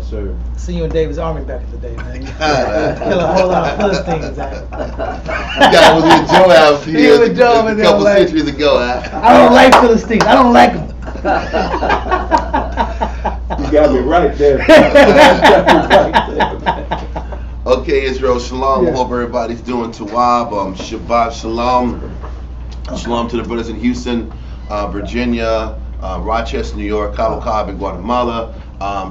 Yes, sir. See you in David's army back in the day, man. Kill a whole lot of Philistines, man. You got with your Joab here a couple centuries ago, huh? I don't like Philistines. I don't like them. You got me right there. Okay, Israel, shalom. Hope everybody's doing tawab. Shabbat shalom. Shalom to the brothers in Houston, Virginia, Rochester, New York, Cabo Cabo, and Guatemala.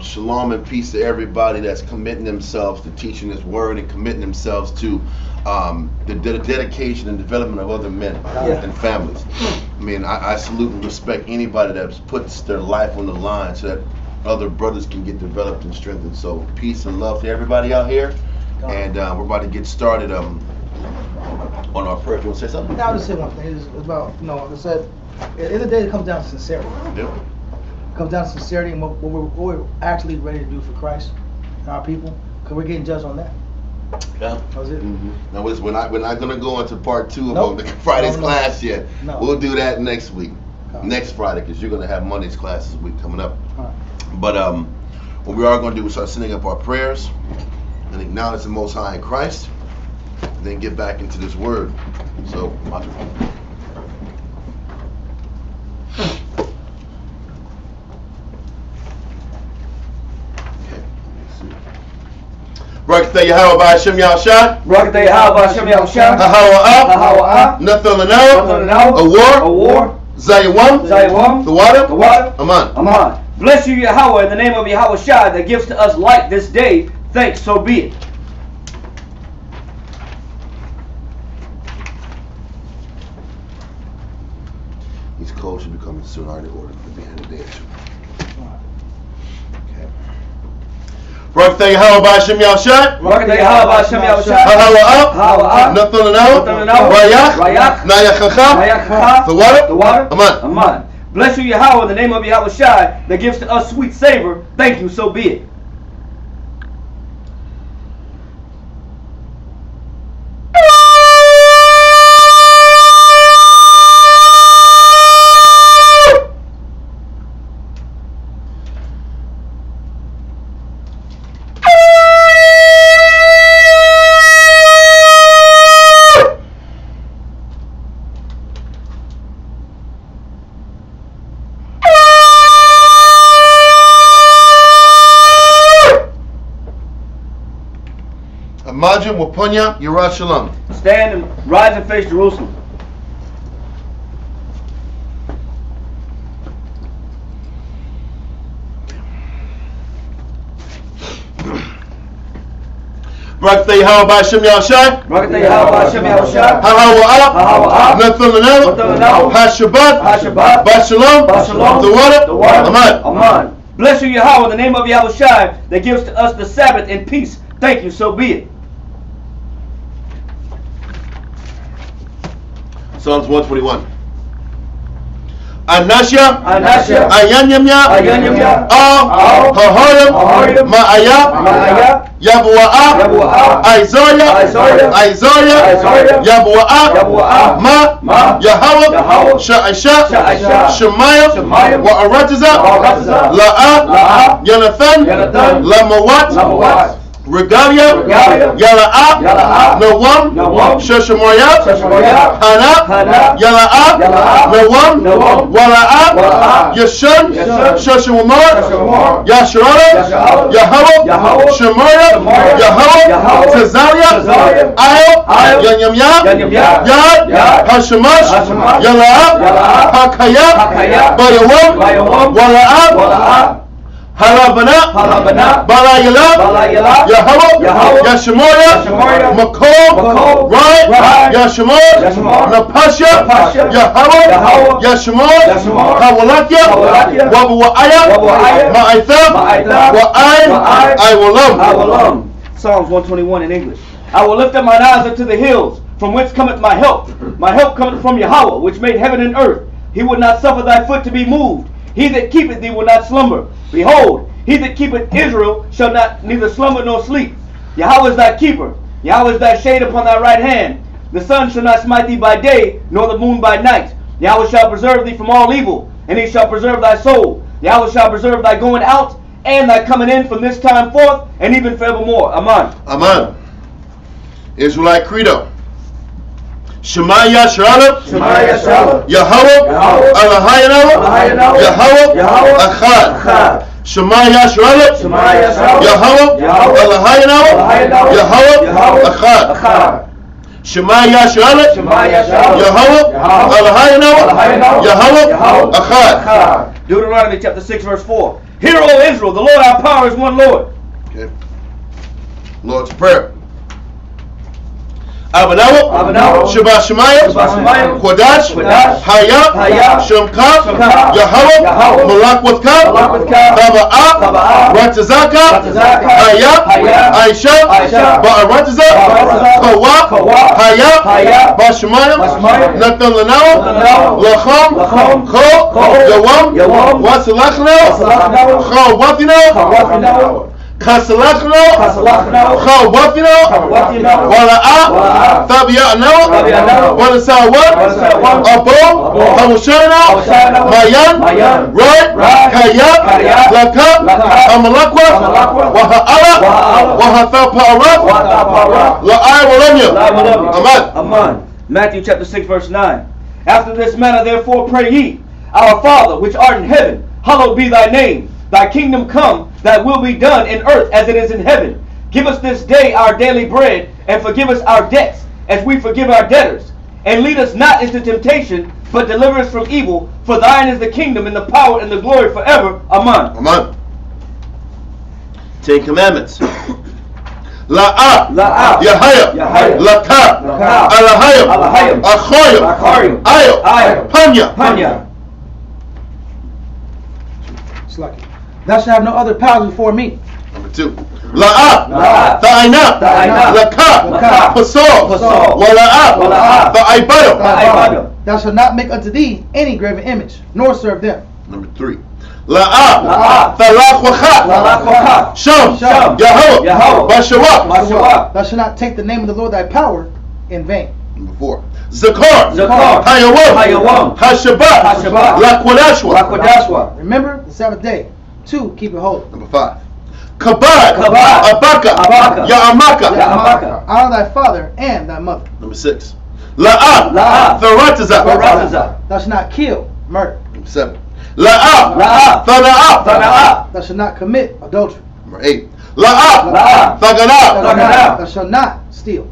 Shalom and peace to everybody that's committing themselves to teaching this word and committing themselves to the dedication and development of other men and families. I mean, I salute and respect anybody that puts their life on the line so that other brothers can get developed and strengthened. So peace and love to everybody out here. And we're about to get started on our prayer. You want to say something? I'll just say one thing. It's about, like I said, at the end of the day, it comes down to sincerity. Yep. It comes down to sincerity and what we're actually ready to do for Christ and our people, because we're getting judged on that. Yeah. That was it. Mm-hmm. Now, we're not going to go into part 2 of the Friday's class yet. No. We'll do that next week, next Friday, because you're going to have Monday's class this week coming up. But what we are going to do is start sending up our prayers and acknowledge the Most High in Christ, and then get back into this word. So, Barakatah Yahweh Ba'Hashem Yahushua. Barakatah Yahweh Ba'Hashem Yahushua. Hahawa'ah. Nothing to know. A war. Zayawam. The water. Aman. Bless you, Yahweh, in the name of Yahweh Shai that gives to us light this day. Thanks, so be it. These codes should be coming soon. I already ordered for the end of the day or two. Okay. Barakatah Yahweh Ba'Hashem Yahushua. Barakatah Yahweh Ba'Hashem Yahushua. Hahawa'ah. Nothing to know. Rayach. Nayachacha. The water. Aman. Bless you, Yahweh, in the name of Yahweh Shai that gives to us sweet savor. Thank you, so be it. Majim Wapunya Yerushalayim. Stand and rise and face Jerusalem. Barakatah Yahweh Ba'Hashem Yahushua. Barakatah Yahweh Ba'Hashem Yahushua. Hahawa'ah. Nothing to know. Hashabbat. Bashalom. The water. Aman. Bless you, Yahweh, in the name of Yahweh Shai that gives to us the Sabbath in peace. Thank you, so be it. Psalms 121. Anasha. Anasha. Ayanyamya. Ayanyamya. Hahoyam. Ma'aya. Yabua'ah. Isaiah. Yabua'ah. Ma. Yahweh. Sha'isha. Shemayah. Wa'aratiza. La'ah. Yonathan. Lamawat. Regalia, Yala'ah, Nawam, Sheshamoyah, Hana, Yala'ah, Nawam, Wala'ah, Yashun, Sheshamomar, Yasharana, Yahweh, Shemoyah, Yahweh, Tezalia, Ayo, Yanyamya, Yad, Hashemash, Yala'ah, Hakaya, Bayawam, Wala'ah, Halabana, Balayala, Yahweh, Yashamoyah, Makol, Right, Yashamoyah, Napasha, Yahweh, Yashamoyah, Hawalakia, Wabu'aya, Ma'aitham, Wa'ayin, I will Psalms 121 in English. I will lift up mine eyes unto the hills, from whence cometh my help. My help cometh from Yahweh, which made heaven and earth. He would not suffer thy foot to be moved. He that keepeth thee will not slumber. Behold, he that keepeth Israel shall not neither slumber nor sleep. Yahweh is thy keeper. Yahweh is thy shade upon thy right hand. The sun shall not smite thee by day, nor the moon by night. Yahweh shall preserve thee from all evil, and he shall preserve thy soul. Yahweh shall preserve thy going out and thy coming in from this time forth, and even forevermore. Amen. Amen. Israelite Credo. Shema Yisrael. Shema Yisrael. Yahweh. Eloheinu. Yahweh. Echad. Shema Yisrael. Shema Yisrael. Yahweh. Eloheinu. Yahweh. Echad. Shema Yisrael. Shema Yisrael. Yahweh. Eloheinu. Yahweh. Echad. Deuteronomy chapter 6 verse 4. Hear, O Israel, the Lord our power is one Lord. Okay. Lord's Prayer. Abanawa, Shabbat Shemayim, Kodash, Hayah, Shemka, Yahweh, Malak Watkah, Taba'ah, Ratazaka, Hayah, Aisha, Ba'aratazah, Kawa, Hayah, Bashemayim, Nathan Lanawa, Lacham, Ko, Yawam, Wasalachna, Chawatina, Kasalachno, Chawatino, Wala'ah, Tabia'no, Walasawat, Abo, Hamushana, Mayan, Rod, Kayab, Laka, Amalakwa, Waha'ala, Wahatha Pa'arat, La'ai Walanya. Amen. Amen. Matthew chapter 6 verse 9. After this manner therefore pray ye, Our Father which art in heaven, hallowed be thy name. Thy kingdom come, thy will be done in earth as it is in heaven. Give us this day our daily bread, and forgive us our debts, as we forgive our debtors. And lead us not into temptation, but deliver us from evil. For thine is the kingdom, and the power, and the glory forever. Amen. Amen. Ten Commandments. La'ah, Yahaya, Laka, Alahayim, Achoyim, Ayo, Panya. It's lucky. Thou shalt have no other powers before me. Number 2. La'ah, Ta'ina, Laka, Pasol, Wala'ah, Ta'ibado. Thou shalt not make unto thee any graven image, nor serve them. Number 3. La'ah, Talach Wachat, Sham, Yahweh, Bashawah. Thou shalt not take the name of the Lord thy power in vain. Number 4. Zakar, Hayawam, Hashabat, Laquadashwa. Remember the Sabbath day. 2. Keep it holy. Number 5. Kabad, Abaka, Ya'amaka. Honor thy father and thy mother. Number 6. La'ah, Tharatazah. Thou shalt not kill, murder. Number 7. La'ah, Thana'ah. Thou shalt not commit adultery. Number 8. La'ah, Thaganah. Thou shalt not steal.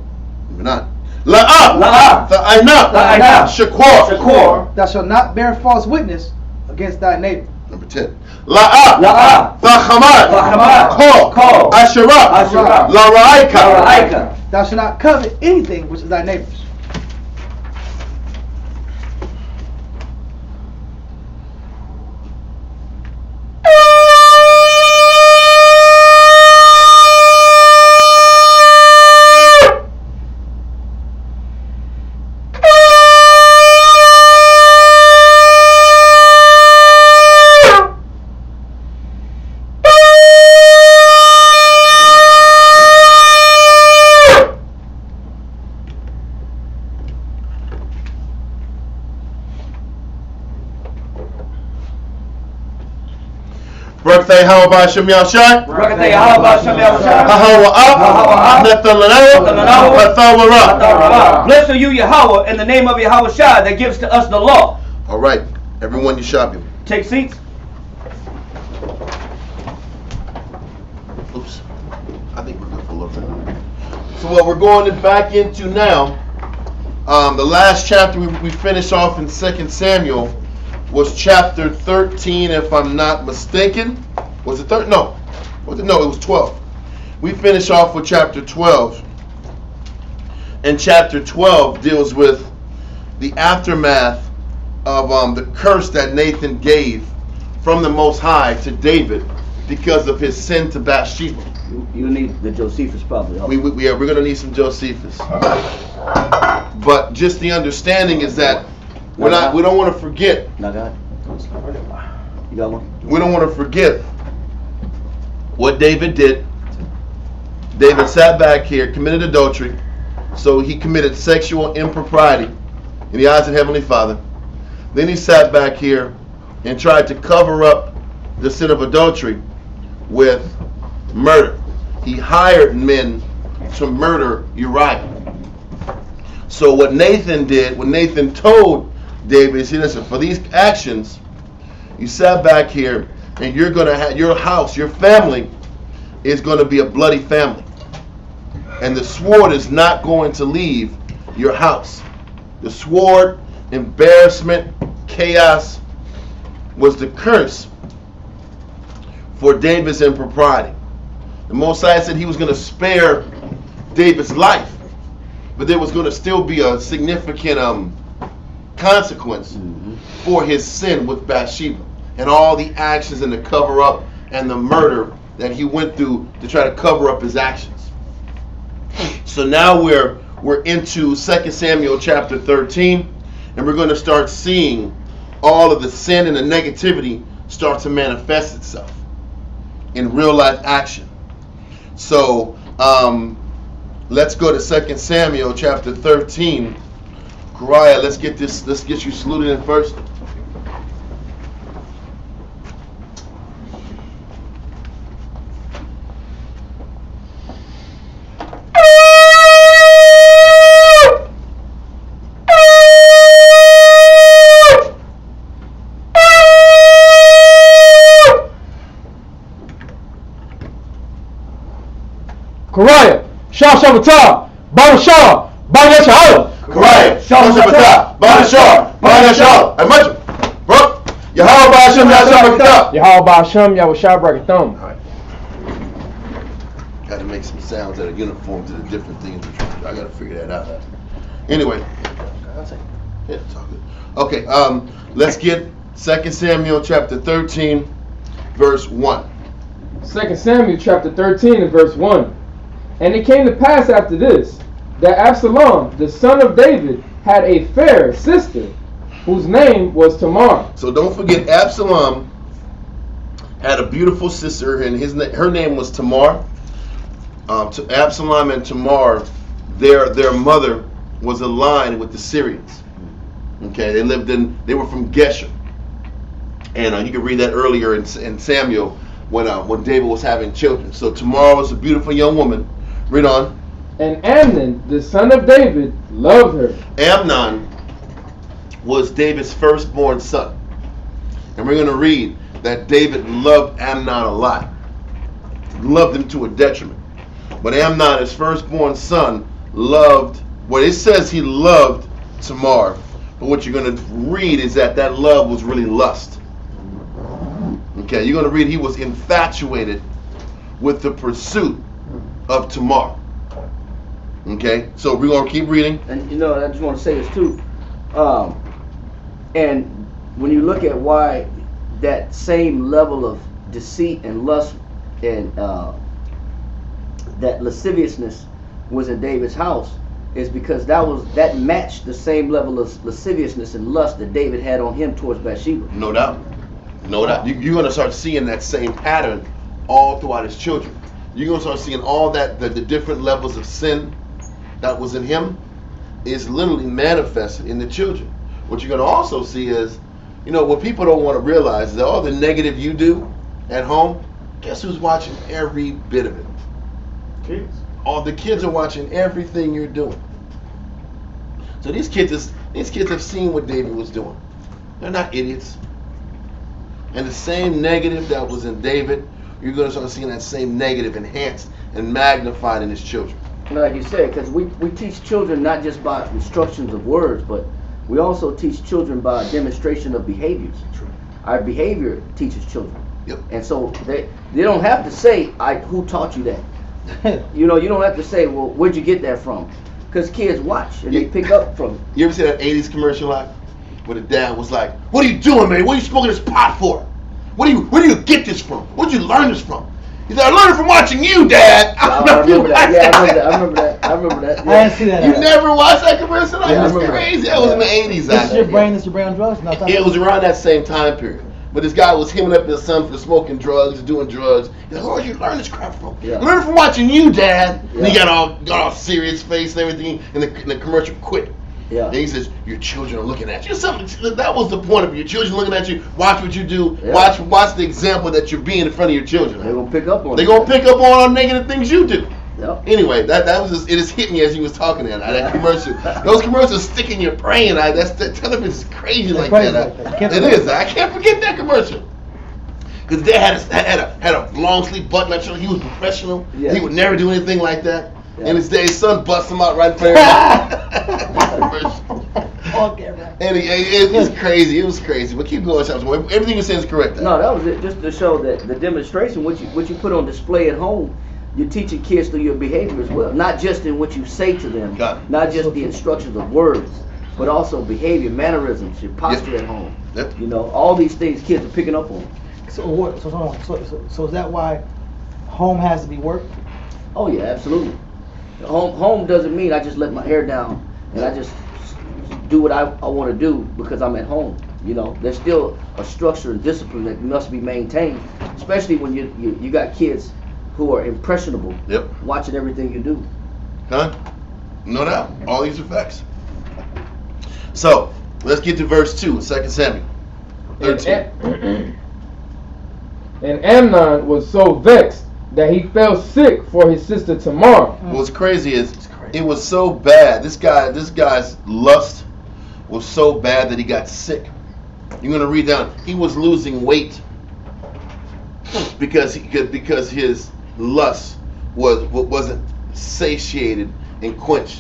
Number 9. La'ah, Tha'ina, Shakur. Thou shalt not bear false witness against thy neighbor. Number 10. La'ah, Tha'chamad, Ko, Asherah, La'ra'aika. Thou shalt not covet anything which is thy neighbor's. Barakatay Hawa Hashem Yahshai. Hawa Nathan Lanawa. Blessed are you, Yahweh, in the name of Yahweh Shai that gives to us the law. All right, everyone, you shopping. Take seats. Oops, I think we're good for a little bit. So what we're going back into now, the last chapter we finished off in 2 Samuel was chapter 13, if I'm not mistaken. Was it 13? No. No, it was 12. We finished off with chapter 12. And chapter 12 deals with the aftermath of the curse that Nathan gave from the Most High to David because of his sin to Bathsheba. You need the Josephus probably. We're going to need some Josephus. But just the understanding is that we don't want to forget. You got one? We don't want to forget what David did. David sat back here, committed adultery, so he committed sexual impropriety in the eyes of Heavenly Father. Then he sat back here and tried to cover up the sin of adultery with murder. He hired men to murder Uriah. So what Nathan did, when Nathan told David, he said, listen, for these actions, you sat back here and you're going to have your house, your family is going to be a bloody family. And the sword is not going to leave your house. The sword, embarrassment, chaos was the curse for David's impropriety. The Most High said he was going to spare David's life, but there was going to still be a significant consequence for his sin with Bathsheba and all the actions and the cover up and the murder that he went through to try to cover up his actions. So now we're into 2 Samuel chapter 13, and we're going to start seeing all of the sin and the negativity start to manifest itself in real life action. So let's go to 2 Samuel chapter 13. Kariah, let's get you saluted in first. Kariah, Shah Shabbatah, Baba Shah, Baba Shah, Kariah, Shah Shabbatah, Baba Shah, Baba Shah, and much, bro. Yahweh Hashem, Yahweh Shabbatah. Yahweh Hashem, Yahweh Shah Brakathum. All right. Got to make some sounds that are uniform to the different things. I got to figure that out. Anyway. Yeah, it's all good. Okay, let's get 2 Samuel chapter 13, verse 1. 2 Samuel chapter 13 and verse 1. And it came to pass after this, that Absalom, the son of David, had a fair sister, whose name was Tamar. So don't forget, Absalom had a beautiful sister, and her name was Tamar. Absalom and Tamar, their mother was aligned with the Syrians. Okay, they were from Geshur, and you can read that earlier in Samuel when David was having children. So Tamar was a beautiful young woman. Read on. And Amnon, the son of David, loved her. Amnon was David's firstborn son, and we're going to read that David loved Amnon a lot. Loved him to a detriment. But Amnon, his firstborn son, loved, well, it says he loved Tamar, but what you're going to read is that love was really lust. Okay, you're going to read he was infatuated with the pursuit of Tamar. Okay, so we're going to keep reading. And I just want to say this too. And when you look at why that same level of deceit and lust and that lasciviousness was in David's house, is because that matched the same level of lasciviousness and lust that David had on him towards Bathsheba. No doubt. No doubt. You're going to start seeing that same pattern all throughout his children. You're going to start seeing all that, the different levels of sin that was in him is literally manifested in the children. What you're going to also see is, what people don't want to realize is that all the negative you do at home, guess who's watching every bit of it? Kids. All the kids are watching everything you're doing. So these kids have seen what David was doing. They're not idiots. And the same negative that was in David, you're going to start seeing that same negative enhanced and magnified in his children. Like you said, because we teach children not just by instructions of words, but we also teach children by demonstration of behaviors. True. Our behavior teaches children. Yep. And so they don't have to say, who taught you that? You don't have to say, well, where'd you get that from? Because kids watch and they pick up from it. You ever see that 80s commercial where the dad was like, what are you doing, man? What are you smoking this pot for? Where do you get this from? Where'd you learn this from? He said, I learned it from watching you, Dad. I remember that. Yeah, I remember that. Yeah. I didn't see that. You never watched that commercial? Yeah, It was crazy. That was in the 80s. This is your brain on drugs? No, It was around that same time period. But this guy was hemming up his son for smoking drugs, doing drugs. He's like, where'd you learn this crap from? Yeah. I learned it from watching you, Dad. Yeah. And he got all serious face and everything, and the commercial quit. Yeah. And he says, your children are looking at you. That was the point of it. Your children looking at you. Watch what you do. Yeah. Watch the example that you're being in front of your children. They're going to pick up on They're going to pick up on all negative things you do. Yep. Anyway, that was just, it just hit me as he was talking there. That commercial, those commercials stick in your brain. That television's crazy like that. It is. I can't forget that commercial. Because Dad had a long sleeve button up shirt. He was professional. Yeah. He would never do anything like that. Yeah. And his son busts him out right in front of him. And it was crazy. It was crazy. But keep going, Shams. Everything you said is correct. No, that was it. Just to show that the demonstration, what you put on display at home, you're teaching kids through your behavior as well. Not just in what you say to them, not just the instructions of words, but also behavior, mannerisms, your posture at home. Yep. You know, all these things kids are picking up on. So is that why home has to be worked? Oh yeah, absolutely. Home doesn't mean I just let my hair down and I just do what I want to do because I'm at home. You know, there's still a structure and discipline that must be maintained, especially when you got kids who are impressionable. Yep. Watching everything you do. Huh? No doubt. All these are facts. So let's get to verse 2, 2 Samuel 13. And Amnon was so vexed that he fell sick for his sister Tamar. What's crazy is it was so bad. This guy's lust was so bad that he got sick. You're gonna read down. He was losing weight because his lust wasn't satiated and quenched.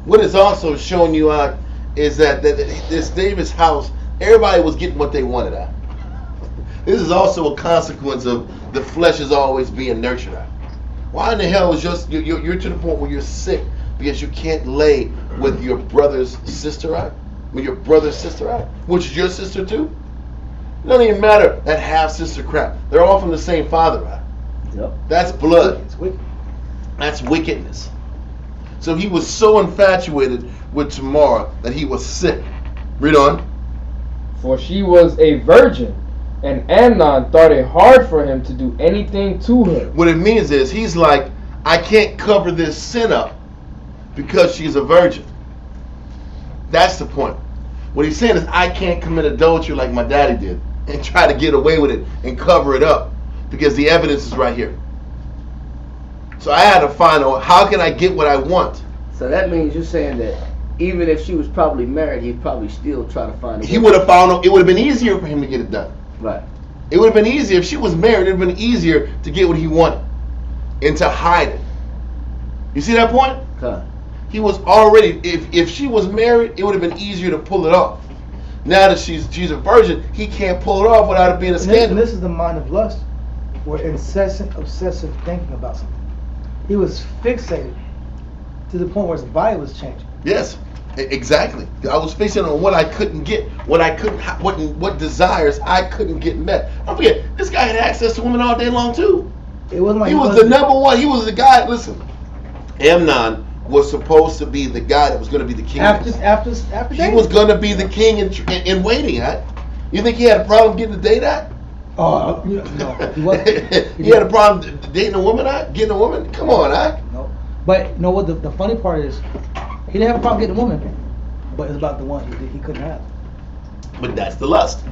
What it's also showing you out is that this David's house, everybody was getting what they wanted out. This is also a consequence of the flesh is always being nurtured out. Why in the hell is you're to the point where you're sick because you can't lay with your brother's sister out? With your brother's sister out? Which is your sister too? It doesn't even matter that half sister crap. They're all from the same father out. Yep. That's blood. It's wicked. That's wickedness. So he was so infatuated with Tamar that he was sick. Read on. For she was a virgin, and Amnon thought it hard for him to do anything to her. What it means is he's like, I can't cover this sin up because she's a virgin. That's the point. What he's saying is I can't commit adultery like my daddy did and try to get away with it and cover it up because the evidence is right here. So I had to find out how can I get what I want. So that means you're saying that even if she was probably married, he'd probably still try to find a way. He would have found it would have been easier for him to get it done. Right. It would have been easier if she was married. It would have been easier to get what he wanted and to hide it. You see that point? Okay. He was already. If she was married, it would have been easier to pull it off. Now that she's a virgin, he can't pull it off without it being a scandal. And this is the mind of lust, or incessant, obsessive thinking about something. He was fixated to the point where his body was changing. Yes, exactly. I was fixing on what I couldn't get, what desires I couldn't get met. Don't forget, this guy had access to women all day long too. It wasn't like he was the number one. He was the guy. Listen, Amnon was supposed to be the guy that was going to be the king. After he was going to be the king in waiting. Right? You think he had a problem getting a date at? Oh, no, he wasn't. He had a problem dating a woman out, getting a woman. Come on, right? No, but you know what? The funny part is, he didn't have a problem getting a woman, but it's about the one he couldn't have. But that's the lust.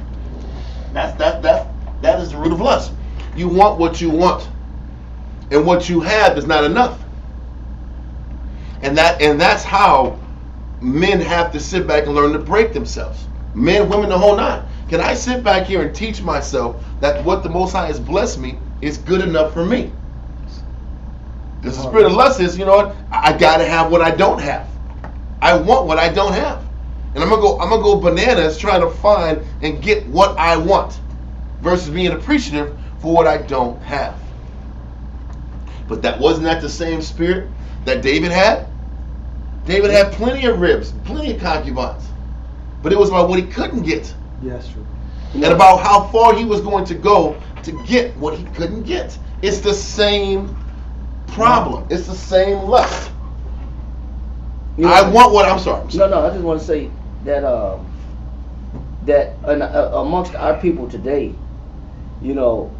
That is the root of lust. You want what you want, and what you have is not enough. And that's how men have to sit back and learn to break themselves. Men, women, the whole nine. Can I sit back here and teach myself that what the Most High has blessed me is good enough for me? Because the spirit of lust is, you know what? I gotta have what I don't have. I want what I don't have, and I'm gonna go bananas trying to find and get what I want, versus being appreciative for what I don't have. But wasn't that the same spirit that David had? David had plenty of ribs, plenty of concubines, but it was about what he couldn't get. Yeah, that's true. And about how far he was going to go to get what he couldn't get. It's the problem. It's the same lust. You know, I want what I'm sorry. No, I just want to say that amongst our people today, you know,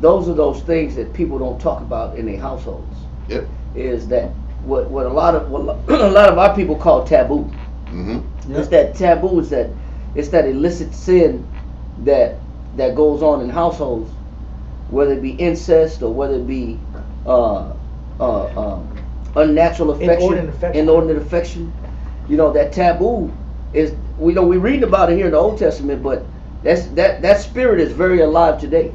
those are those things that people don't talk about in their households. Yep. Is that what a lot of our people call taboo. Mm-hmm. It's that taboo. It's that illicit sin that goes on in households, whether it be incest or whether it be unnatural affection, inordinate affection. You know, that taboo is, we read about it here in the Old Testament, but that spirit is very alive today,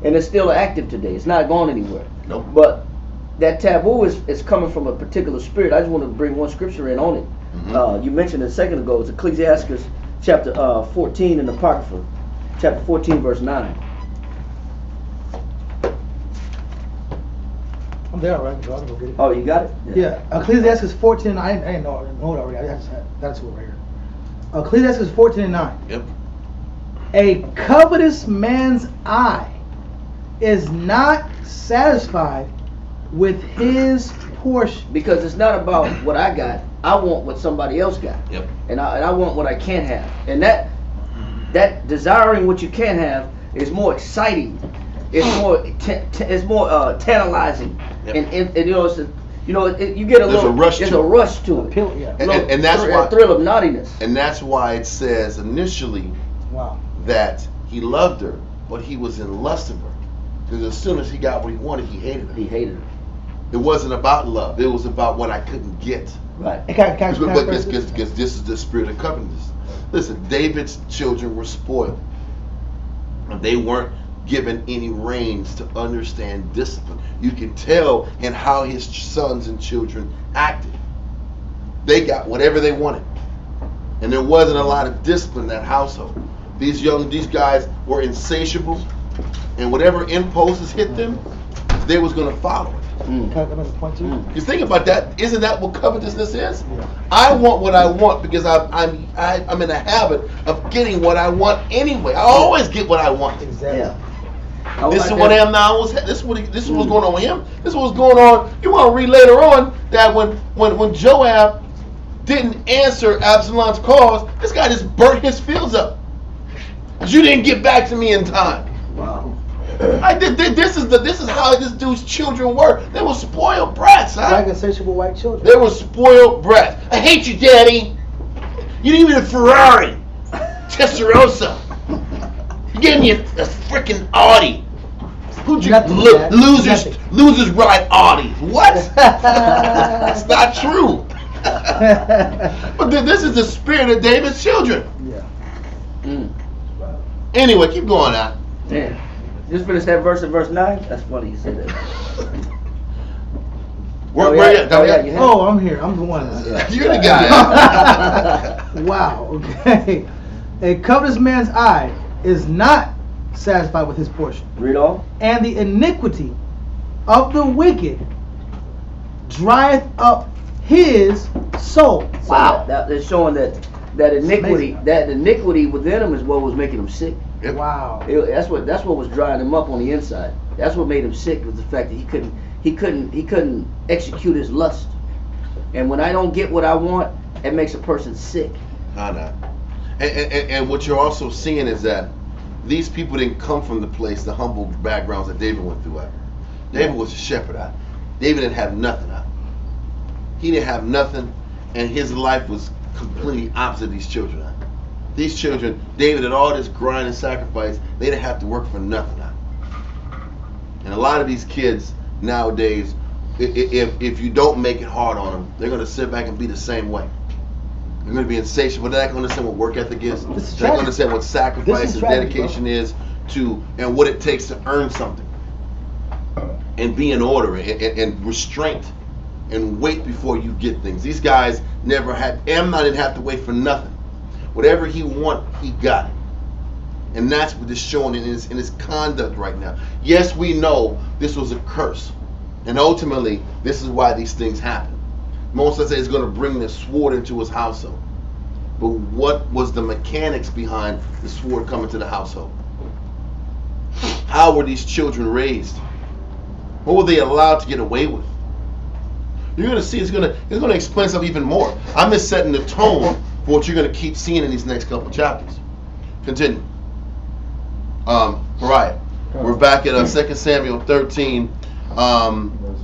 and it's still active today. It's not gone anywhere. Nope. But that taboo is coming from a particular spirit. I just want to bring one scripture in on it. Mm-hmm. You mentioned it a second ago. It's Ecclesiastes chapter 14 in the Apocrypha, chapter 14, verse 9. I'm there, all right? So I'll go get it. Oh, you got it? Yeah. Ecclesiastes 14. I didn't know it already. I just had that's it right here. Ecclesiastes 14:9. Yep. A covetous man's eye is not satisfied with his portion. Because it's not about what I got. I want what somebody else got. Yep. And I want what I can't have. And that desiring what you can't have is more exciting. It's more tantalizing. Yep. And you know, you get There's a rush there's to a rush to it. Yeah. And that's why, a thrill of naughtiness. and that's why it says initially Wow. that he loved her, but he was in lust of her. Because as soon as he got what he wanted, he hated her. He hated her. It wasn't about love. It was about what I couldn't get. Right. Can I Because this is the spirit of covetousness. Listen, David's children were spoiled. And they weren't given any reins to understand discipline. You can tell in how his sons and children acted. They got whatever they wanted. And there wasn't a lot of discipline in that household. These guys were insatiable, and whatever impulses hit them, they was going to follow it. Can I make a point too? You think about that? Isn't that what covetousness is? Yeah. I want what I want because I'm in a habit of getting what I want anyway. I always get what I want. Exactly. Yeah. This is what I am now. This is what's going on with him. This is what's going on. You want to read later on that when Joab didn't answer Absalom's calls, this guy just burnt his fields up. You didn't get back to me in time. Wow. This is how this dude's children were. They were spoiled brats, huh? Like insatiable white children. They were spoiled brats. I hate you, Daddy. You didn't even a Ferrari, Testarossa. You gave me a freaking Audi. Who'd you losers ride Audis? What? That's not true. But this is the spirit of David's children. Yeah. Anyway, keep going out. Yeah. Just finish that verse in verse 9. That's funny you said that. Where you at? You Oh, I'm here. I'm the one. You're the guy. Wow. Okay. A covetous man's eye is not satisfied with his portion, Read on. and the iniquity of the wicked drieth up his soul. So that's showing that iniquity within him is what was making him sick. Yep. Wow. That's what was drying him up on the inside. That's what made him sick, was the fact that he couldn't execute his lust. And when I don't get what I want, it makes a person sick. I know. And what you're also seeing is that these people didn't come from the humble backgrounds that David went through. David was a shepherd. David didn't have nothing. He didn't have nothing, and his life was completely opposite of these children. These children, David had all this grind and sacrifice. They didn't have to work for nothing. And a lot of these kids nowadays, if you don't make it hard on them, they're going to sit back and be the same way. They're going to be insatiable. They're not going to understand what work ethic is. They're not going to understand what sacrifice and dedication is to, and what it takes to earn something. And be in order and restraint and wait before you get things. These guys never had, Amnon didn't have to wait for nothing. Whatever he wanted, he got it. And that's what is showing in his conduct right now. Yes, we know this was a curse. And ultimately, this is why these things happen. Moses said he's going to bring the sword into his household. But what was the mechanics behind the sword coming to the household? How were these children raised? What were they allowed to get away with? You're going to see it's going to explain something even more. I'm just setting the tone for what you're going to keep seeing in these next couple chapters. Continue. Mariah, we're back at 2 Samuel 13,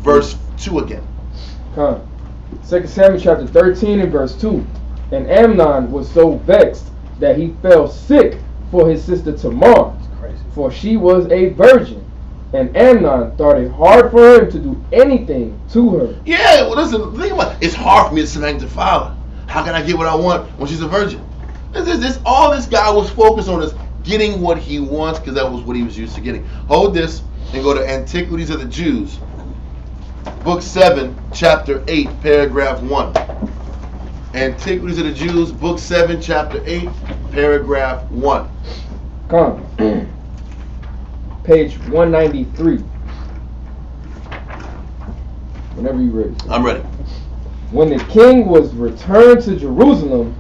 verse 2 again. 2 Samuel chapter 13 and verse 2. And Amnon was so vexed that he fell sick for his sister Tamar, Crazy. for she was a virgin. And Amnon thought it hard for him to do anything to her. Yeah, well, listen, think about it. It's hard for me to sanctify her. How can I get what I want when she's a virgin? All this guy was focused on is getting what he wants, because that was what he was used to getting. Hold this and go to Antiquities of the Jews, book 7, chapter 8, paragraph 1. Antiquities of the Jews, book 7, chapter 8, paragraph 1. Come. Page 193. Whenever you're ready. I'm ready. When the king was returned to Jerusalem,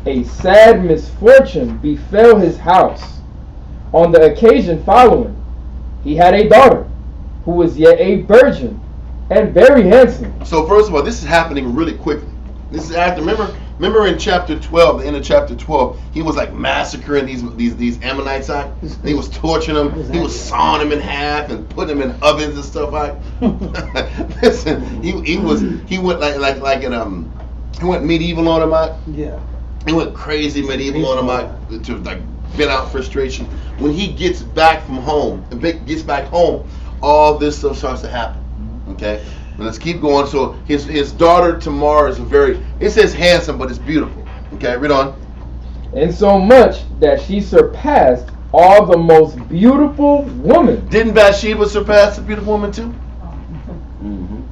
a sad misfortune befell his house. On the occasion following, he had a daughter who was yet a virgin and very handsome. So first of all, this is happening really quickly. This is after, remember in chapter 12, the end of chapter 12, he was like massacring these Ammonites out. He was torturing them. He was sawing them in half and putting them in ovens and stuff like. Listen, he went he went medieval on them out. Yeah. He went crazy medieval on them out to like vent out frustration. When he gets back from home and gets back home, all this stuff starts to happen. Okay. Let's keep going. So his daughter Tamar is it says handsome, but it's beautiful. Okay, read on. And so much that she surpassed all the most beautiful women. Didn't Bathsheba surpass the beautiful woman too? Mm-hmm.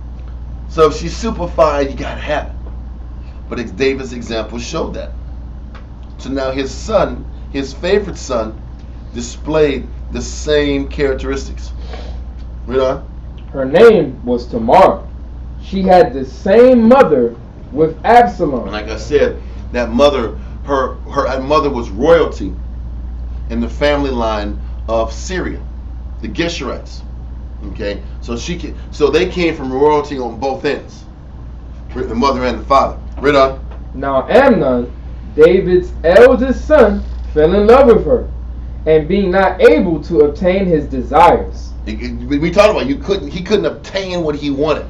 So if she's super fine, you gotta have it. But David's example showed that. So now his son, his favorite son, displayed the same characteristics. Read on. Her name was Tamar. She had the same mother with Absalom. And like I said, that mother, her mother was royalty in the family line of Syria, the Geshurites. Okay, so they came from royalty on both ends, the mother and the father. Read on. Now Amnon, David's eldest son, fell in love with her, and being not able to obtain his desires. We talked about he couldn't obtain what he wanted.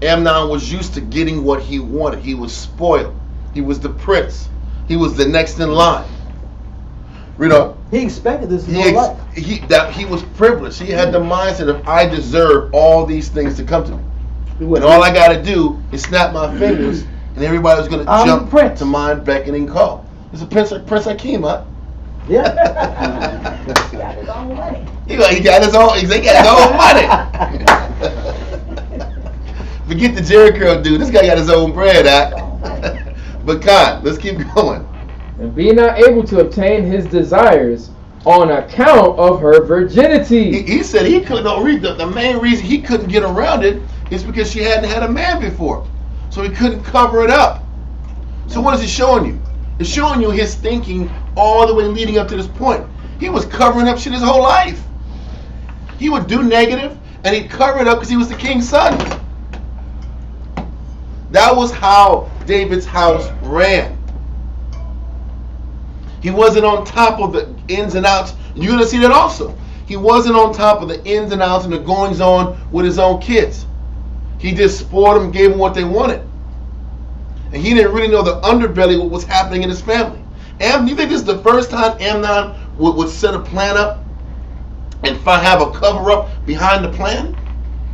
Amnon was used to getting what he wanted. He was spoiled. He was the prince. He was the next in line. Read on. He expected this his whole life. He was privileged. He had the mindset of, I deserve all these things to come to me. And all I got to do is snap my fingers, and everybody's going to jump to my beckoning call. It's a Prince Hakeem, huh? Yeah. He got his own money. He got his own money. Forget the Jerry Curl dude. This guy got his own bread, huh? But God, let's keep going. And being not able to obtain his desires on account of her virginity. He said he couldn't read the main reason he couldn't get around it is because she hadn't had a man before. So he couldn't cover it up. So what is it showing you? It's showing you his thinking all the way leading up to this point. He was covering up shit his whole life. He would do negative and he'd cover it up because he was the king's son. That was how David's house ran. He wasn't on top of the ins and outs. You're going to see that also. He wasn't on top of the ins and outs and the goings on with his own kids. He just spoiled them and gave them what they wanted. And he didn't really know the underbelly of what was happening in his family. You think this is the first time Amnon would set a plan up and have a cover up behind the plan?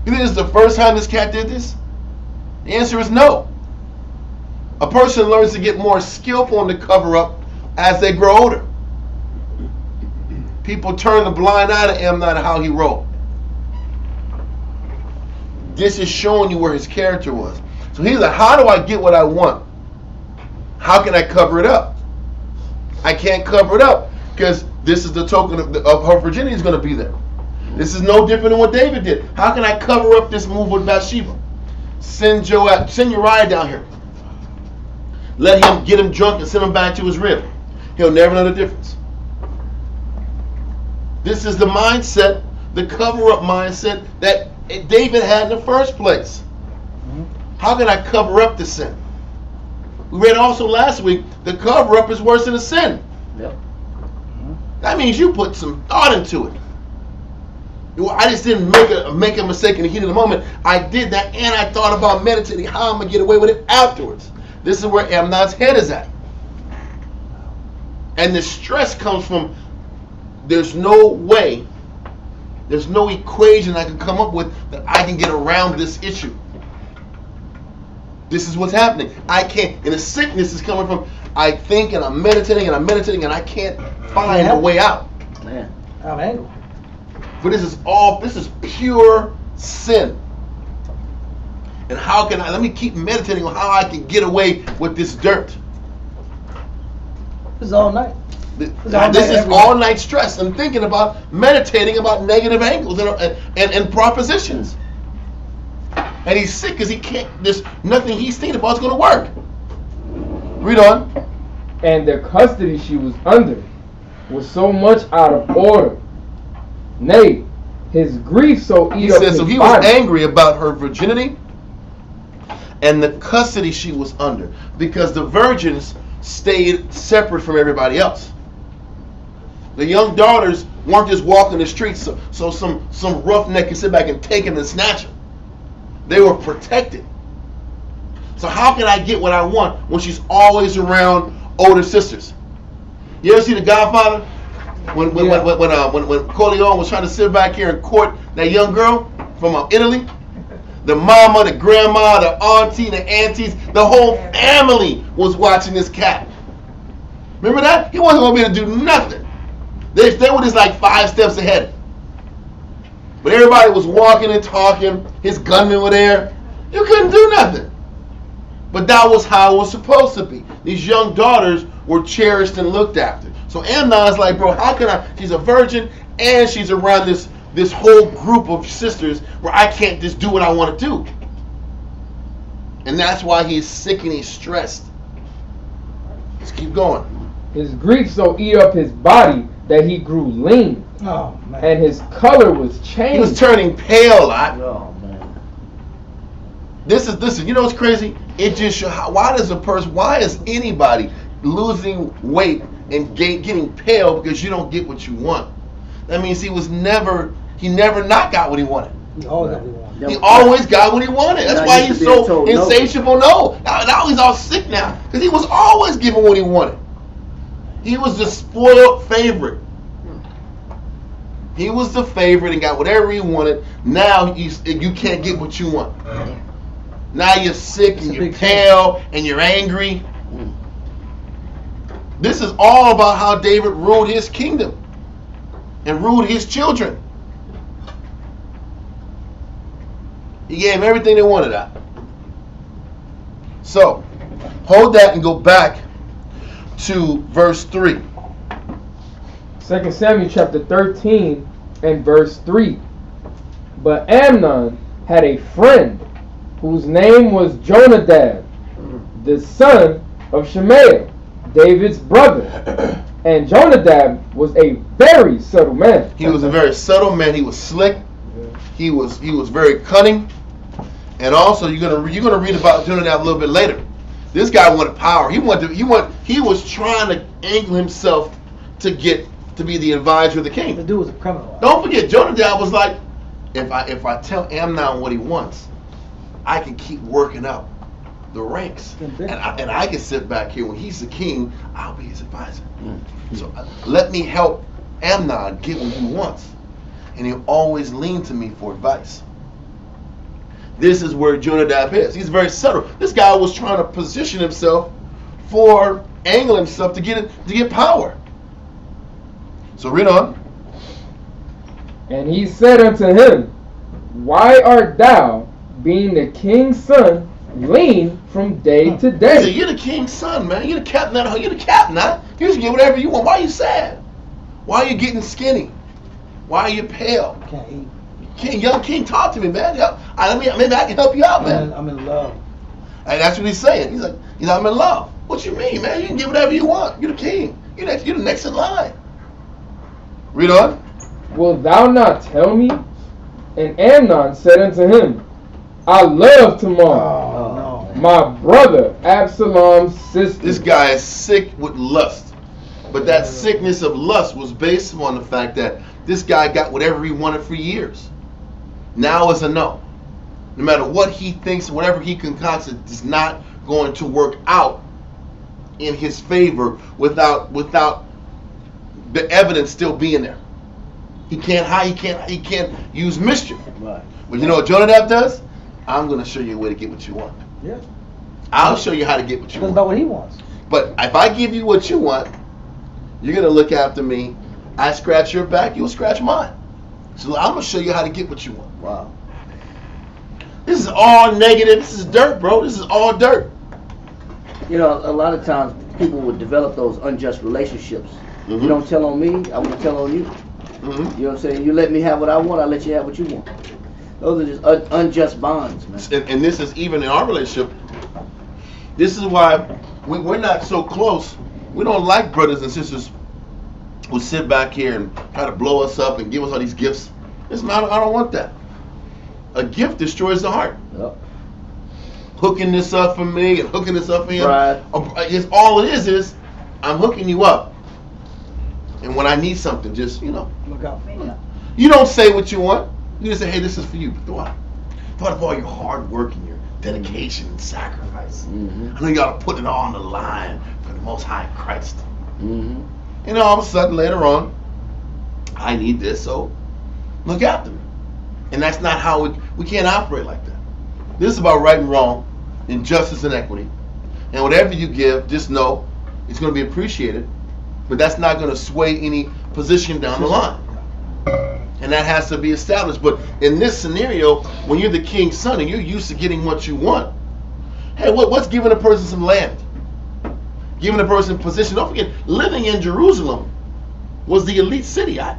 You think this is the first time this cat did this? The answer is no. A person learns to get more skillful in the cover up as they grow older. People turn the blind eye to Amnon and how he rolled. This is showing you where his character was. So he's like, how do I get what I want? How can I cover it up? I can't cover it up because this is the token of her virginity is going to be there. This is no different than what David did. How can I cover up this move with Bathsheba? Send Uriah down here. Let him get him drunk and send him back to his rib. He'll never know the difference. This is the mindset, the cover-up mindset that David had in the first place. How can I cover up the sin? We read also last week, the cover-up is worse than the sin. Yep. That means you put some thought into it. I just didn't make a mistake in the heat of the moment. I did that, and I thought about meditating how I'm going to get away with it afterwards. This is where Amnon's head is at. And the stress comes from there's no way, there's no equation I can come up with that I can get around this issue. This is what's happening. I can't, and the sickness is coming from, I think and I'm meditating and I can't find a way out. Man. I'm angry. But this is pure sin. And how can let me keep meditating on how I can get away with this dirt. This is all night. This is all night stress. I'm thinking about meditating about negative angles and propositions. And he's sick because he can't, there's nothing he's thinking about is going to work. Read on. And the custody she was under was so much out of order. Nay, his grief so He eat up says, his so he body. was angry about her virginity and the custody she was under, because the virgins stayed separate from everybody else. The young daughters weren't just walking the streets so some roughneck could sit back and take them and snatch them. They were protected. So how can I get what I want when she's always around older sisters? You ever see The Godfather? When Corleone was trying to sit back here and court that young girl from Italy, the mama, the grandma, the auntie, the aunties, the whole family was watching this cat. Remember that? He wasn't going to be able to do nothing. They were just like 5 steps ahead. But everybody was walking and talking. His gunmen were there. You couldn't do nothing. But that was how it was supposed to be. These young daughters were cherished and looked after. So Amnon's like, bro, how can I? She's a virgin and she's around this whole group of sisters where I can't just do what I want to do. And that's why he's sick and he's stressed. Let's keep going. His grief so eat up his body that he grew lean. Oh, man. And his color was changed. He was turning pale. Oh, man. This is you know what's crazy? It just shows why is anybody losing weight and getting pale because you don't get what you want? That means he never not got what he wanted. He always got what he wanted. He always got what he wanted. That's Now why he he's should be so told no. insatiable. No, now he's all sick now because he was always given what he wanted. He was the spoiled favorite. He was the favorite and got whatever he wanted. Now you can't get what you want. Now you're sick and you're pale and you're angry. This is all about how David ruled his kingdom and ruled his children. He gave them everything they wanted out. So, hold that and go back to verse 3. 2 Samuel chapter 13 and verse 3. But Amnon had a friend whose name was Jonadab, the son of Shemaiah, David's brother. And Jonadab was a very subtle man. He was a very subtle man. He was slick. He was very cunning. And also you're gonna read about Jonadab a little bit later. This guy wanted power. He was trying to angle himself to be the advisor of the king. The dude was a criminal. Don't forget, Jonadab was like, if I tell Amnon what he wants, I can keep working up the ranks, and I can sit back here when he's the king. I'll be his advisor. So let me help Amnon get what he wants, and he'll always lean to me for advice. This is where Jonadab is. He's very subtle. This guy was trying to position himself for angle himself to get power. So read on. And he said unto him, Why art thou, being the king's son, lean from day to He day? said, you're the king's son, man. You're the captain. You're the captain. Huh? You should get whatever you want. Why are you sad? Why are you getting skinny? Why are you pale? Can't eat. Young king, talk to me, man. Maybe I can help you out, man. I'm in love. And that's what he's saying. He's like, I'm in love. What you mean, man? You can get whatever you want. You're the king. You're the next in line. Read on. Wilt thou not tell me? And Amnon said unto him, I love Tamar, Oh, no. my brother Absalom's sister. This guy is sick with lust. But that sickness of lust was based on the fact that this guy got whatever he wanted for years. Now it's a no. No matter what he thinks, whatever he concocts, it's not going to work out in his favor without the evidence still being there. He can't hide. He can't use mischief. Right. But you know what Jonadab does? I'm going to show you a way to get what you want. Yeah. I'll show you how to get what you That's want. about what he wants. But if I give you what you want, you're going to look after me. I scratch your back, you'll scratch mine. So I'm going to show you how to get what you want. Wow. This is all negative. This is dirt, bro. This is all dirt. You know, a lot of times people would develop those unjust relationships. Mhm. You don't tell on me, I won't tell on you. Mm-hmm. You know what I'm saying? You let me have what I want, I let you have what you want. Those are just unjust bonds, man. And this is even in our relationship. This is why we're not so close. We don't like brothers and sisters who sit back here and try to blow us up and give us all these gifts. Listen, I don't want that. A gift destroys the heart. Yep. Hooking this up for me and hooking this up for him. Right. It's all it is I'm hooking you up. And when I need something, just, Look out. you don't say what you want. You just say, hey, this is for you. But thought of all your hard work and your dedication and sacrifice. Mm-hmm. I know you got to put it all on the line for the Most High Christ. Mm-hmm. And all of a sudden, later on, I need this, so look after me. And that's not how we can't operate like that. This is about right and wrong, and justice and equity. And whatever you give, just know it's going to be appreciated, but that's not going to sway any position down the line. And that has to be established. But in this scenario, when you're the king's son and you're used to getting what you want, hey, what's giving a person some land? Giving a person position. Don't forget, living in Jerusalem was the elite city. To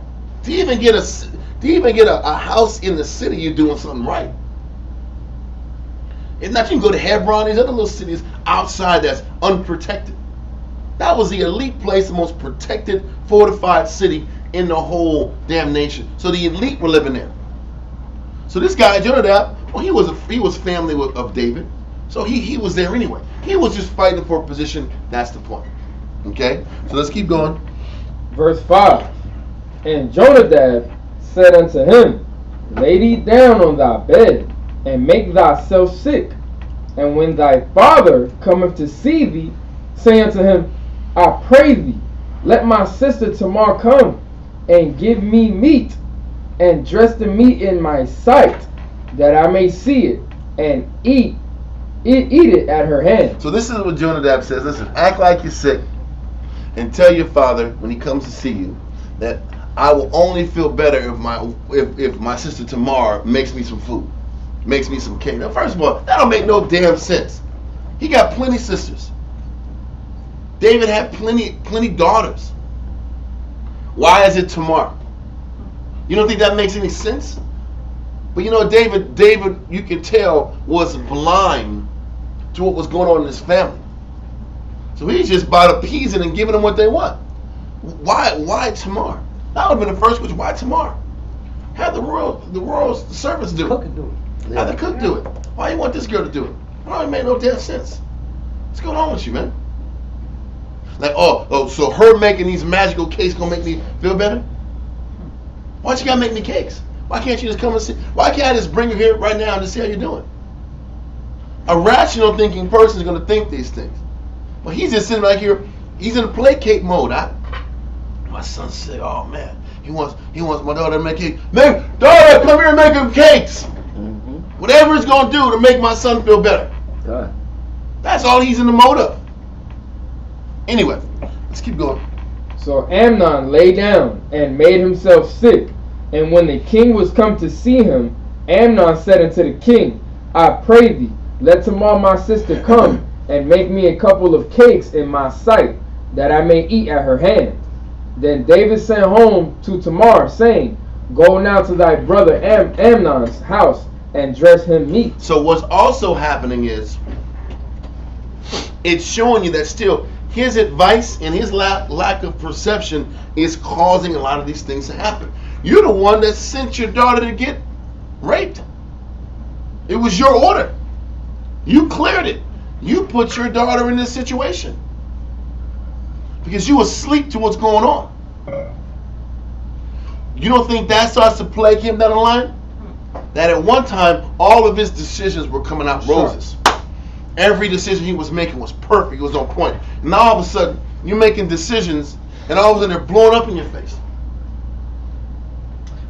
even get a house in the city, you're doing something right. It's not you can go to Hebron, these other little cities outside that's unprotected. That was the elite place, the most protected, fortified city in the whole damn nation. So the elite were living there. So this guy Jonadab, well, he was family of David, so he was there anyway. He was just fighting for a position. That's the point. Okay, so let's keep going. Verse 5. And Jonadab said unto him, Lay thee down on thy bed, and make thyself sick. And when thy father cometh to see thee, say unto him, I pray thee, let my sister Tamar come, and give me meat, and dress the meat in my sight, that I may see it, and eat it at her hand. So this is what Jonadab says. Listen, act like you're sick, and tell your father when he comes to see you that I will only feel better if my sister Tamar makes me some food, makes me some cake. Now, first of all, that don't make no damn sense. He got plenty sisters. David had plenty daughters. Why is it Tamar? You don't think that makes any sense? But you know, David, you can tell, was blind to what was going on in his family. So he's just about appeasing and giving them what they want. Why Tamar? That would have been the first question. Why Tamar? Have the royal servants do Cook it. and do it. Have the cook do it. Why you want this girl to do it? Well, it made no damn sense. What's going on with you, man? Like, so her making these magical cakes gonna make me feel better? Why you gotta make me cakes? Why can't you just come and see? Why can't I just bring you here right now and just see how you're doing? A rational thinking person is gonna think these things. But he's just sitting right here. He's in a placate mode. My son said, "Oh man, he wants my daughter to make cake. Man, daughter, come here and make him cakes. Mm-hmm. Whatever it's gonna do to make my son feel better." God. That's all he's in the mode of. Anyway, let's keep going. So Amnon lay down and made himself sick. And when the king was come to see him, Amnon said unto the king, I pray thee, let Tamar my sister come and make me a couple of cakes in my sight, that I may eat at her hand. Then David sent home to Tamar, saying, Go now to thy brother Amnon's house and dress him meat. So what's also happening is, it's showing you that still his advice and his lack of perception is causing a lot of these things to happen. You're the one that sent your daughter to get raped. It was your order. You cleared it. You put your daughter in this situation because you were asleep to what's going on. You don't think that starts to plague him down the line? That at one time all of his decisions were coming out roses. Every decision he was making was perfect. It was on point. And now all of a sudden, you're making decisions, and all of a sudden they're blowing up in your face.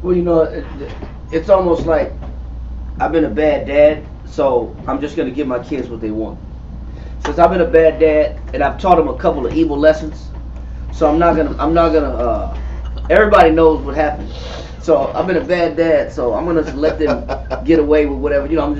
Well, you know, it's almost like I've been a bad dad, so I'm just gonna give my kids what they want. Since I've been a bad dad and I've taught them a couple of evil lessons, so I'm not gonna. Everybody knows what happened. So I've been a bad dad, so I'm gonna just let them get away with whatever. You know, I'm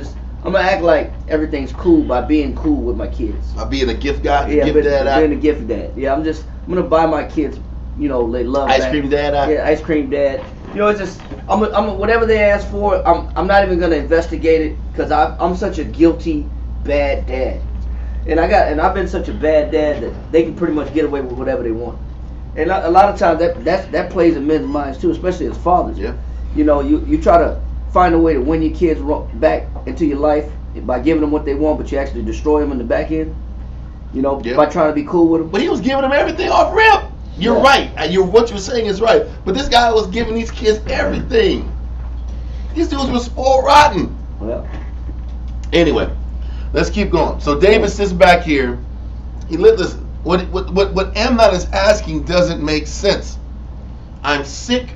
gonna act like everything's cool by being cool with my kids. By being a gift guy, Yeah, gift dad. being a gift dad. Yeah, I'm gonna buy my kids. You know, they love Ice that. cream dad. Yeah, ice cream dad. You know, it's just whatever they ask for. I'm not even gonna investigate it because I'm such a guilty bad dad, and I've been such a bad dad that they can pretty much get away with whatever they want. And a lot of times that plays in men's minds too, especially as fathers. Yeah. You know, you try to find a way to win your kids back into your life by giving them what they want, but you actually destroy them in the back end. You know, Yeah. by trying to be cool with them. But he was giving them everything off rip. You're right. What you're saying is right. But this guy was giving these kids everything. These dudes were spoiled rotten. Well, Anyway, let's keep going. So David sits back here. He listen. What Amnon is asking doesn't make sense. I'm sick,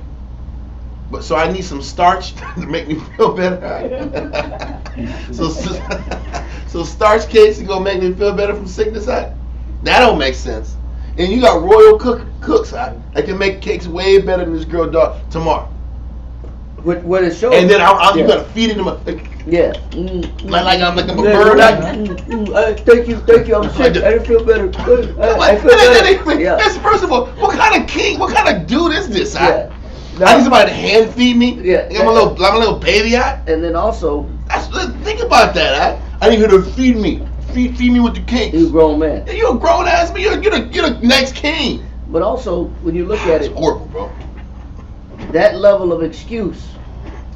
but so I need some starch to make me feel better. so starch cakes is gonna make me feel better from sickness. That don't make sense. And you got royal cooks that can make cakes way better than this girl dog tomorrow. what it shows. And then you gotta feed it like I'm like a bird. Thank you. I'm sick. I didn't feel better. I feel better. Yeah. That's first of all, what kind of king? What kind of dude is this? Yeah. I need somebody to hand feed me. Yeah. I'm a little baby. And then also, Think about that. I need her to feed me. Feed me with the cakes. he's a grown man. You're a grown ass man. You're the next king. But also, when you look at It's it, horrible, bro. that level of excuse,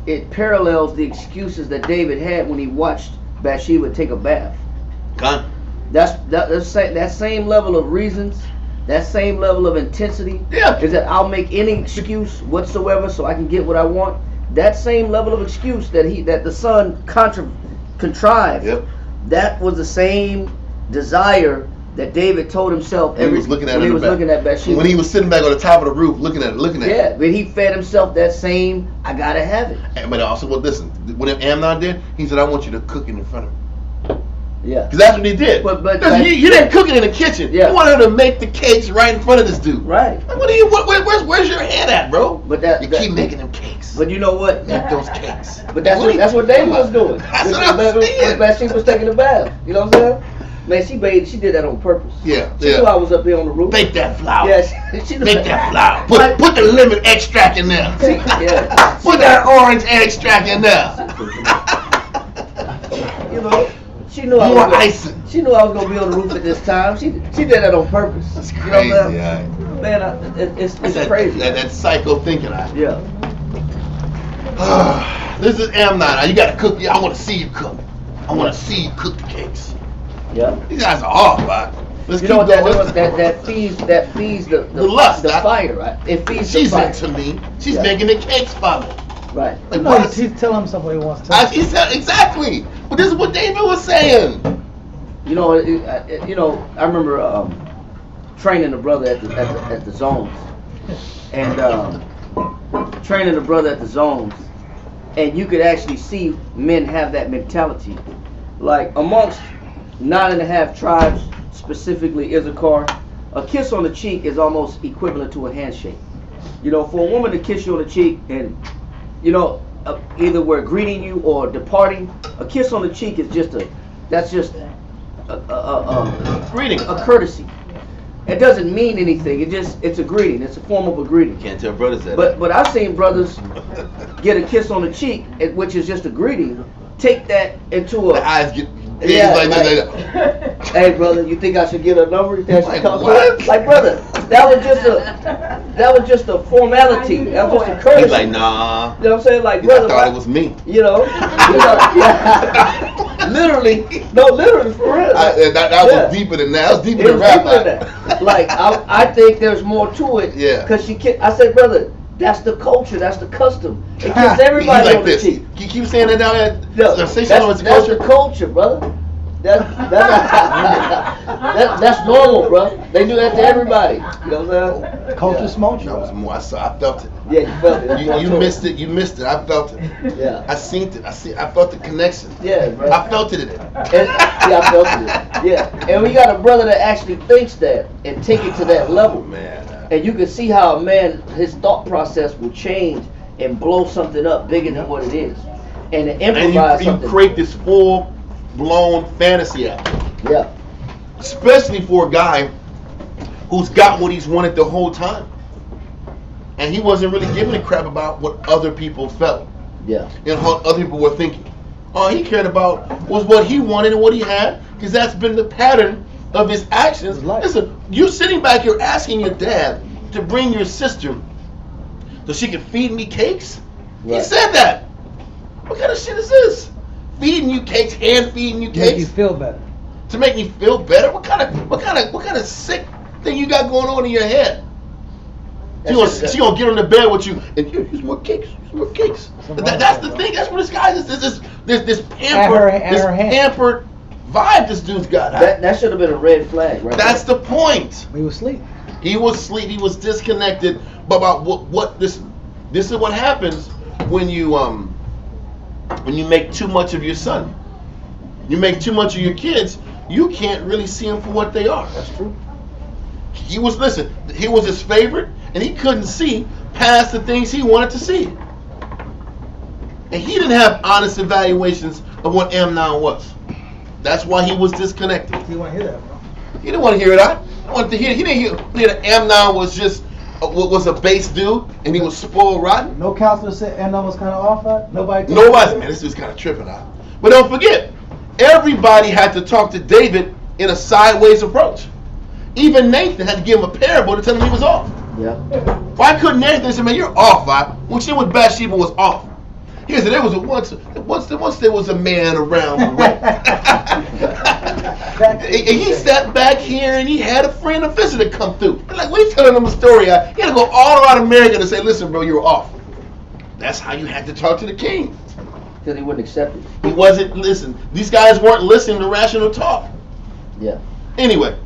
it parallels the excuses that David had when he watched Bathsheba take a bath. Gun. That same level of reasons, that same level of intensity, Yeah. is that I'll make any excuse whatsoever so I can get what I want. That same level of excuse that the son contrived. Yep. That was the same desire that David told himself When he was looking at when her he in was the back. looking at Bathsheba. When he was sitting back on the top of the roof looking at it. Yeah, but he fed himself that same, I gotta have it. But also, listen, when Amnon did, he said, I want you to cook it in front of me. Yeah. Because that's what he did. But Listen, you didn't cook it in the kitchen. Yeah. You wanted her to make the cakes right in front of this dude. Right. Like, where's your head at, bro? But you keep making them cakes. But you know what? Make those cakes. But that's what David was doing. That's what I'm saying. When Bathsheba was taking a bath. You know what I'm saying? Man, she did that on purpose. Yeah. She knew I was up here on the roof. Make that flour. Yeah, she knew Make that flour. Put the lemon extract in there. Yeah. Put that orange extract in there. You know, she knew More icing. She knew I was gonna be on the roof at this time. She did that on purpose. That's You know crazy. what I'm Yeah. saying? Man, it's That- crazy. That psycho thinking. Yeah. This is Amnon. Now you gotta cook. I want to see you cook. I want to see you cook the cakes. Yeah. These guys are off, man. Let's You keep know what going. that feeds the lust, the that- fire, right? It feeds She's the fire. into me. She's Yeah. making the cakes for me. Right. Like, No, what? he's telling himself what he wants to. He said exactly. But this is what David was saying. You know, I remember training a brother at the zones, and training a brother at the zones, and you could actually see men have that mentality. Like amongst 9.5 tribes, specifically Issachar, a kiss on the cheek is almost equivalent to a handshake. You know, for a woman to kiss you on the cheek and, you know, either we're greeting you or departing, a kiss on the cheek is just a Greeting. a courtesy. It doesn't mean anything. It's a greeting. It's a form of a greeting. Can't tell brothers that. But I've seen brothers get a kiss on the cheek, which is just a greeting, take that into the a eyes get big Yeah, like like- this. hey brother, you think I should get a number? You think I Like should talk to what? her? Like brother, that was just a formality. That was just a courtesy. He's like, nah. You know what I'm saying? Like I brother, thought it was me. you know, literally, for real. That Yeah. was deeper than that. That was deeper It than was rap. deeper than that. Like I think there's more to it. Yeah. Cause I said, brother, that's the culture, that's the custom. It gets everybody He's like on the this. cheek. You keep saying that now. No, Say that's something with the the culture. culture, brother. That's normal, bro. They do that to everybody. You know what I'm saying? Culture smoke. That was more. I felt it. Yeah, you felt it. You missed it. You missed it. I felt it. Yeah. I seen it. I felt the connection. Yeah, bro. I felt it in it. Yeah, I felt it. Yeah, and we got a brother that actually thinks that and take it to that level. Man. And you can see how a man, his thought process will change and blow something up bigger than what it is, and to improvise And something. you create this full-blown fantasy out of it. Yeah. Especially for a guy who's got what he's wanted the whole time. And he wasn't really giving a crap about what other people felt. Yeah. And how other people were thinking. All he cared about was what he wanted and what he had, because that's been the pattern of his actions. His life. Listen, you're sitting back here asking your dad to bring your sister so she can feed me cakes? He Right. said that. What kind of shit is this? Feeding you cakes, hand feeding you Make you cakes feel better. to make me feel better? What kind of sick thing you got going on in your head? She gonna get on the bed with you and here's more cakes, here's more cakes. That's the thing. That's what this guy is. This pampered vibe this dude's got. That should have been a red flag, right? That's the point. We was asleep. He was asleep. He was disconnected. But about what this is what happens when you make too much of your son. You make too much of your kids. You can't really see them for what they are. That's true. He was his favorite, and he couldn't see past the things he wanted to see. And he didn't have honest evaluations of what Amnon was. That's why he was disconnected. You want to hear that, bro? He didn't want to hear that. He didn't hear that Amnon was just was a base dude and he was spoiled rotten. No counselor said Amnon was kind of off. Right? Nobody. Man, this dude's kind of tripping out. But don't forget, everybody had to talk to David in a sideways approach. Even Nathan had to give him a parable to tell him he was off. Yeah. Why couldn't Nathan say, "Man, you're off"? When she with Bathsheba was off. He said there was once there was a man around the road. And he sat back here and he had a friend, a visitor come through. And like we telling him a story. He had to go all around America to say, "Listen, bro, you're off." That's how you had to talk to the king. Because he wouldn't accept it. He wasn't listening. These guys weren't listening to rational talk. Yeah. Anyway,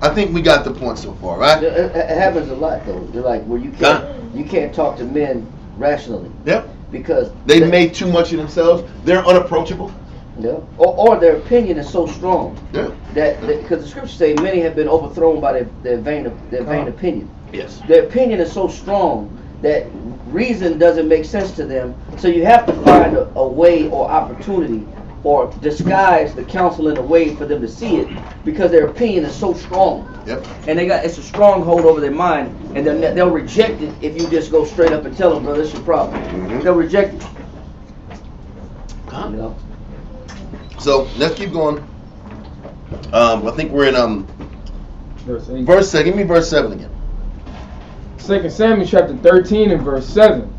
I think we got the point so far, right? It happens a lot though. They're like where you can't talk to men rationally. Yep. Because They made too much of themselves. They're unapproachable. Yeah. Or their opinion is so strong Yeah. that because the scriptures say many have been overthrown by their vain opinion. Yes. Their opinion is so strong that reason doesn't make sense to them. So you have to find a way or opportunity or disguise the counsel in a way for them to see it because their opinion is so strong. Yep. And it's a stronghold over their mind, and they'll reject it if you just go straight up and tell them, brother, that's your problem. Mhm. They'll reject it. Huh? You know? So let's keep going. I think we're in Verse 8. verse 7. Give me verse 7 again. 2 Samuel chapter 13 and verse 7.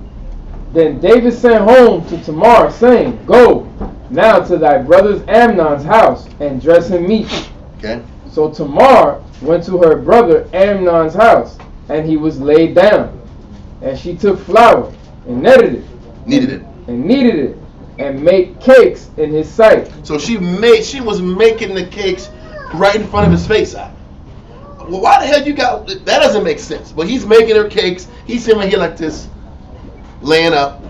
Then David sent home to Tamar, saying, Go now to thy brother Amnon's house, and dress him meat. Okay. So Tamar went to her brother Amnon's house, and he was laid down. And she took flour, and kneaded it, and made cakes in his sight. So she was making the cakes right in front of his face. Well, why the hell you got that? Doesn't make sense. But he's making her cakes. He's sitting here like this, laying up.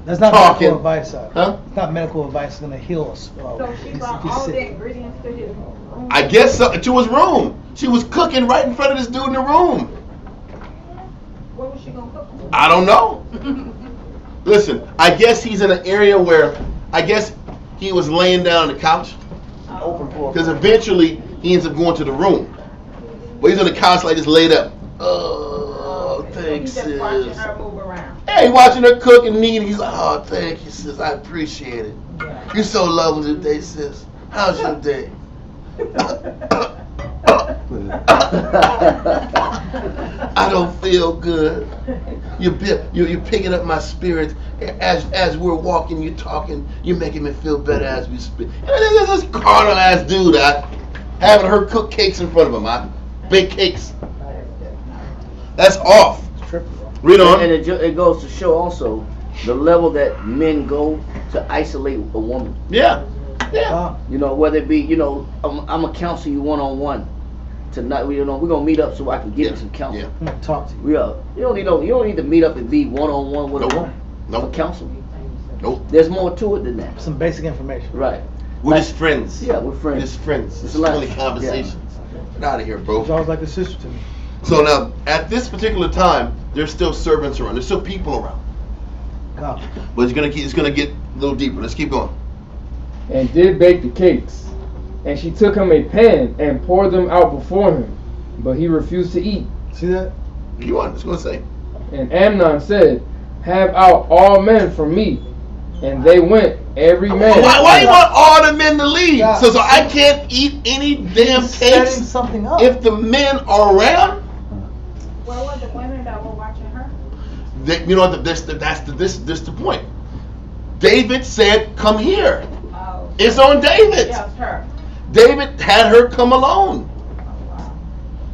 That's not Talking. medical advice. Huh? It's not medical advice. It's gonna heal us. So she brought all the ingredients to his room. I guess so, to his room. She was cooking right in front of this dude in the room. Where was she gonna cook? I don't know. Listen, I guess he's in an area where I guess he was laying down on the couch. Open for Because eventually he ends up going to the room. But he's on the couch like just laid up. Oh, thanks, He's just watching sis. her move around. Hey, watching her cook and eat. He's like, oh, thank you, sis. I appreciate it. Yeah. You're so lovely today, sis. How's your day? I don't feel good. You're picking up my spirit as we're walking. You're talking. You're making me feel better as we speak. This carnal ass dude, having her cook cakes in front of him, bake cakes. That's off. Read on. And it goes to show also the level that men go to isolate a woman. Yeah. Yeah. You know, whether it be, you know, I'm gonna counsel you one-on-one tonight. You know, we're gonna meet up so I can give you some counsel. Yeah. I'm gonna talk to you. You don't need to meet up and be one-on-one with a Nope. woman for Nope. counsel. Nope. There's more to it than that. Some basic information. Right. We're Like- just friends. Yeah, we're friends. We're just friends. It's It's like- only conversations. Get out of here, bro. She's always like a sister to me. So now, at this particular time, there's still servants around. There's still people around. God. But it's gonna get a little deeper. Let's keep going. And did bake the cakes. And she took him a pan and poured them out before him. But he refused to eat. See that? You want? It's gonna say. And Amnon said, Have out all men from me. And they went, every man. Why you want all the men to leave? Yeah. So I can't eat any damn He's setting cakes something up. if the men are around? Where were the women that were watching her? You know what? This the point. David said, "Come here." Oh. It's on David. Yeah, it's her. David had her come alone.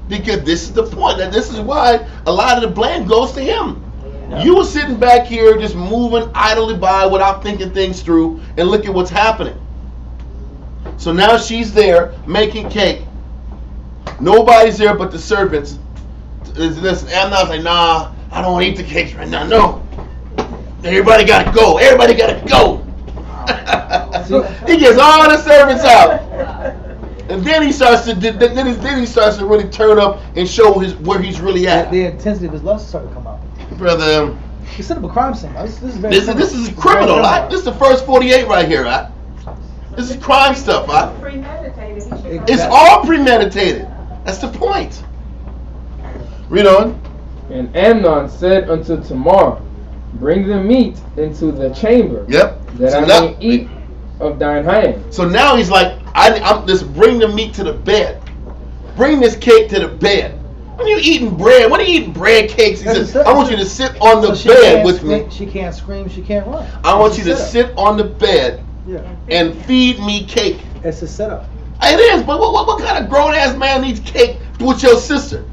Because this is the point. And this is why a lot of the blame goes to him. Yeah. You were sitting back here just moving idly by without thinking things through, and look at what's happening. So now she's there making cake. Nobody's there but the servants. Listen, Amnon's like, nah, I don't want to eat the cakes right now. No. Everybody gotta go. Everybody gotta go. He gets all the servants out. And then he starts to really turn up and show where he's really at. The intensity of his lust started to come out. Brother, He set up a crime scene. This is very this simple. is criminal, right? This is the first 48 right here, right? This is crime stuff, right? Premeditated. He should Exactly. It's all premeditated. That's the point. Read on. And Amnon said unto Tamar, Bring the meat into the chamber, Yep. that So I now, may eat of thine hand. so now he's like, I'm just bring the meat to the bed. Bring this cake to the bed. When you eating bread, when are you eating bread cakes? He says, I want you to sit on the So she bed can't with scream, me. She can't scream. She can't run. I want It's you a to setup. sit on the bed Yeah, and feed me cake. it's a setup. It is, but what kind of grown ass man needs cake with your sister?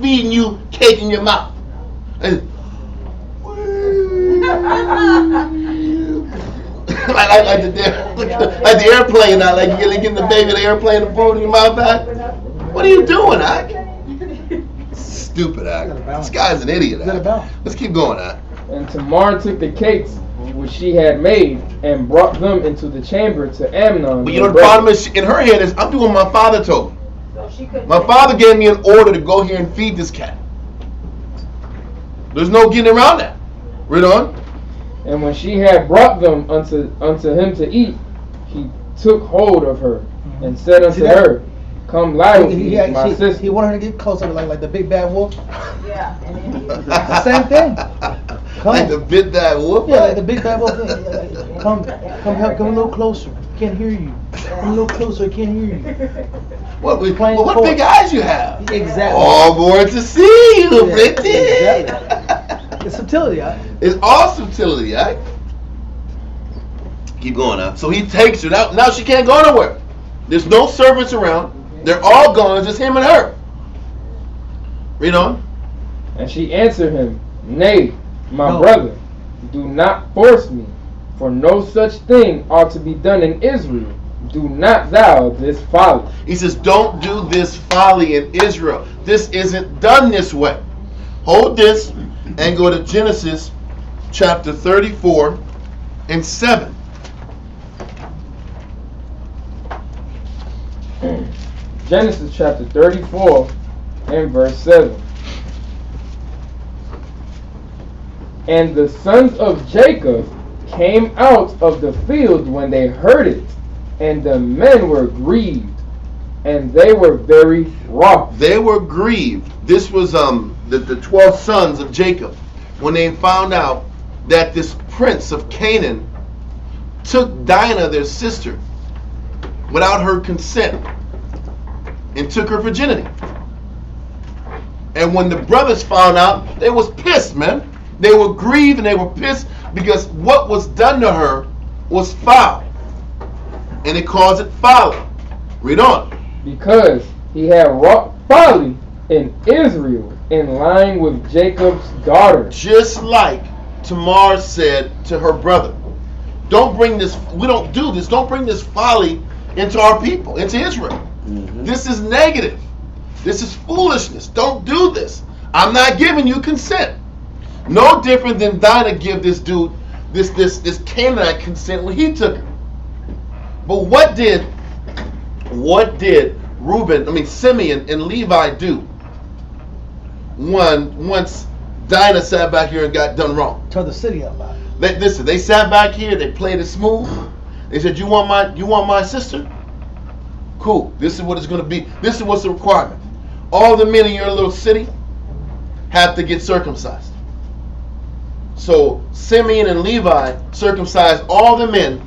Feeding you cake in your mouth. And, like the airplane now, like you're getting the baby the airplane the food in your mouth back. What are you doing, Ike? Stupid Ike. This guy's an idiot, Is that Ike. about? Let's keep going, Ike. And Tamar took the cakes which she had made and brought them into the chamber to Amnon. But you know her the problem brother. is, in her head is, I'm doing what my father told me. So she could. My father gave me an order to go here and feed this cat. There's no getting around that. Read on. And when she had brought them unto him to eat, he took hold of her and said unto See that? her, Come lie with me, my sister. He wanted her to get closer, like the big bad wolf. Yeah. And then he. The same thing. Like the bit that whoop. Yeah, like the big bad wolf thing. Come help, come a little closer. Can't hear you. Come a little closer. Can't hear you. What Playing big eyes you have? Exactly. All more to see you, Yeah, Brittany. exactly. It's subtlety, huh? It's all subtlety, right? Keep going now. So he takes her. Now she can't go nowhere. There's no servants around. They're all gone. It's just him and her. Read on. And she answered him, Nay, my No. brother, do not force me, for no such thing ought to be done in Israel. Do not thou this folly. He says, don't do this folly in Israel. This isn't done this way. Hold this and go to Genesis chapter 34 and 7. Genesis chapter 34 and verse 7. And the sons of Jacob came out of the field when they heard it, and the men were grieved, and they were very wroth. They were grieved. This was the 12 sons of Jacob. When they found out that this prince of Canaan took Dinah, their sister, without her consent, and took her virginity. And when the brothers found out, they was pissed, man. They were grieved and they were pissed because what was done to her was foul. And it calls it folly. Read on. Because he had wrought folly in Israel in lying with Jacob's daughter. Just like Tamar said to her brother, don't bring this. We don't do this. Don't bring this folly into our people, into Israel. This is negative. This is foolishness. Don't do this. I'm not giving you consent. No different than Dinah give this dude, this Canaanite consent when he took her. But what did Simeon and Levi do once Dinah sat back here and got done wrong? Tore the city up about it. They sat back here, they played it smooth. They said, you want my sister? Cool. This is what it's going to be. This is what's the requirement. All the men in your little city have to get circumcised. So Simeon and Levi circumcised all the men,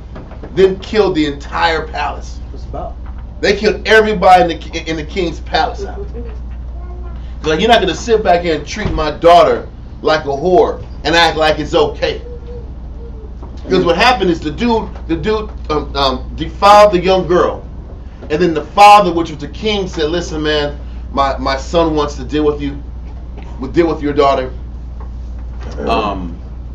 then killed the entire palace. What's about? They killed everybody in the king's palace. Like, you're not going to sit back here and treat my daughter like a whore and act like it's okay. Because what happened is the dude defiled the young girl, and then the father, which was the king, said, "Listen, man, my son wants to deal with you, your daughter.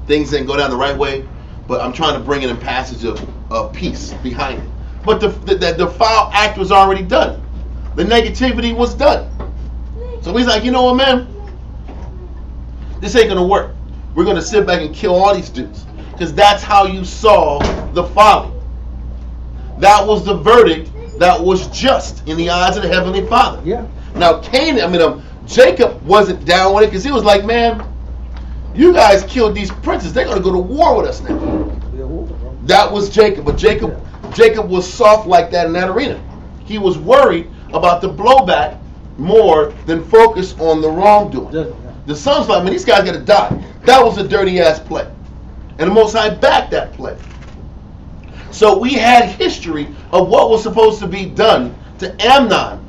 Things didn't go down the right way, but I'm trying to bring in a passage of peace behind it." But the foul act was already done. The negativity was done. So he's like, you know what, man? This ain't gonna work. We're gonna sit back and kill all these dudes, because that's how you saw the folly. That was the verdict that was just in the eyes of the Heavenly Father. Yeah. Now Jacob wasn't down with it, because he was like, man, you guys killed these princes. They're gonna go to war with us now. That was Jacob, but Jacob was soft like that in that arena. He was worried about the blowback more than focus on the wrongdoing. The son's like, man, these guys gotta die. That was a dirty ass play. And the Most High backed that play. So we had history of what was supposed to be done to Amnon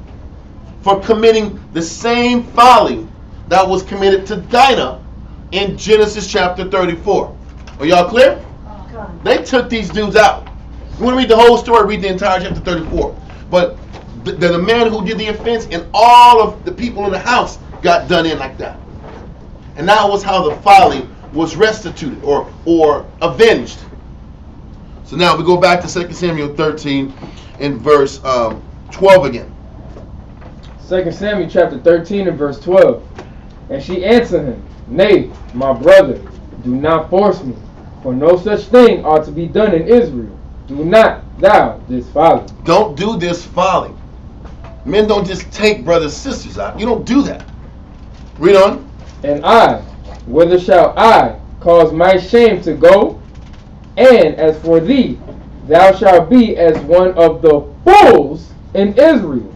for committing the same folly that was committed to Dinah in Genesis chapter 34. Are y'all clear? They took these dudes out. You want to read the whole story, read the entire chapter 34. But the man who did the offense and all of the people in the house got done in like that. And that was how the folly was restituted or avenged. So now we go back to 2 Samuel 13 and verse 12 again. 2 Samuel chapter 13 and verse 12. And she answered him, Nay, my brother, do not force me, for no such thing ought to be done in Israel. Do not thou this folly. Don't do this folly. Men don't just take brothers and sisters out. You don't do that. Read on. And I, whither shall I cause my shame to go? And as for thee, thou shalt be as one of the fools in Israel.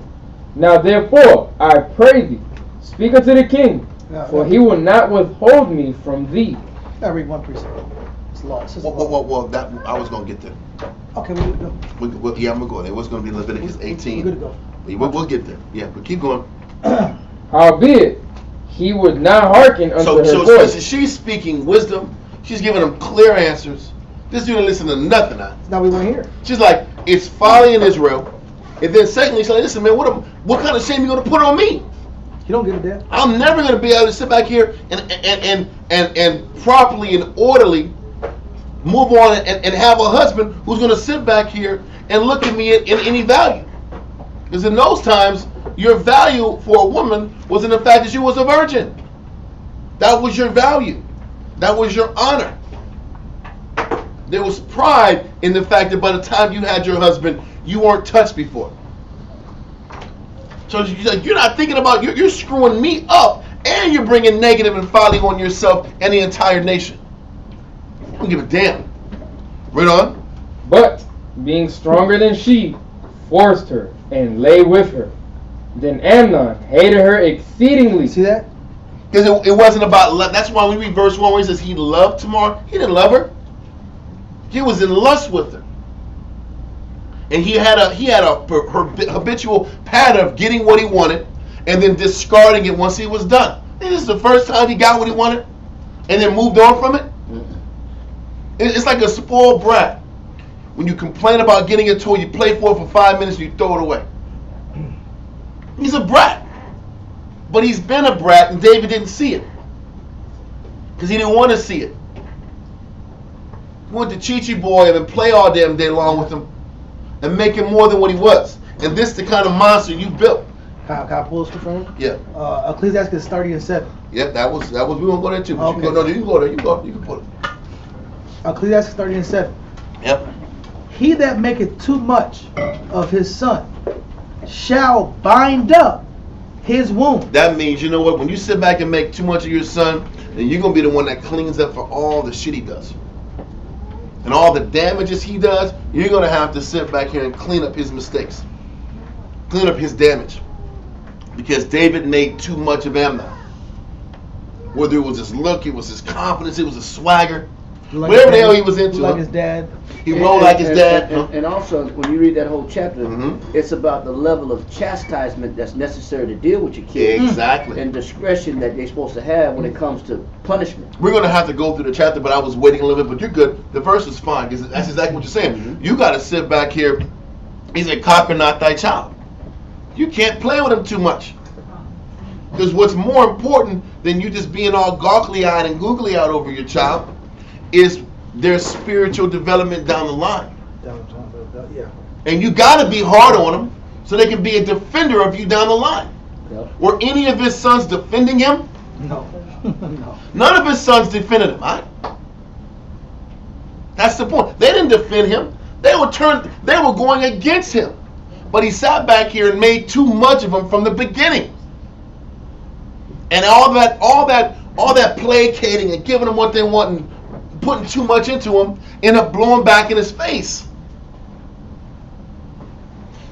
Now therefore, I pray thee, speak unto the king, for he will not withhold me from thee. I read one precept. It's law. It's just Well, that I was going to get there. Okay, we're good to go. Yeah, I'm going to go there. It was going to be Leviticus 18. We're good to go. We'll get there. Yeah, but keep going. Howbeit, he would not hearken unto her So voice. she's speaking wisdom. She's giving him clear answers. This dude didn't listen to nothing now. It's not what we want to hear. She's like, it's folly in Israel. And then secondly, she's like, listen, man, what kind of shame you going to put on me? You don't get it there. I'm never going to be able to sit back here and properly and orderly move on and have a husband who's going to sit back here and look at me in any value. Because in those times, your value for a woman was in the fact that she was a virgin. That was your value. That was your honor. There was pride in the fact that by the time you had your husband, you weren't touched before. So you're not thinking about, you're screwing me up, and you're bringing negative and folly on yourself and the entire nation. I don't give a damn. Right on. But, being stronger than she, forced her and lay with her. Then Amnon hated her exceedingly. See that? Because it wasn't about love. That's why we read verse 1 where he says he loved Tamar. He didn't love her. He was in lust with her. And he had a habitual pattern of getting what he wanted and then discarding it once he was done. And this is the first time he got what he wanted and then moved on from it. It's like a spoiled brat. When you complain about getting a toy, you play for it for 5 minutes and you throw it away. He's a brat. But he's been a brat and David didn't see it. Because he didn't want to see it. went to Chi-Chi Boy and then play all damn day long with him and make him more than what he was. And this is the kind of monster you built. Can I pull this from him? Yeah. Ecclesiastes 30:7. Yeah, that was we won't go there too. But Okay. you can go there. You can put it. Ecclesiastes 30:7. Yep. He that maketh too much of his son shall bind up his wound. That means, you know what, when you sit back and make too much of your son, then you're going to be the one that cleans up for all the shit he does. And all the damages he does, you're going to have to sit back here and clean up his mistakes. Clean up his damage. Because David made too much of Amnon. Whether it was his look, it was his confidence, it was his swagger. Whatever the hell he was into. Like his dad. He rolled like his dad. And also, when you read that whole chapter, Mhm. it's about the level of chastisement that's necessary to deal with your kids. Exactly. And discretion that they're supposed to have when it comes to punishment. We're going to have to go through the chapter, but I was waiting a little bit, but you're good. The verse is fine, because that's exactly what you're saying. Mhm. You got to sit back here. He said, "Copy not thy child." You can't play with him too much. Because what's more important than you just being all goggly-eyed and googly-eyed over your child is their spiritual development down the line. Yeah. And you got to be hard on them so they can be a defender of you down the line. Yep. Were any of his sons defending him? No. No. None of his sons defended him. Right? That's the point. They didn't defend him. They were going against him. But he sat back here and made too much of him from the beginning. And all that placating and giving them what they want and putting too much into him ended up blowing back in his face.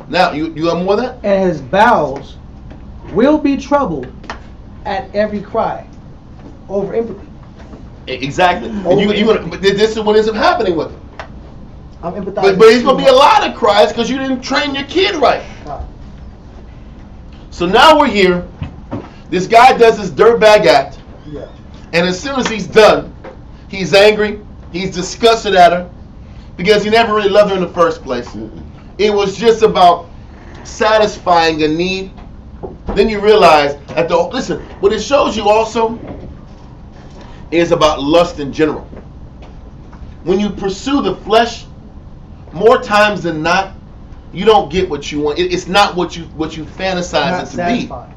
Now, you have more of that? And his bowels will be troubled at every cry over empathy. Exactly. And but this is what ends up happening with him. I'm empathizing. But it's going to be a lot of cries because you didn't train your kid right. So now we're here. This guy does this dirtbag act. Yeah. And as soon as he's done, he's angry. He's disgusted at her because he never really loved her in the first place. It was just about satisfying a need. Then you realize listen, what it shows you also is about lust in general. When you pursue the flesh, more times than not, you don't get what you want. It's not what you fantasize it to satisfying. be.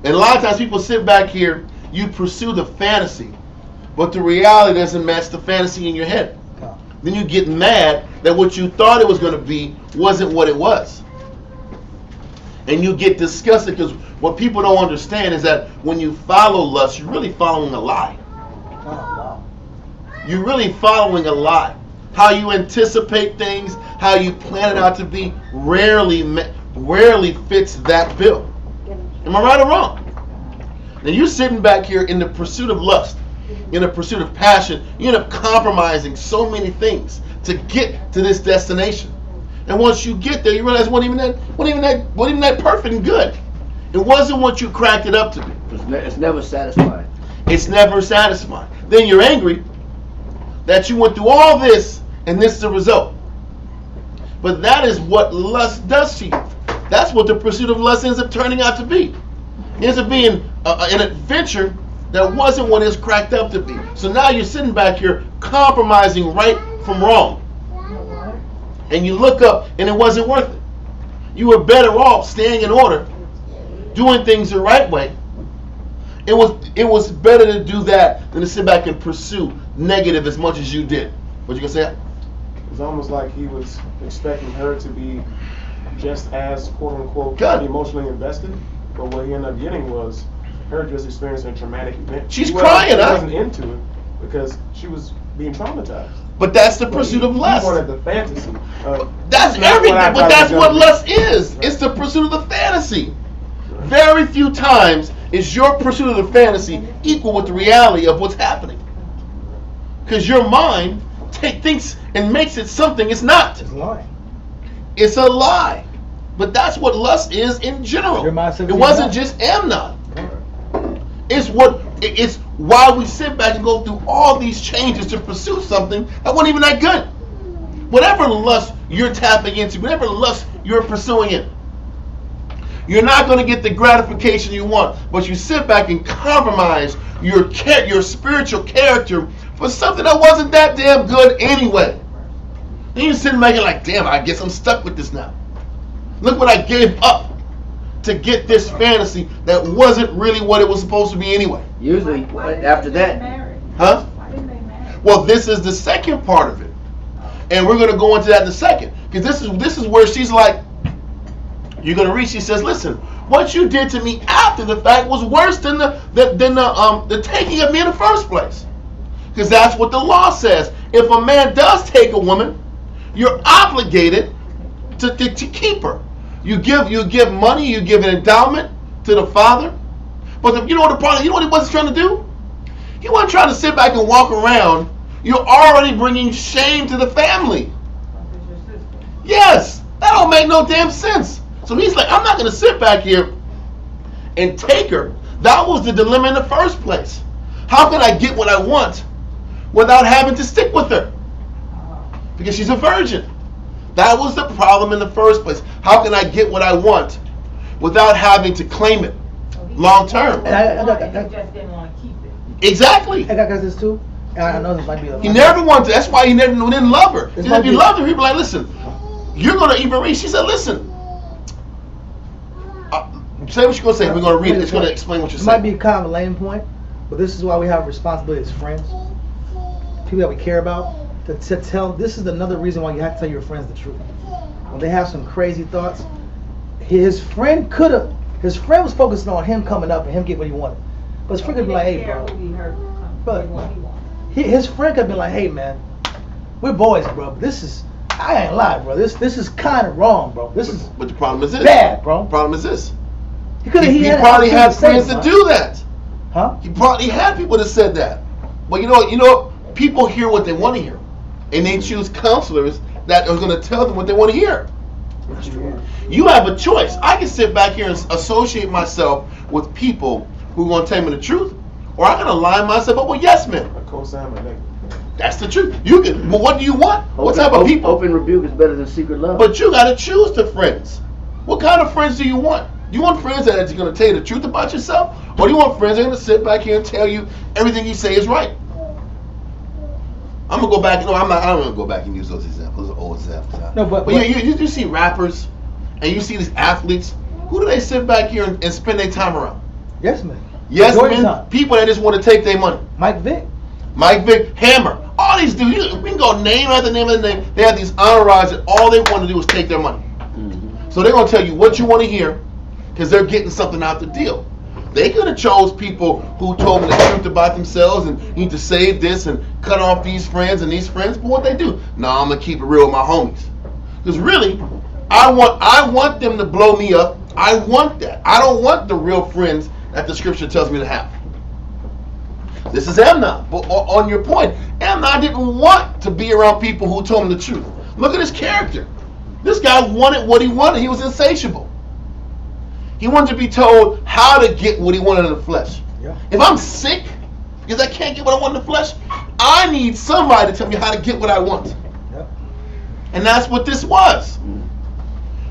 And a lot of times people sit back here, you pursue the fantasy, but the reality doesn't match the fantasy in your head. No. Then you get mad that what you thought it was going to be wasn't what it was. And you get disgusted because what people don't understand is that when you follow lust, you're really following a lie. Oh, wow. You're really following a lie. How you anticipate things, how you plan it out to be, rarely fits that bill. Am I right or wrong? Now you're sitting back here in the pursuit of lust, in the pursuit of passion. You end up compromising so many things to get to this destination. And once you get there, you realize it wasn't even that perfect and good. It wasn't what you cracked it up to be. It's never satisfying. It's never satisfying. Then you're angry that you went through all this and this is the result. But that is what lust does to you. That's what the pursuit of lust ends up turning out to be. It ends up being an adventure that wasn't what it's cracked up to be. So now you're sitting back here compromising right from wrong. And you look up and it wasn't worth it. You were better off staying in order, doing things the right way. It was better to do that than to sit back and pursue negative as much as you did. What you gonna say? It was almost like he was expecting her to be just as quote unquote Good. emotionally invested, but what he ended up getting was her just experiencing a traumatic event. She's He crying, huh? wasn't into it because she was being traumatized. But that's the pursuit of lust. He wanted the fantasy. That's everything, but that's what lust is. Right. It's the pursuit of the fantasy. Right. Very few times is your pursuit of the fantasy equal with the reality of what's happening. Because your mind thinks and makes it something it's not. It's a lie. It's a lie. But that's what lust is in general. It wasn't just Amnon. It's why we sit back and go through all these changes to pursue something that wasn't even that good. Whatever lust you're tapping into, whatever lust you're pursuing it, you're not going to get the gratification you want. But you sit back and compromise your spiritual character for something that wasn't that damn good anyway. And you're sitting back and like, damn, I guess I'm stuck with this now. Look what I gave up to get this fantasy that wasn't really what it was supposed to be anyway. Usually, after that, Huh? Why didn't they marry? Well, this is the second part of it. And we're going to go into that in a second. Because this is where she's like, you're going to read, she says, listen, what you did to me after the fact was worse than the taking of me in the first place. Because that's what the law says. If a man does take a woman, you're obligated to keep her. You give money, you give an endowment to the father. But you know what the problem? You know what he wasn't trying to do? He wasn't trying to sit back and walk around. You're already bringing shame to the family. Yes, that don't make no damn sense. So he's like, I'm not going to sit back here and take her. That was the dilemma in the first place. How can I get what I want without having to stick with her? Because she's a virgin. That was the problem in the first place. How can I get what I want without having to claim it long term? He just didn't want to keep it. Exactly. I got this too. And I know this might be. He never wanted to. That's why he never didn't love her. Because if he loved her, he'd be like, listen, you're going to even read. She said, listen. Say what you're going to say. We're going to read it. It's going to explain what you're saying. It might be kind of a lame point, but this is why we have responsibility as friends. People that we care about. To tell, this is another reason why you have to tell your friends the truth. When they have some crazy thoughts, his friend was focusing on him coming up and him getting what he wanted. But his friend could be like, hey, bro. His friend could be like, hey, man, we're boys, bro. But I ain't lying, bro. This is kind of wrong, bro. But the problem is this. Bad, bro. The problem is this. He had probably had friends to do that. Huh? He probably had people that said that. But you know, people hear what they want to hear. And they choose counselors that are going to tell them what they want to hear. That's true. You have a choice. I can sit back here and associate myself with people who are going to tell me the truth, or I can align myself up with yes men. That's the truth. You can. But what do you want? What type of people? Open rebuke is better than secret love. But you got to choose the friends. What kind of friends do you want? Do you want friends that are going to tell you the truth about yourself, or do you want friends that are going to sit back here and tell you everything you say is right? I'm gonna go back. No, I'm not. I don't want to go back and use those examples. Those old examples. No, but you see rappers, and you see these athletes. Who do they sit back here and spend their time around? Yes, man. Yes, men. People that just want to take their money. Mike Vick, Hammer. All these dudes. We can go name after name after name. They have these entourages that all they want to do is take their money. Mm-hmm. So they're gonna tell you what you want to hear, because they're getting something out the deal. They could have chose people who told them the truth about themselves and need to save this and cut off these friends and these friends. But what they do? No, I'm gonna keep it real with my homies. Because really, I want them to blow me up. I want that. I don't want the real friends that the scripture tells me to have. This is Amnon. But on your point, Amnon didn't want to be around people who told him the truth. Look at his character. This guy wanted what he wanted. He was insatiable. He wanted to be told how to get what he wanted in the flesh. Yeah. If I'm sick because I can't get what I want in the flesh, I need somebody to tell me how to get what I want. Yeah. And that's what this was.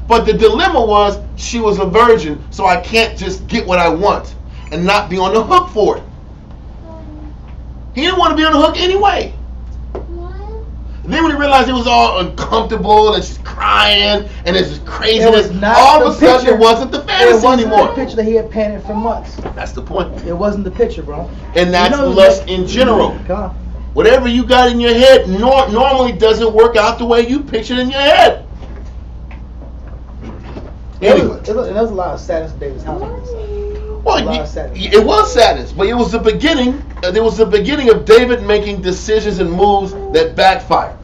But the dilemma was she was a virgin, so I can't just get what I want and not be on the hook for it. He didn't want to be on the hook anyway. And then when he realized it was all uncomfortable and she's crying and there's this craziness, all of a sudden it wasn't the fantasy anymore. It wasn't the picture that he had painted for months. That's the point. It wasn't the picture, bro. And that's lust in general. Whatever you got in your head normally doesn't work out the way you pictured in your head. Anyway. There was a lot of sadness in David's house. Well, it was sadness, but it was the beginning. There was the beginning of David making decisions and moves that backfired.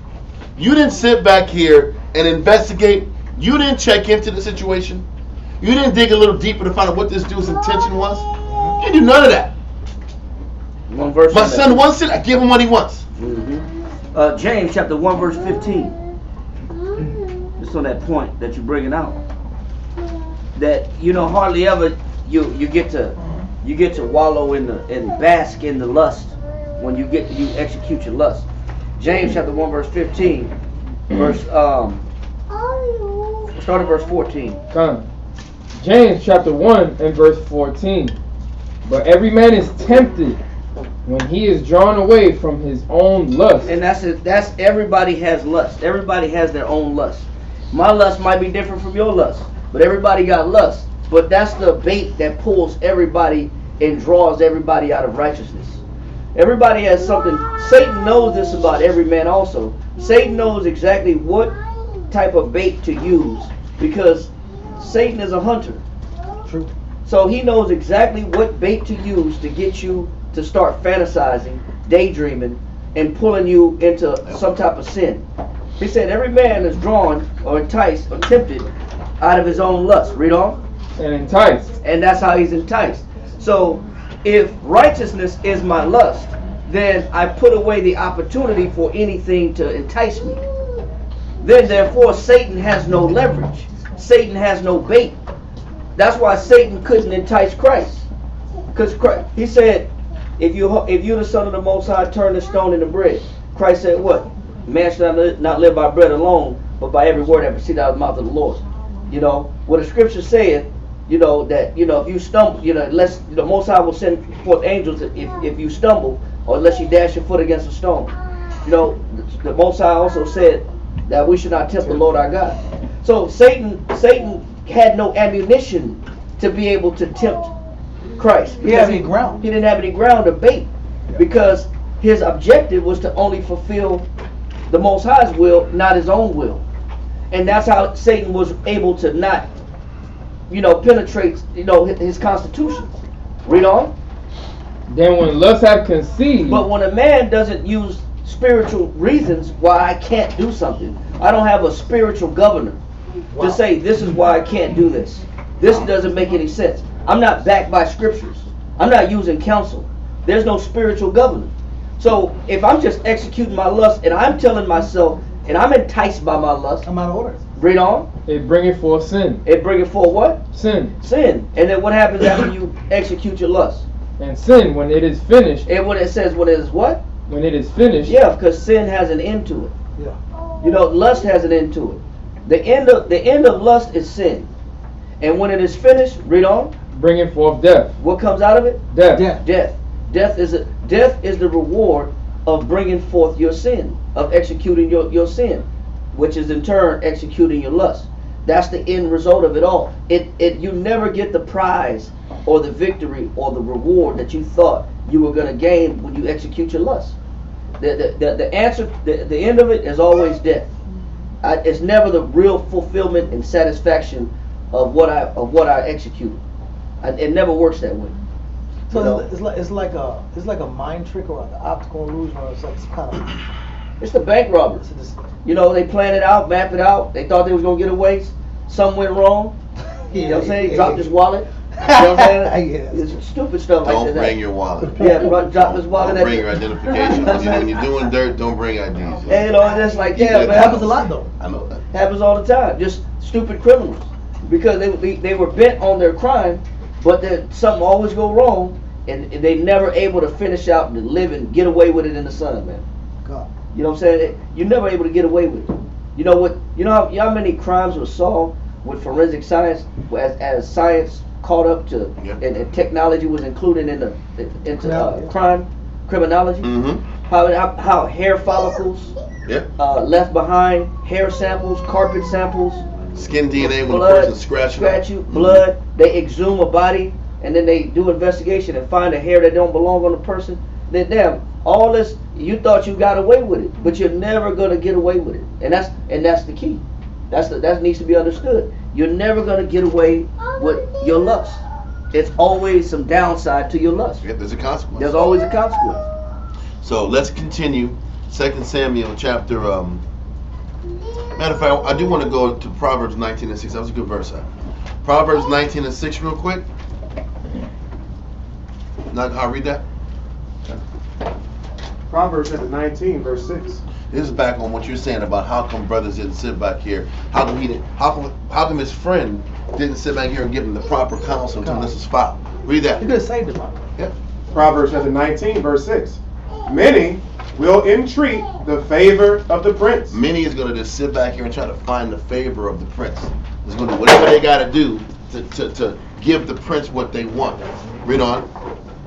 You didn't sit back here and investigate. You didn't check into the situation. You didn't dig a little deeper to find out what this dude's intention was. You didn't do none of that. One verse. My son wants it. I give him what he wants. Mm-hmm. James chapter 1 verse 15. Just on that point that you're bringing out. That hardly ever you get to wallow in bask in the lust when you execute your lust. James chapter 1 verse 15, start at verse 14. James chapter 1 and verse 14. But every man is tempted when he is drawn away from his own lust. And that's it. That's everybody has lust. Everybody has their own lust. My lust might be different from your lust, but everybody got lust. But that's the bait that pulls everybody and draws everybody out of righteousness. Everybody has something. Satan knows this about every man also. Satan knows exactly what type of bait to use because Satan is a hunter. True. So he knows exactly what bait to use to get you to start fantasizing, daydreaming, and pulling you into some type of sin. He said every man is drawn or enticed or tempted out of his own lust. Read on. And enticed. And that's how he's enticed. So if righteousness is my lust, then I put away the opportunity for anything to entice me. Then therefore Satan has no leverage. Satan has no bait. That's why Satan couldn't entice Christ. Because he said, if you're the Son of the Most High, turn the stone into bread. Christ said what? Man should not live by bread alone, but by every word that proceeds out of the mouth of the Lord. You know, what the scripture said, you know, that, you know, if you stumble, you know, unless the Most High will send forth angels if you stumble, or unless you dash your foot against a stone. You know, the Most High also said that we should not tempt the Lord our God. So Satan had no ammunition to be able to tempt Christ. He didn't have any ground. He didn't have any ground to bait because his objective was to only fulfill the Most High's will, not his own will. And that's how Satan was able to not, you know, penetrate, you know, his constitution. Read on. Then when lust have conceived. But when a man doesn't use spiritual reasons why I can't do something, I don't have a spiritual governor to say this is why I can't do this. This doesn't make any sense. I'm not backed by scriptures. I'm not using counsel. There's no spiritual governor. So if I'm just executing my lust and I'm telling myself and I'm enticed by my lust, I'm out of order. read on. It bringeth forth sin. It bringeth forth what? Sin. Sin. And then what happens after you execute your lust? And sin, when it is finished. And when it says when it is what? When it is finished. Yeah, because sin has an end to it. Yeah. You know, lust has an end to it. The end of lust is sin. And when it is finished, read on. Bringing forth death. What comes out of it? Death. Death. Death. Death is the reward of bringing forth your sin, of executing your sin, which is in turn executing your lust. That's the end result of it all. You never get the prize or the victory or the reward that you thought you were going to gain when you execute your lust. The answer, the end of it is always death. It's never the real fulfillment and satisfaction of what I execute. It never works that way. So You know? it's like a mind trick or an optical illusion, or it's like it's kind of. It's the bank robbers. You know, they plan it out, map it out. They thought they was gonna get away. Something went wrong. You know what I'm saying? He dropped his wallet. You know what I'm saying? It's stupid stuff like that. Don't bring your wallet. Yeah, drop his wallet. Don't bring your identification. When you're doing dirt, don't bring IDs. And you know, and it's like, yeah, It but happens a lot though. I know that. happens all the time. Just stupid criminals, because they were bent on their crime, but then something always go wrong, and they never able to finish out and live and get away with it in the sun, man. God. You know what I'm saying? You're never able to get away with it. You know what? You know how many crimes were solved with forensic science, as science caught up to, and technology was included into criminology. Mm-hmm. How hair follicles left behind, hair samples, carpet samples, Skin DNA when blood, a person scratch you, blood. They exhume a body and then they do investigation and find a hair that don't belong on the person. Then damn, all this, you thought you got away with it, but you're never gonna get away with it. And that's the key. That needs to be understood. You're never gonna get away with your lust. It's always some downside to your lust. Yeah, there's a consequence. There's always a consequence. So let's continue. 2 Samuel chapter. Matter of fact, I do want to go to Proverbs 19 and 6. That was a good verse. Proverbs 19 and 6, real quick. I'll read that. Proverbs chapter 19, verse 6. This is back on what you're saying about how come brothers didn't sit back here. How come his friend didn't sit back here and give him the proper counsel until this is filed? Read that. You could have saved it, man. Yeah. Proverbs chapter 19, verse 6. Many will entreat the favor of the prince. Many is going to just sit back here and try to find the favor of the prince. It's going to do whatever they got to do to give the prince what they want. Read on.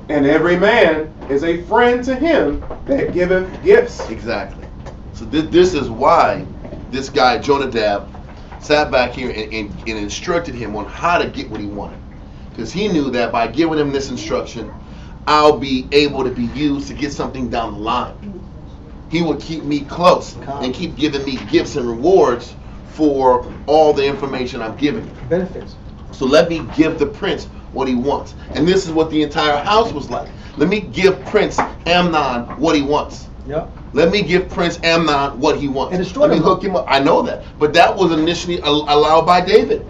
And every man is a friend to him that giveth gifts. Exactly. So this is why this guy Jonadab sat back here and instructed him on how to get what he wanted, because he knew that by giving him this instruction, I'll be able to be used to get something down the line. He will keep me close and keep giving me gifts and rewards for all the information I'm giving. Benefits. So let me give the prince what he wants. And this is what the entire house was like. Let me give Prince Amnon what he wants. Yep. Let me give Prince Amnon what he wants. And destroy Let me him. hook him up. I know that. But that was initially allowed by David.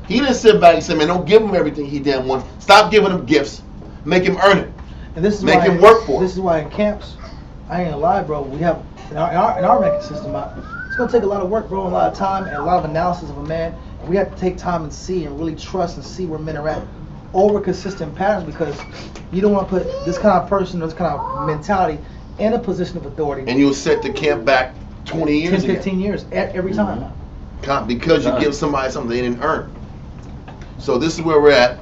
He didn't sit back and say, man, don't give him everything he damn wants. Stop giving him gifts. Make him earn it. And this is Make why, him work for it. This is why in camps, I ain't gonna lie, bro. We have in our ranking system, it's gonna take a lot of work, bro, and a lot of time and a lot of analysis of a man. And we have to take time and see and really trust and see where men are at over consistent patterns, because you don't want to put this kind of person, this kind of mentality in a position of authority. And you'll set the camp back 20 years 10, 15 years every time. Because you give somebody something they didn't earn. So this is where we're at.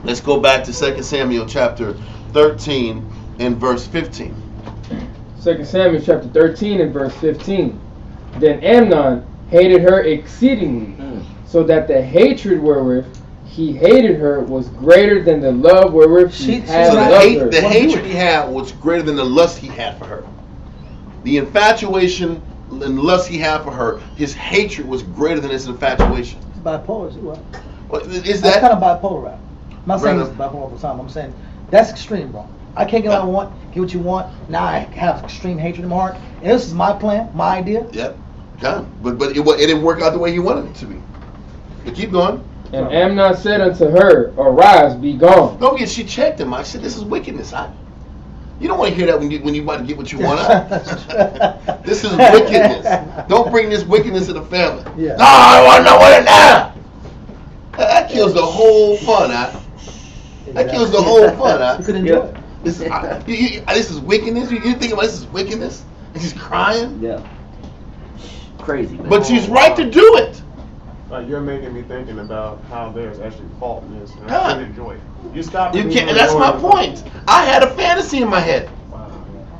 Let's go back to 2 Samuel chapter 13 and verse 15. 2 Samuel chapter 13 and verse 15. Then Amnon hated her exceedingly, so that the hatred wherewith he hated her was greater than the love wherewith he had So loved her. the hatred he had was greater than the lust he had for her. The infatuation and lust he had for her, his hatred was greater than his infatuation. It's bipolar, too, right? Well, is That's that kind of bipolar, right? I'm not saying Brother. it's bipolar all the time. I'm saying that's extreme, bro. I can't get what I want, get what you want. Now I have extreme hatred in my heart. And this is my plan, my idea. Yep. Yeah. But it didn't work out the way he wanted it to be. But keep going. And Amnon said unto her, Arise, be gone. Don't forget, she checked him. I said, this is wickedness. You don't want to hear that when you about to get what you want. This is wickedness. Don't bring this wickedness to the family. Yeah. No, I want to know what it now. That kills the whole fun, That kills the whole fun, You could enjoy it. This is wickedness. You think about this is wickedness? And she's crying? Yeah. Crazy, man. But she's right to do it. Like, you're making me thinking about how there's actually fault in this, and God. I should enjoy it. You stop. You can't. That's my point. I had a fantasy in my head. Wow.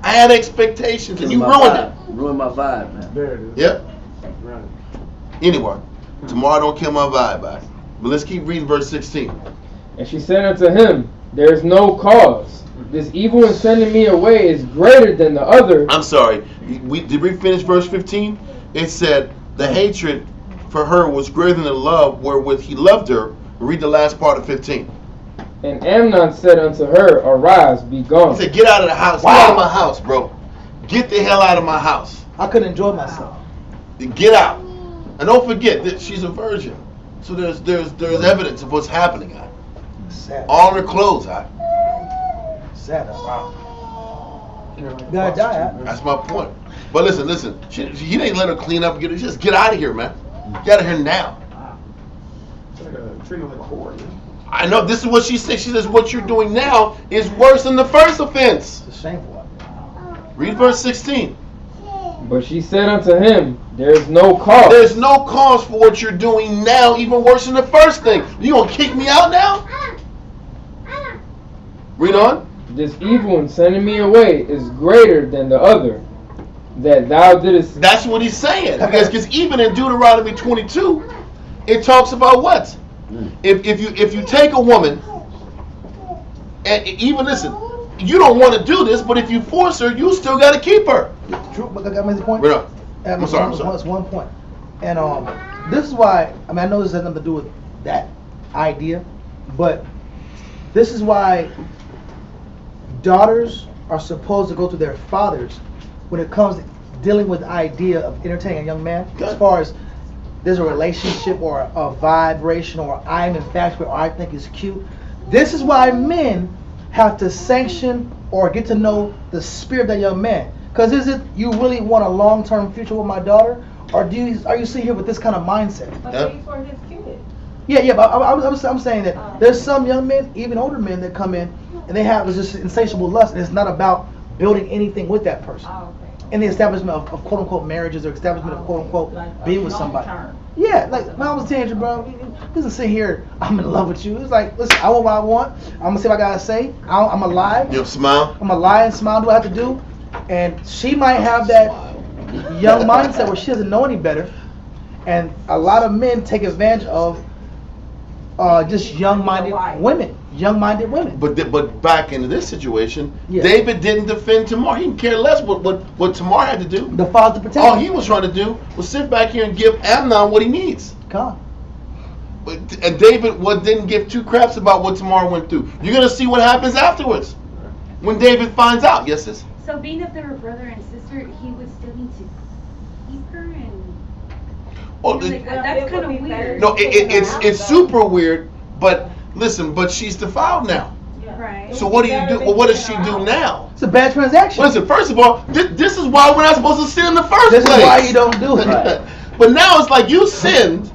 I had expectations, and you my ruined vibe. Ruined my vibe, man. There it is. it. Yep. Right. Anyway, tomorrow don't kill my vibe, back. But let's keep reading verse 16. And she said unto him, There is no cause. This evil in sending me away is greater than the other. I'm sorry. Did we finish verse 15? It said the hatred for her was greater than the love wherewith he loved her. Read the last part of 15. And Amnon said unto her, Arise, be gone. He said, get out of the house. Get out of my house, bro. Get the hell out of my house. I couldn't enjoy myself. Get out. And don't forget that she's a virgin. So there's evidence of what's happening. Sad. All her clothes. Sad. Wow. Gotta die. That's my point. But listen. He didn't let her clean up and just get out of here, man. Get out of here now. It's like treating her like a whore, man. I know this is what she said. She says what you're doing now is worse than the first offense. It's a shameful. Read verse 16. But she said unto him, There is no cause. There's no cause for what you're doing now, even worse than the first thing. You gonna kick me out now? Read on. This evil in sending me away is greater than the other, that thou didst. That's what he's saying. Because even in Deuteronomy 22, it talks about what? If you take a woman, and even listen, you don't want to do this, but if you force her, you still got to keep her. True, but I made the point. Read on. I'm sorry. It's one point. And this is why, I know this has nothing to do with that idea, but this is why daughters are supposed to go to their fathers when it comes to dealing with the idea of entertaining a young man. As far as there's a relationship or a vibration or I'm infatuated or I think it's cute. This is why men have to sanction or get to know the spirit of that young man. Because is it you really want a long-term future with my daughter, or are you sitting here with this kind of mindset? But pay for his kid. Yeah, but I'm saying that there's some young men, even older men, that come in and they have this insatiable lust, and it's not about building anything with that person. Oh, in the establishment of quote unquote marriages or establishment of quote unquote Like being with somebody. Yeah, like when I was a teenager, bro, it doesn't sit here, I'm in love with you. It's like, listen, I want what I want. I'm gonna say what I gotta say. I'm gonna lie. You smile. I'm gonna lie and smile. Do what I have to do. And she might have that young mindset where she doesn't know any better. And a lot of men take advantage of just young-minded women. Young-minded women. But back into this situation, Yeah. David didn't defend Tamar. He didn't care less what Tamar had to do. The father to protect All him. he was trying to do was sit back here and give Amnon what he needs. Come. And David didn't give two craps about what Tamar went through. You're gonna see what happens afterwards when David finds out. Yes, sis? So being that they were brother and sister, he would still need to keep her and. Oh, Like, that's kind of weird. no, it's super weird. But listen, she's defiled now. Right. So what do you do? Well, what does she do now? It's a bad transaction. Listen, first of all, this is why we're not supposed to sin in the first This place. is why you don't do it. But now it's like you sinned.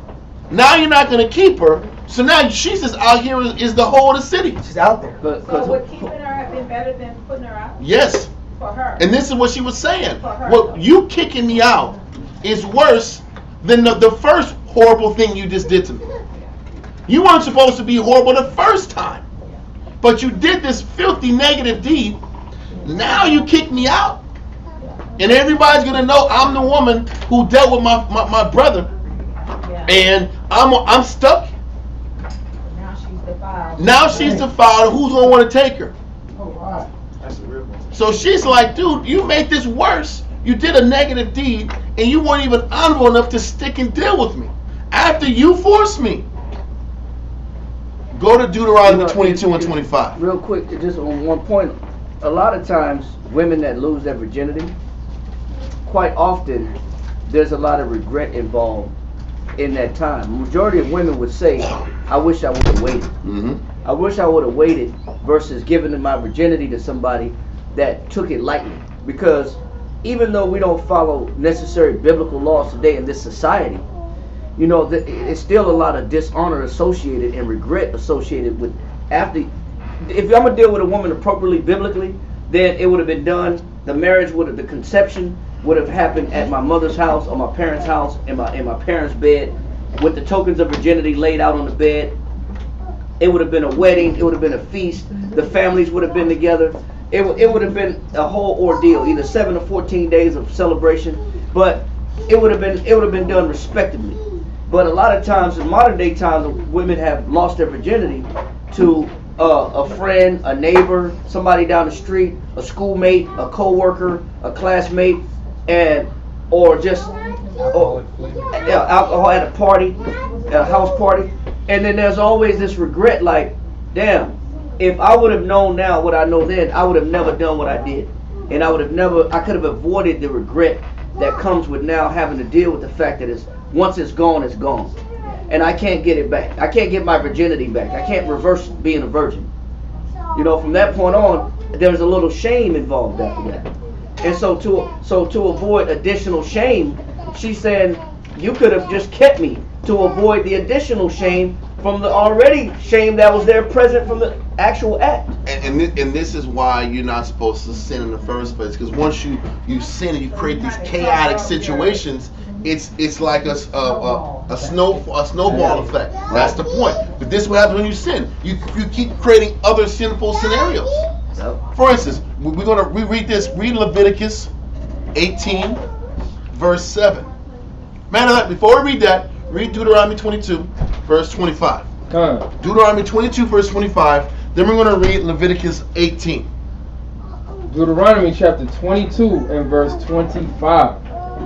Now you're not going to keep her. So now she's just out here is the whole of the city. She's out there. So would keeping her have been better than putting her out? Yes. For her. And this is what she was saying. For her, Well, though. you kicking me out is worse than the first horrible thing you just did to me. You weren't supposed to be horrible the first time. But you did this filthy negative deed. Now you kick me out. And everybody's going to know I'm the woman who dealt with my brother. Yeah. And I'm stuck. Now she's defiled. Now she's defiled. Who's going to want to take her? That's a real one. So she's like, dude, you made this worse. You did a negative deed, and you weren't even honorable enough to stick and deal with me. After you forced me. Go to Deuteronomy 22 and 25. Real quick, just on one point, a lot of times women that lose their virginity, quite often there's a lot of regret involved in that time. Majority of women would say, I wish I would have waited. Mm-hmm. I wish I would have waited versus giving my virginity to somebody that took it lightly. Because even though we don't follow necessary biblical laws today in this society, you know, it's still a lot of dishonor associated and regret associated with after. If I'm gonna deal with a woman appropriately biblically, then it would have been done. The marriage the conception would have happened at my mother's house or my parents' house in my parents' bed, with the tokens of virginity laid out on the bed. It would have been a wedding. It would have been a feast. The families would have been together. It would have been a whole ordeal, either 7 or 14 days of celebration. But it would have been done respectably. But a lot of times, in modern day times, women have lost their virginity to a friend, a neighbor, somebody down the street, a schoolmate, a co-worker, a classmate, or just alcohol at a party, at a house party. And then there's always this regret, like, damn, if I would have known now what I know then, I would have never done what I did. And I could have avoided the regret that comes with now having to deal with the fact that once it's gone, it's gone. And I can't get it back. I can't get my virginity back. I can't reverse being a virgin. You know, from that point on, there's a little shame involved after that. And so to avoid additional shame, she's saying, you could have just kept me to avoid the additional shame from the already shame that was there present from the actual act. And this is why you're not supposed to sin in the first place. Because once you sin and you create these chaotic situations, it's like a snowball effect. That's the point. But this is what happens when you sin. You keep creating other sinful scenarios. For instance, we're going to reread this. Read Leviticus 18, verse 7. Matter of fact, before we read that, read Deuteronomy 22, verse 25. Deuteronomy 22, verse 25. Then we're going to read Leviticus 18. Deuteronomy chapter 22 and verse 25.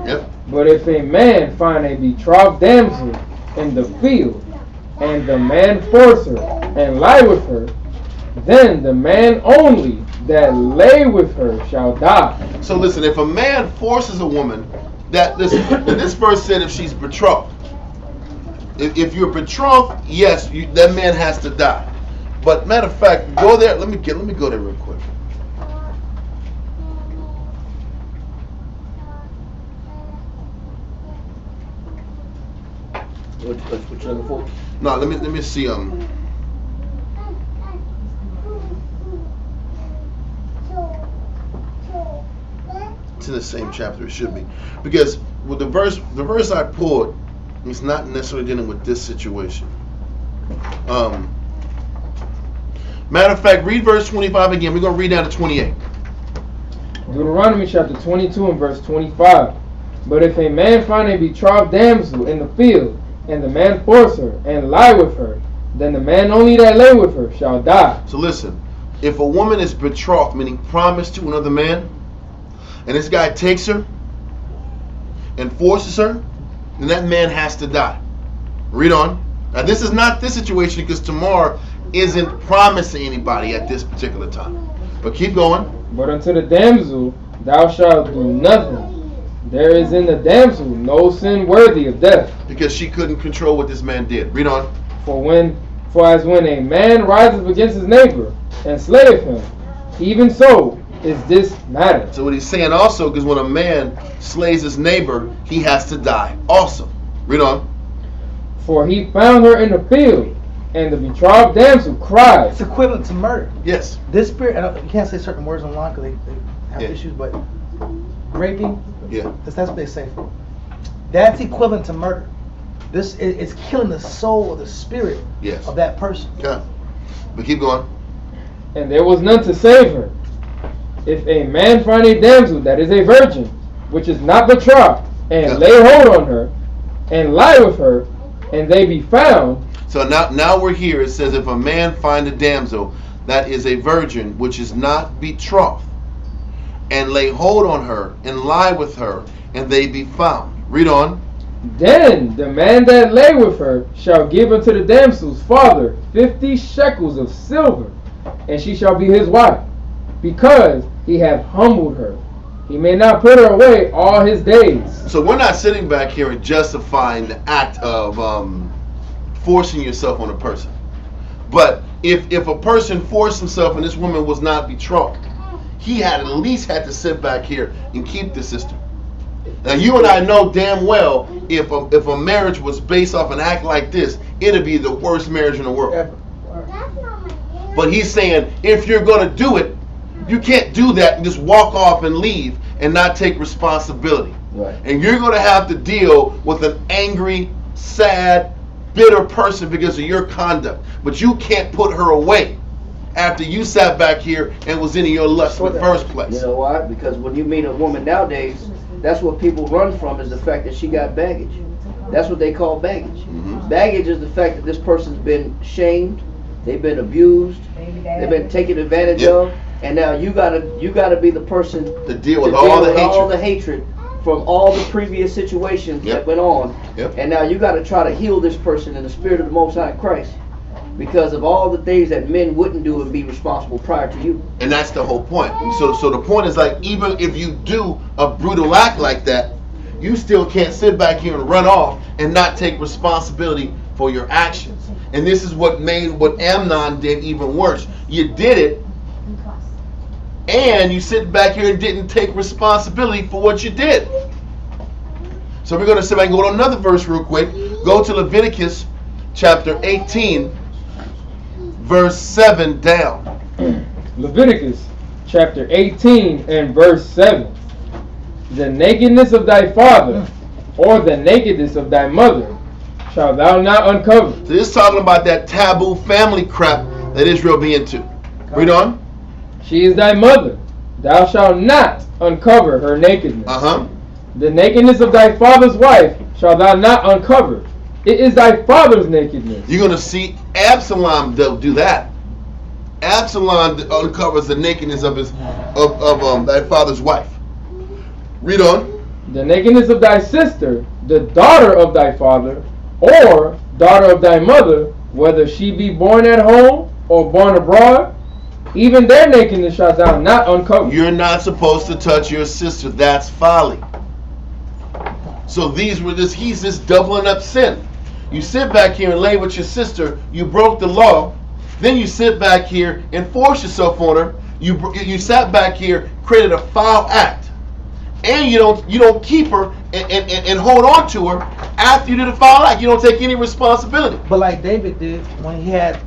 Yep. But if a man find a betrothed damsel in the field, and the man force her and lie with her, then the man only that lay with her shall die. So listen, if a man forces a woman, this verse said if she's betrothed. If you're betrothed, yes, that man has to die. But matter of fact, go there. Let me go there real quick. What you looking for? No, let me see. in the same chapter. It should be, because with the verse I pulled, it's not necessarily dealing with this situation. Matter of fact, read verse 25 again. We're going to read down to 28. Deuteronomy chapter 22 and verse 25. But if a man find a betrothed damsel in the field, and the man force her and lie with her, then the man only that lay with her shall die. So listen, if a woman is betrothed, meaning promised to another man, and this guy takes her and forces her, then that man has to die. Read on. Now this is not this situation, because Tamar isn't promising anybody at this particular time. But keep going. But unto the damsel thou shalt do nothing. There is in the damsel no sin worthy of death. Because she couldn't control what this man did. Read on. For as when a man riseth against his neighbor and slayeth him, even so is this matter. So what he's saying also, because when a man slays his neighbor, he has to die also. Read on. For he found her in the field, and the betrothed damsel cried. It's equivalent to murder. Yes. This spirit, you can't say certain words online because they have issues, but raping, that's what they say. That's equivalent to murder. This is killing the soul or the spirit of that person. Okay. But keep going. And there was none to save her. If a man find a damsel that is a virgin, which is not betrothed, and lay hold on her, and lie with her, and they be found. So now we're here. It says, if a man find a damsel that is a virgin, which is not betrothed, and lay hold on her, and lie with her, and they be found. Read on. Then the man that lay with her shall give unto the damsel's father 50 shekels of silver, and she shall be his wife, because he hath humbled her. He may not put her away all his days. So we're not sitting back here and justifying the act of forcing yourself on a person. But if a person forced himself and this woman was not betrothed, he had at least had to sit back here and keep the sister. Now you and I know damn well if a marriage was based off an act like this, it'd be the worst marriage in the world. But he's saying, if you're going to do it, you can't do that and just walk off and leave and not take responsibility. Right. And you're going to have to deal with an angry, sad, bitter person because of your conduct. But you can't put her away after you sat back here and was in your lust in the first place. You know why? Because when you meet a woman nowadays, that's what people run from, is the fact that she got baggage. That's what they call baggage. Mm-hmm. Baggage is the fact that this person's been shamed, they've been abused, they've been taken advantage of, and now you gotta be the person to deal with all the hatred from all the previous situations that went on. And now you gotta try to heal this person in the spirit of the Most High Christ, because of all the things that men wouldn't do and be responsible prior to you. And that's the whole point. So the point is, like, even if you do a brutal act like that, you still can't sit back here and run off and not take responsibility for your actions. And this is what made what Amnon did even worse. You did it, and you sit back here and didn't take responsibility for what you did. So we're going to sit back and go to another verse real quick. Go to Leviticus chapter 18, verse 7 down. Leviticus chapter 18 and verse 7. The nakedness of thy father, or the nakedness of thy mother, shalt thou not uncover. So this is talking about that taboo family crap that Israel be into. Read on. She is thy mother. Thou shalt not uncover her nakedness. The nakedness of thy father's wife shalt thou not uncover. It is thy father's nakedness. You're going to see Absalom do that. Absalom uncovers the nakedness of thy father's wife. Read on. The nakedness of thy sister, the daughter of thy father, or daughter of thy mother, whether she be born at home or born abroad, even their nakedness shalt thou not uncover. You're not supposed to touch your sister. That's folly. So he's just doubling up sin. You sit back here and lay with your sister, you broke the law. Then you sit back here and force yourself on her. You sat back here, created a foul act. And you don't keep her and hold on to her after you did a foul act. You don't take any responsibility. But like David did when he had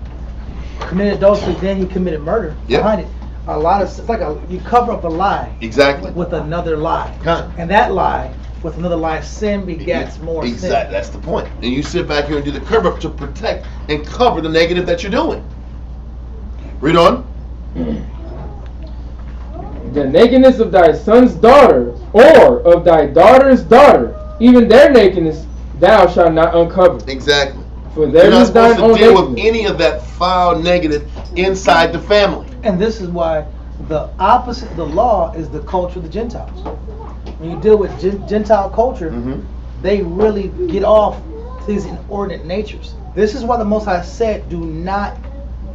committed adultery, then he committed murder behind it. a lot of, it's like you cover up a lie Exactly. with another lie. Huh. And that lie with another lie, sin begets more sin. Exactly. That's the point. And you sit back here and do the cover up to protect and cover the negative that you're doing. Read on. The nakedness of thy son's daughter, or of thy daughter's daughter, even their nakedness thou shalt not uncover. Exactly. For You're there not is thine supposed own to deal with nakedness. any of that foul negative inside the family. And this is why the opposite of the law is the culture of the Gentiles. When you deal with Gentile culture, they really get off these inordinate natures. This is why the Most High said, do not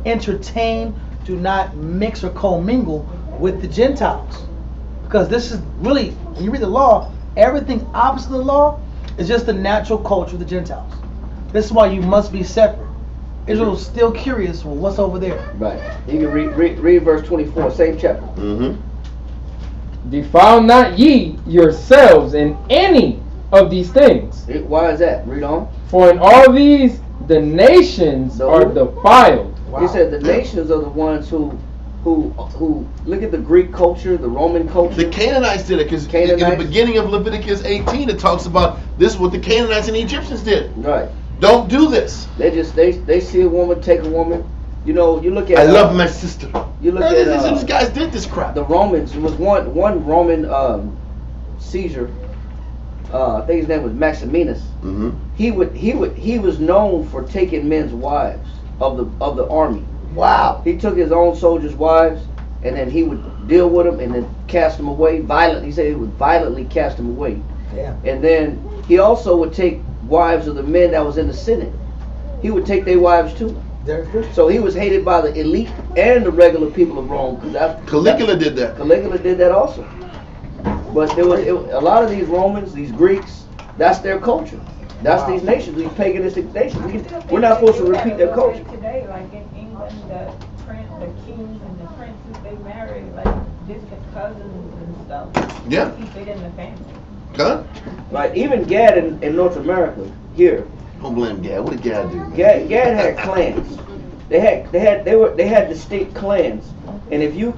entertain, do not mix or commingle with the Gentiles. Because this is really, when you read the law, everything opposite of the law is just the natural culture of the Gentiles. This is why you must be separate. Israel's still curious, well, what's over there? Right. You can read verse 24, same chapter. Defile not ye yourselves in any of these things. Why is that? Read on. For in all these the nations are defiled. He said the nations are the ones who look at the Greek culture, the Roman culture. The Canaanites did it because in the beginning of Leviticus 18 it talks about this is what the Canaanites and the Egyptians did. Right. Don't do this. They see a woman, take a woman. You know, you look at. I love my sister. You look at. These guys did this crap. The Romans. There was one Roman Caesar. I think his name was Maximinus. He was known for taking men's wives of the army. Wow. He took his own soldiers' wives, and then he would deal with them and then cast them away violently. He said he would violently cast them away. Yeah. And then he also would take wives of the men that was in the Senate. He would take their wives too. So he was hated by the elite and the regular people of Rome. Caligula did that. Caligula did that also. But there was a lot of these Romans, these Greeks. That's their culture. That's these nations, these paganistic nations. We're not supposed to repeat their culture. Today, like in England, the kings and the princes, they marry like distant cousins and stuff. Yeah. Keep it in the family. Huh? Right. Even Gad in North America here. Don't blame Gad. What did Gad do, man? Gad had clans. They had distinct clans, and if you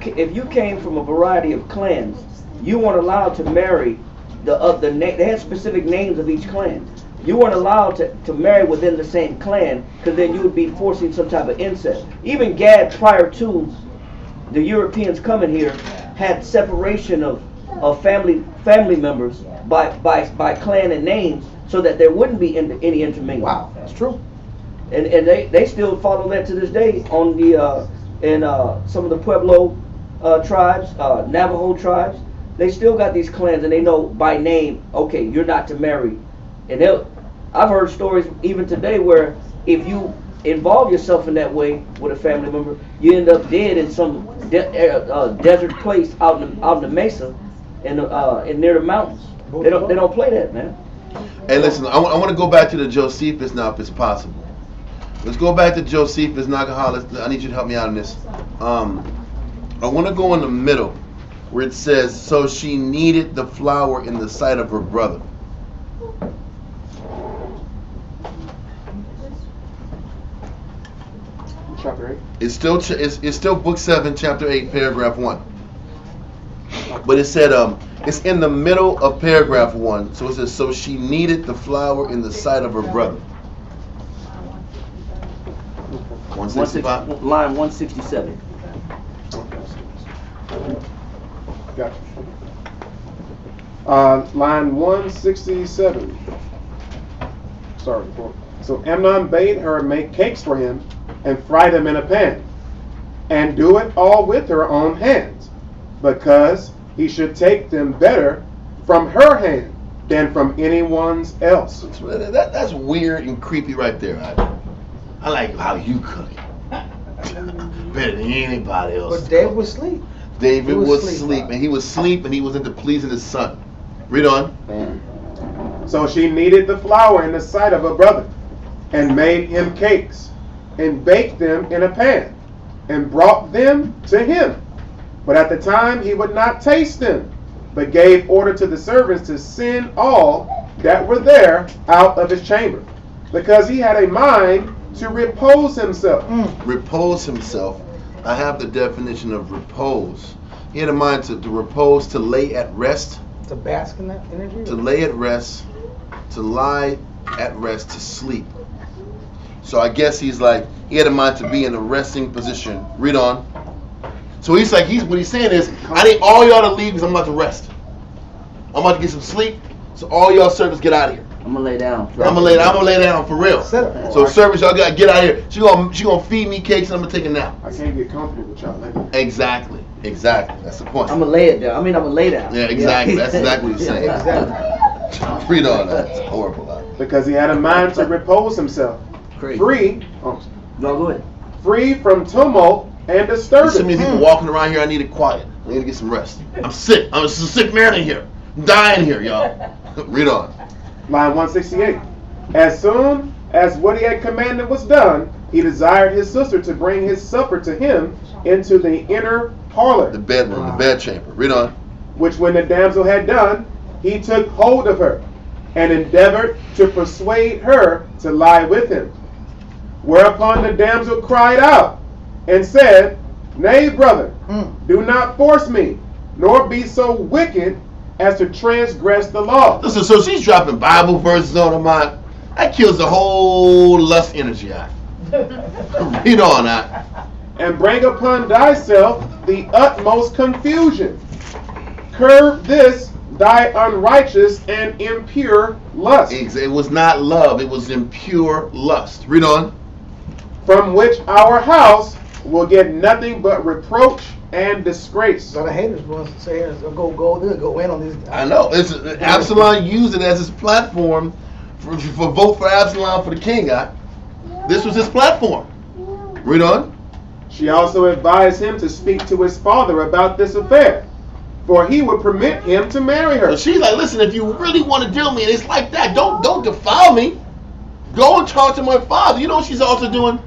came from a variety of clans, you weren't allowed to marry they had specific names of each clan. You weren't allowed to marry within the same clan, because then you would be forcing some type of incest. Even Gad, prior to the Europeans coming here, had separation of family members by clan and names, so that there wouldn't be any intermingling. Wow, that's true. And they still follow that to this day on the in some of the Pueblo tribes, Navajo tribes. They still got these clans, and they know by name, okay, you're not to marry. And I've heard stories even today where if you involve yourself in that way with a family member, you end up dead in some desert place out in the mesa in near the mountains. They don't play that, man. Hey, listen, I want to go back to the Josephus now, if it's possible. Let's go back to Josephus. I need you to help me out on this. I want to go in the middle where it says, so she kneaded the flour in the sight of her brother. Chapter 8. It's still book 7, chapter 8, paragraph 1. But it said, it's in the middle of paragraph 1. So it says, so she kneaded the flour in the sight of her brother. 165? Line 167. Gotcha. Line 167. Sorry. So Amnon bade her make cakes for him and fry them in a pan, and do it all with her own hands, because he should take them better from her hand than from anyone's else. That's weird and creepy right there. I like how you cook it. Better than anybody else. But David was asleep. David was asleep, and he was asleep, and he was into pleasing his son. Read on. So she kneaded the flour in the sight of her brother, and made him cakes, and baked them in a pan, and brought them to him. But at the time he would not taste them, but gave order to the servants to send all that were there out of his chamber, because he had a mind to repose himself. Repose himself. I have the definition of repose. He had in mind to repose, to lay at rest, To bask in that energy? to lay at rest, to lie at rest, to sleep. So I guess he had in mind to be in a resting position. Read on. So what he's saying is, I need all y'all to leave because I'm about to rest. I'm about to get some sleep. So all y'all servants get out of here. I'm gonna lay down. I'm gonna lay down for real. So servants, y'all gotta get out of here. She gonna feed me cakes and I'm gonna take a nap. I can't get comfortable with y'all like that. Exactly. That's the point. I'm gonna lay it down. I'm gonna lay down. Yeah, exactly. That's exactly what he's saying. Exactly. Read on that. It's horrible. Because he had a mind to repose himself, Crazy. free No, go ahead. free from tumult and There's disturbance. so many people walking around here. I need it quiet. I need to get some rest. I'm sick. I'm a sick man in here. I'm dying here, y'all. Read on. Line 168. As soon as what he had commanded was done, he desired his sister to bring his supper to him into the inner parlor. The bedroom, the bedchamber. Read on. Which when the damsel had done, he took hold of her, and endeavored to persuade her to lie with him. Whereupon the damsel cried out, and said, Nay, brother, do not force me, nor be so wicked as to transgress the law. Listen, so she's dropping Bible verses on her mind. That kills the whole lust energy out. Read on that. And bring upon thyself the utmost confusion. Curb this thy unrighteous and impure lust. It was not love, it was impure lust. Read on. From which our house will get nothing but reproach and disgrace. A lot of haters want to say, go in on these. I know. Absalom used it as his platform for vote for Absalom for the king. This was his platform. Read on. She also advised him to speak to his father about this affair, for he would permit him to marry her. So she's like, listen, if you really want to deal with me, and it's like that, don't defile me. Go and talk to my father. You know what she's also doing?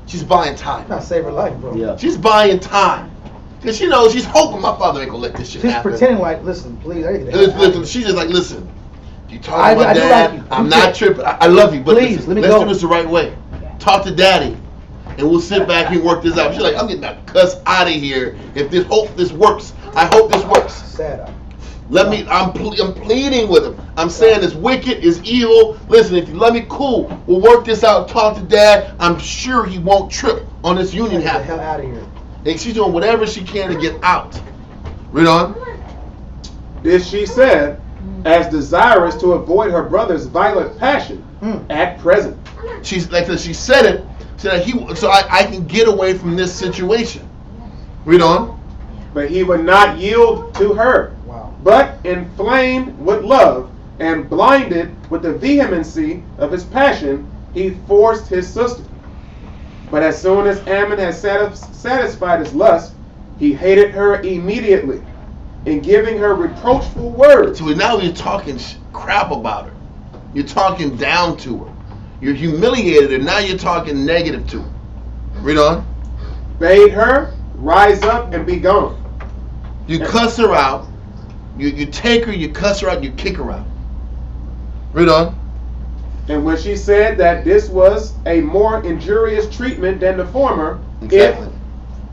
She's buying time. Not save her life, bro. Yeah. She's buying time. Because she knows, she's hoping my father ain't going to let this shit She's happen. pretending like, listen, please, I need to get the hell out of here. She's just like, listen, you talk I to my do dad, like you. I'm not tripping. I love you, but Please, let me let's go. do this the right way. Talk to daddy, and we'll sit back and work this out. She's like, I'm getting that cuss out of here. If this works. I hope this works. Sad. I'm pleading with him. I'm saying it's wicked, it's evil. Listen, if you love me, cool. We'll work this out. Talk to dad. I'm sure he won't trip on this union Get the happening. hell out of here. And she's doing whatever she can to get out. Read on. This she said, as desirous to avoid her brother's violent passion at present. She's like, she said it so that I can get away from this situation. Read on. But he would not yield to her, but inflamed with love and blinded with the vehemency of his passion, he forced his sister. But as soon as Ammon had satisfied his lust, he hated her immediately, in giving her reproachful words. So now you're talking crap about her. You're talking down to her. You're humiliated her. Now you're talking negative to her. Read on. Bade her rise up and be gone. You cuss her out. You take her, you cuss her out, you kick her out. Read on. And when she said that this was a more injurious treatment than the former, Exactly. if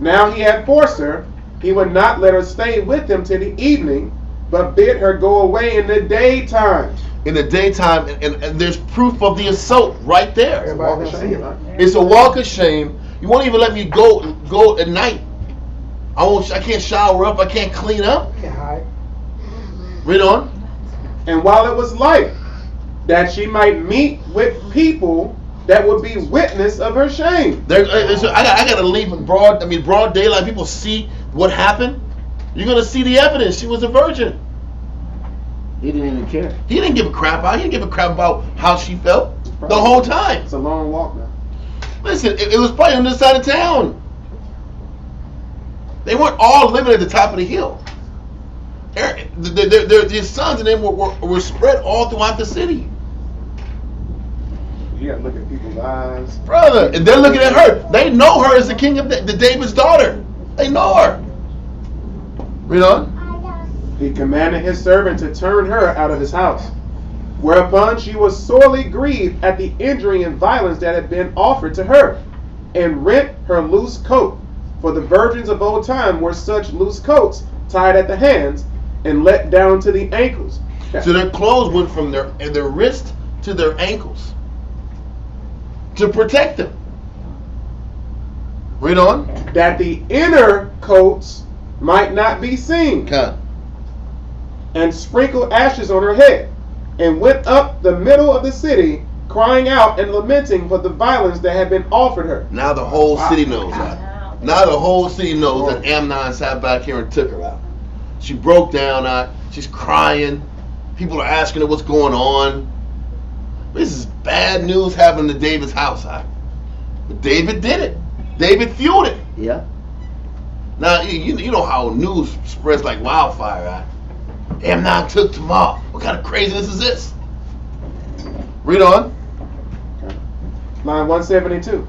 now he had forced her, he would not let her stay with him till the evening, but bid her go away in the daytime. In the daytime, and there's proof of the assault right there. Everybody gonna see it. It's a walk of shame. You won't even let me go at night. I can't shower up. I can't clean up. Can't hide. Read on. And while it was light, that she might meet with people that would be witness of her shame. I got to leave in broad daylight. People see what happened. You're gonna see the evidence. She was a virgin. He didn't even care. He didn't give a crap out. He didn't give a crap about how she felt the whole time. It's a long walk now. Listen, it was probably on this side of town. They weren't all living at the top of the hill. Their sons and them were spread all throughout the city. You gotta look at people's eyes. Brother, and they're looking at her. They know her as the king of the David's daughter. They know her. Read on. He commanded his servant to turn her out of his house. Whereupon she was sorely grieved at the injury and violence that had been offered to her, and rent her loose coat, For the virgins of old time wore such loose coats tied at the hands and let down to the ankles. So their clothes went from their wrist to their ankles to protect them. Read on. That the inner coats might not be seen. Okay. And sprinkled ashes on her head, and went up the middle of the city, crying out and lamenting for the violence that had been offered her. Now the whole city knows that. Now the whole city knows that Amnon sat back here and took her out. She broke down out. She's crying. People are asking her what's going on. This is bad news happening to David's house. But David did it. David fueled it. Yeah. Now, you know how news spreads like wildfire, right? Amnon took Tamar. What kind of craziness is this? Read on. Line 172.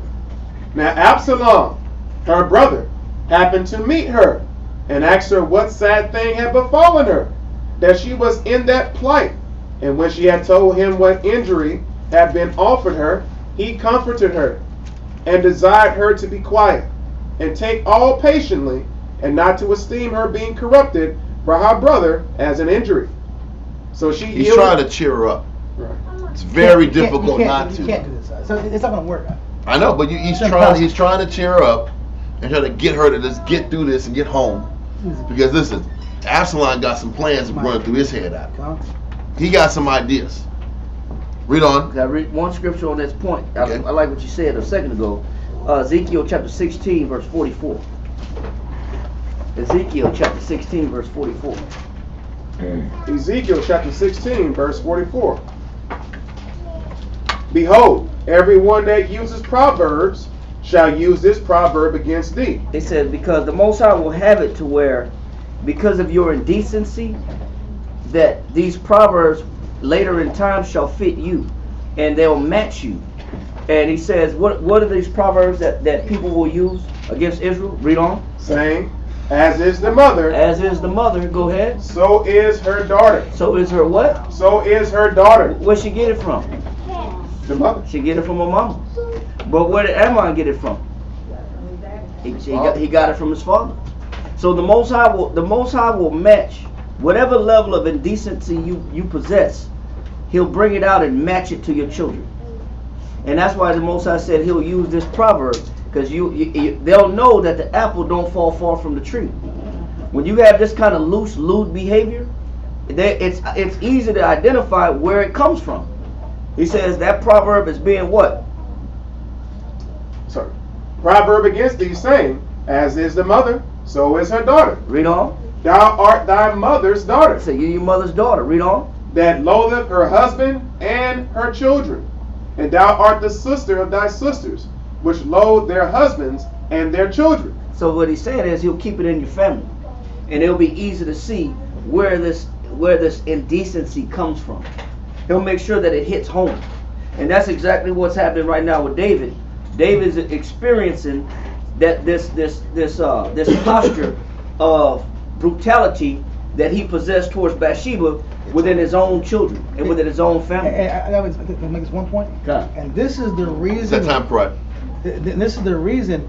Now Absalom, her brother, happened to meet her and asked her what sad thing had befallen her, that she was in that plight. And when she had told him what injury had been offered her, he comforted her and desired her to be quiet and take all patiently, and not to esteem her being corrupted by her brother as an injury. So he's trying to cheer her up. Right. It's very difficult not to. You can't do this. So it's not going to work. I know, but he's trying to cheer her up and try to get her to just get through this and get home. Because listen, Absalom got some plans running through his head out. He got some ideas. Read on. I read one scripture on this point. Okay. I like what you said a second ago. Ezekiel chapter 16, verse 44. Ezekiel chapter 16, verse 44. Ezekiel chapter 16, verse 44. Behold, everyone that uses proverbs shall use this proverb against thee. It says, because the Most High will have it to where, because of your indecency, that these proverbs later in time shall fit you, and they'll match you. And he says, what are these proverbs that people will use against Israel? Read on. Saying, as is the mother. As is the mother. Go ahead. So is her daughter. So is her what? So is her daughter. Where she get it from? The mother. She get it from her mama. But where did Ammon get it from? He got it from his father. So the Most High will match whatever level of indecency you possess. He'll bring it out and match it to your children. And that's why the Most High said he'll use this proverb, because they'll know that the apple don't fall far from the tree. When you have this kind of loose, lewd behavior, it's easy to identify where it comes from. He says that proverb is being what? Sorry. Proverb against thee, saying, as is the mother, so is her daughter. Read on. Thou art thy mother's daughter. So you're your mother's daughter. Read on. That loatheth her husband and her children. And thou art the sister of thy sisters, which loathe their husbands and their children. So what he's saying is he'll keep it in your family, and it'll be easy to see where this indecency comes from. He'll make sure that it hits home, and that's exactly what's happening right now with David. David's experiencing that this posture of brutality that he possessed towards Bathsheba within his own children and within his own family. And I would make this one point. Okay. And this is the reason. Is that time correct? This is the reason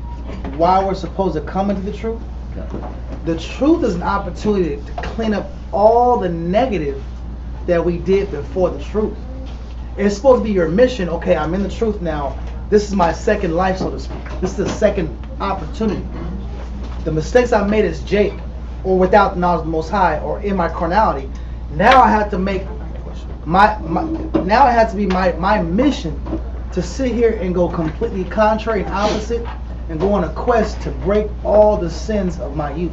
why we're supposed to come into the truth. Okay. The truth is an opportunity to clean up all the negative that we did before the truth. It's supposed to be your mission. Okay, I'm in the truth now. This is my second life, so to speak. This is the second opportunity. The mistakes I made as Jake, or without the knowledge of the Most High, or in my carnality, now I have to make now it has to be my mission to sit here and go completely contrary and opposite, and go on a quest to break all the sins of my youth.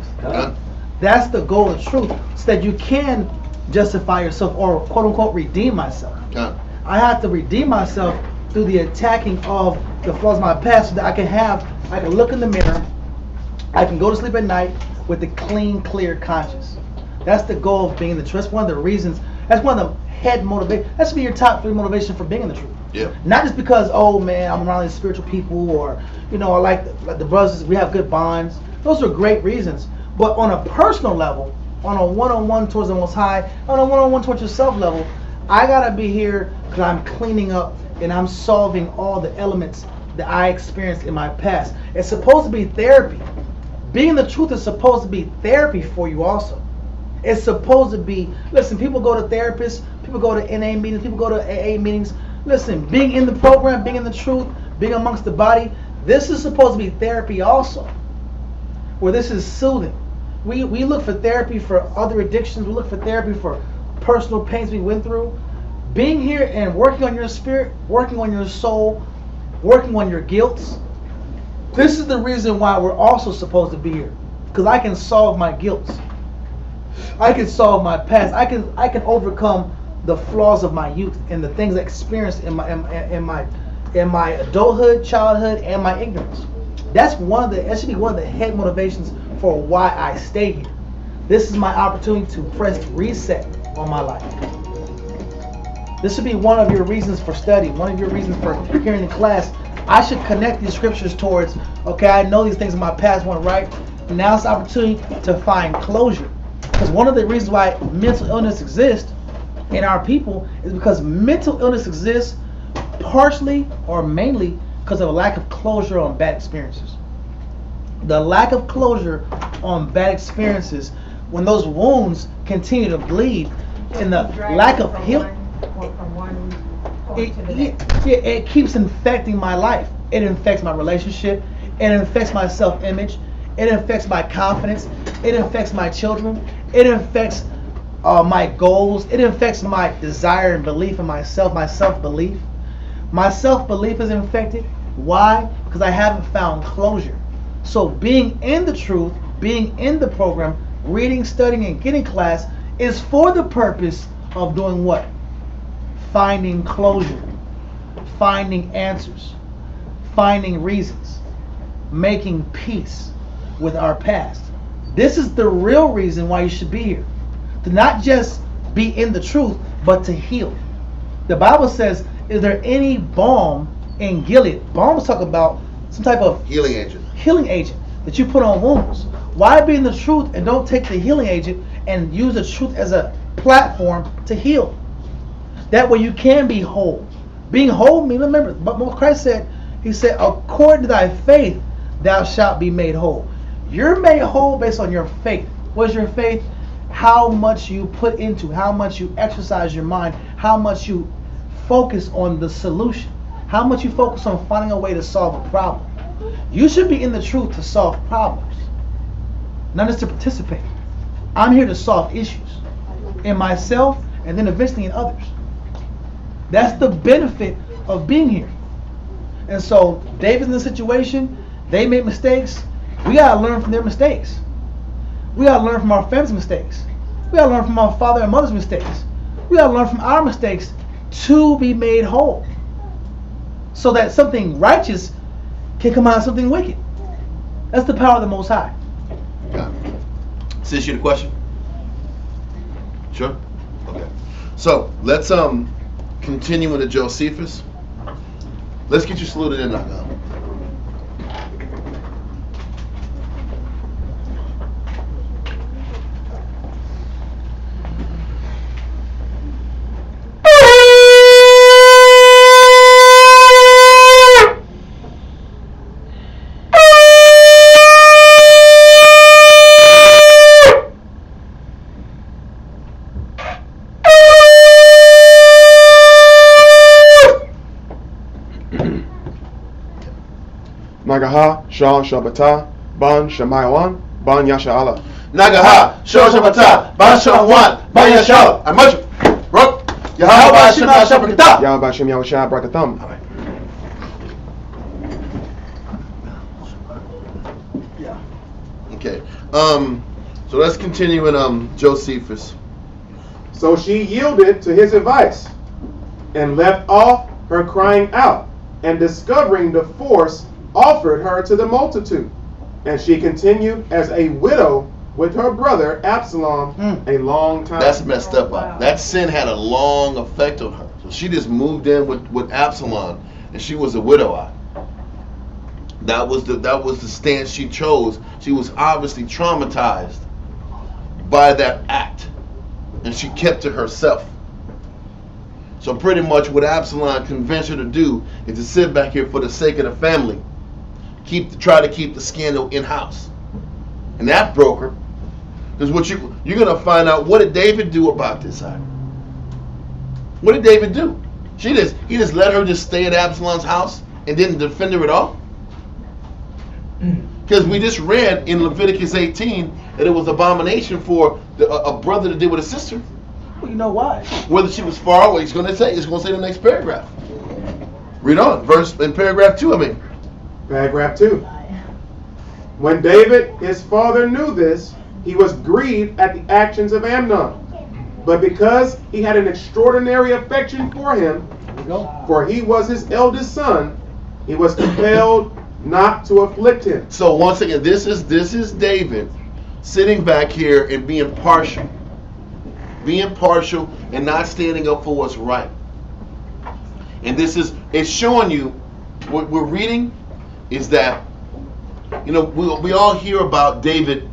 That's the goal of truth, so that you can justify yourself, or quote unquote redeem myself. I have to redeem myself through the attacking of the flaws of my past, so that I can look in the mirror, I can go to sleep at night with a clean, clear conscience. That's the goal of being in the truth. That's one of the reasons. That's one of the head motivation. That should be your top 3 motivation for being in the truth. Yeah. Not just because, oh man, I'm around these spiritual people, or I like the brothers. We have good bonds. Those are great reasons. But on a personal level, on a one-on-one towards the Most High, on a one-on-one towards yourself level, I gotta be here because I'm cleaning up and I'm solving all the elements that I experienced in my past. It's supposed to be therapy. Being in the truth is supposed to be therapy for you also. It's supposed to be, listen, people go to therapists, people go to NA meetings, people go to AA meetings. Listen, being in the program, being in the truth, being amongst the body, this is supposed to be therapy also. Where this is soothing. We look for therapy for other addictions, we look for therapy for personal pains we went through. Being here and working on your spirit, working on your soul, working on your guilt. This is the reason why we're also supposed to be here. Because I can solve my guilt. I can solve my past. I can overcome the flaws of my youth and the things I experienced in my adulthood, childhood, and my ignorance. That should be one of the head motivations for why I stay here. This is my opportunity to press reset on my life. This should be one of your reasons for study, one of your reasons for hearing the class. I should connect these scriptures towards, okay, I know these things in my past weren't right. Now it's the opportunity to find closure. Because one of the reasons why mental illness exists in our people is because mental illness exists partially or mainly because of a lack of closure on bad experiences. The lack of closure on bad experiences, when those wounds continue to bleed, and the lack of healing, it keeps infecting my life. It infects my relationship. It infects my self-image. It infects my confidence. It infects my children. It infects my goals. It infects my desire and belief in myself, my self-belief. My self-belief is infected. Why? Because I haven't found closure. So being in the truth, being in the program, reading, studying, and getting class is for the purpose of doing what? Finding closure, finding answers, finding reasons, making peace with our past. This is the real reason why you should be here. To not just be in the truth, but to heal. The Bible says, is there any balm in Gilead? Balms talk about some type of Healing agent. That you put on wounds. Why be in the truth and don't take the healing agent and use the truth as a platform to heal? That way you can be whole. Being whole means, remember, but what Christ said, he said, according to thy faith, thou shalt be made whole. You're made whole based on your faith. What's your faith? How much you put into, how much you exercise your mind, how much you focus on the solution, how much you focus on finding a way to solve a problem. You should be in the truth to solve problems, not just to participate. I'm here to solve issues in myself and then eventually in others. That's the benefit of being here. And so David's in the situation, they made mistakes. We gotta learn from their mistakes. We gotta learn from our family's mistakes. We gotta learn from our father and mother's mistakes. We gotta learn from our mistakes to be made whole. So that something righteous can come out of something wicked. That's the power of the Most High. Got it. Is this your question? Sure? Okay. So let's continue with the Josephus. Let's get you saluted in now. Nagaha, Shah, Shabata, Ban, Shamayawan, Ban, Yasha'Allah. Nagaha, Shah Shabata, Ban Shawan, Ban Yashal. I much. Rook. Yahweh Shema Shabata. Yahweh Hashem Yahushua Brakatham. Okay. So let's continue in Josephus. So she yielded to his advice and left off her crying out, and discovering the force, offered her to the multitude. And she continued as a widow with her brother Absalom a long time. That's messed up. Wow. That sin had a long effect on her. So she just moved in with Absalom, and she was a widow. That was the stance she chose. She was obviously traumatized by that act, and she kept to herself. So pretty much what Absalom convinced her to do is to sit back here for the sake of the family. Try to keep the scandal in-house. And that broke her. Because what you're going to find out, what did David do about this? What did David do? He just let her just stay at Absalom's house and didn't defend her at all? Because we just read in Leviticus 18 that it was abomination for a brother to deal with a sister. Well, you know why? Whether she was far away, it's going to say in the next paragraph. Read on, in paragraph 2, Paragraph 2. When David, his father, knew this, he was grieved at the actions of Amnon. But because he had an extraordinary affection for him, for he was his eldest son, he was compelled not to afflict him. So once again, this is David sitting back here and being partial and not standing up for what's right. And it's showing you what we're reading is that, you know, we all hear about David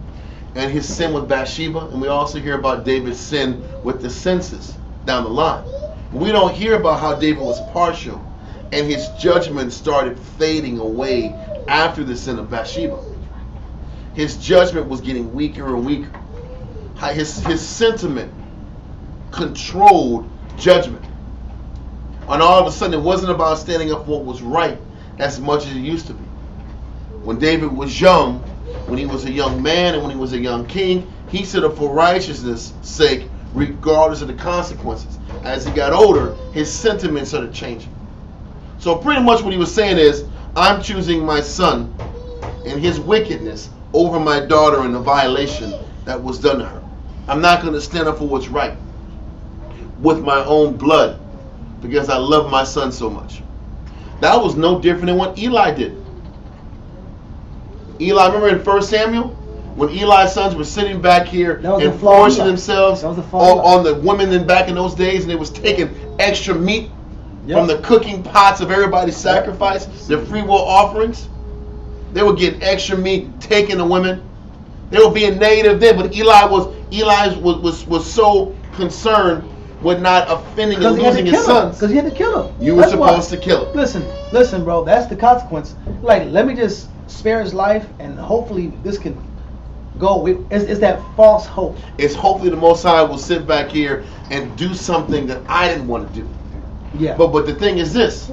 and his sin with Bathsheba, and we also hear about David's sin with the census down the line. We don't hear about how David was partial and his judgment started fading away after the sin of Bathsheba. His judgment was getting weaker and weaker. His sentiment controlled judgment. And all of a sudden, it wasn't about standing up for what was right as much as it used to be. When David was young, when he was a young man and when he was a young king, he stood up for righteousness' sake, regardless of the consequences. As he got older, his sentiments started changing. So pretty much what he was saying is, I'm choosing my son and his wickedness over my daughter and the violation that was done to her. I'm not going to stand up for what's right with my own blood because I love my son so much. That was no different than what Eli did. Eli, remember in 1 Samuel? When Eli's sons were sitting back here and forcing themselves on the women back in those days, and they was taking extra meat from the cooking pots of everybody's sacrifice, their free will offerings. They were getting extra meat, taking the women. They were being negative then, but Eli was so concerned with not offending and losing his sons. Because he had to kill him. You were supposed to kill him. Listen, bro, that's the consequence. Like, let me just spare his life, and hopefully this can go. It's that false hope. It's hopefully the Most High will sit back here and do something that I didn't want to do. Yeah. But the thing is this: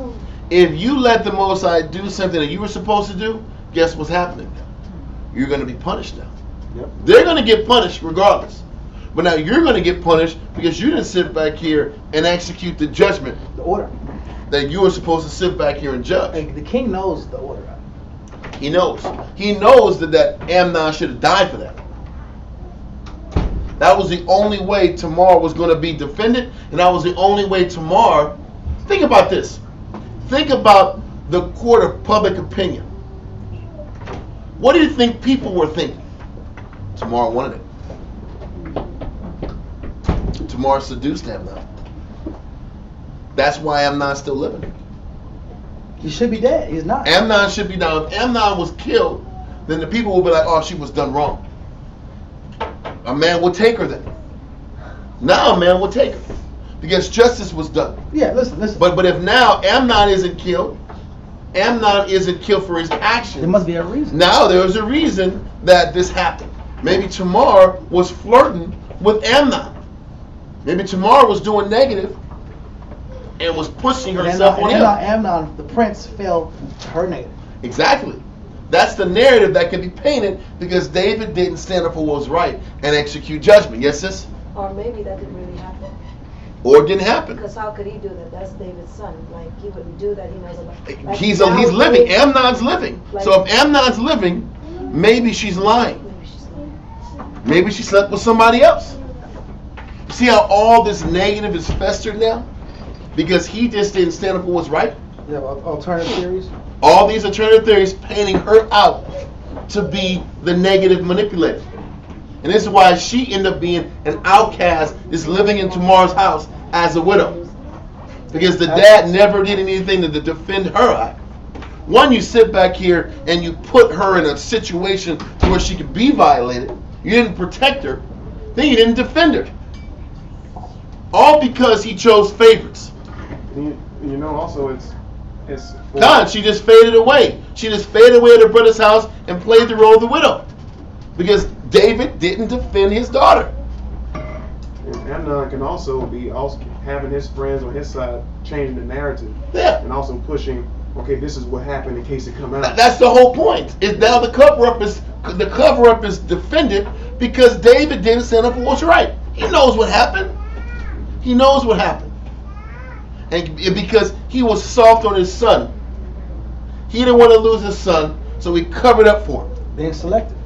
if you let the Most High do something that you were supposed to do, guess what's happening? You're going to be punished now. Yep. They're going to get punished regardless. But now you're going to get punished because you didn't sit back here and execute the judgment, the order that you were supposed to sit back here and judge. Like, the king knows the order. He knows. He knows that Amnon should have died for that. That was the only way Tamar was going to be defended, and that was the only way Tamar. Think about this. Think about the court of public opinion. What do you think people were thinking? Tamar wanted it. Tamar seduced Amnon. That's why Amnon's still living. He should be dead. He's not. Amnon should be down. If Amnon was killed, then the people will be like, oh, she was done wrong. A man will take her then. Now a man will take her. Because justice was done. Yeah, listen. But if now Amnon isn't killed for his actions. There must be a reason. Now there's a reason that this happened. Maybe Tamar was flirting with Amnon. Maybe Tamar was doing negative and was pushing herself on him. Amnon, the prince, fell to her negative. Exactly. That's the narrative that can be painted because David didn't stand up for what was right and execute judgment. Yes, sis? Or maybe that didn't really happen. Or it didn't happen. Because how could he do that? That's David's son. Like, he wouldn't do that. He knows about. Like, he's living. Amnon's living. Like, so if Amnon's living, maybe she's lying. Maybe she slept with somebody else. See how all this negative is festered now? Because he just didn't stand up for what's right? Yeah, alternative theories? All these alternative theories painting her out to be the negative manipulator. And this is why she ended up being an outcast, just living in Tamar's house as a widow. Because the dad never did anything to defend her. One, you sit back here and you put her in a situation where she could be violated. You didn't protect her. Then you didn't defend her. All because he chose favorites. You know, also it's God, she just faded away. She just faded away at her brother's house and played the role of the widow. Because David didn't defend his daughter. And Amnon can also be having his friends on his side changing the narrative. Yeah. And also pushing, okay, this is what happened in case it come out. That's the whole point. Is now the cover up is defended because David didn't stand up for what's right. He knows what happened. He knows what happened. And because he was soft on his son, he didn't want to lose his son, so he covered up for him. Being selective.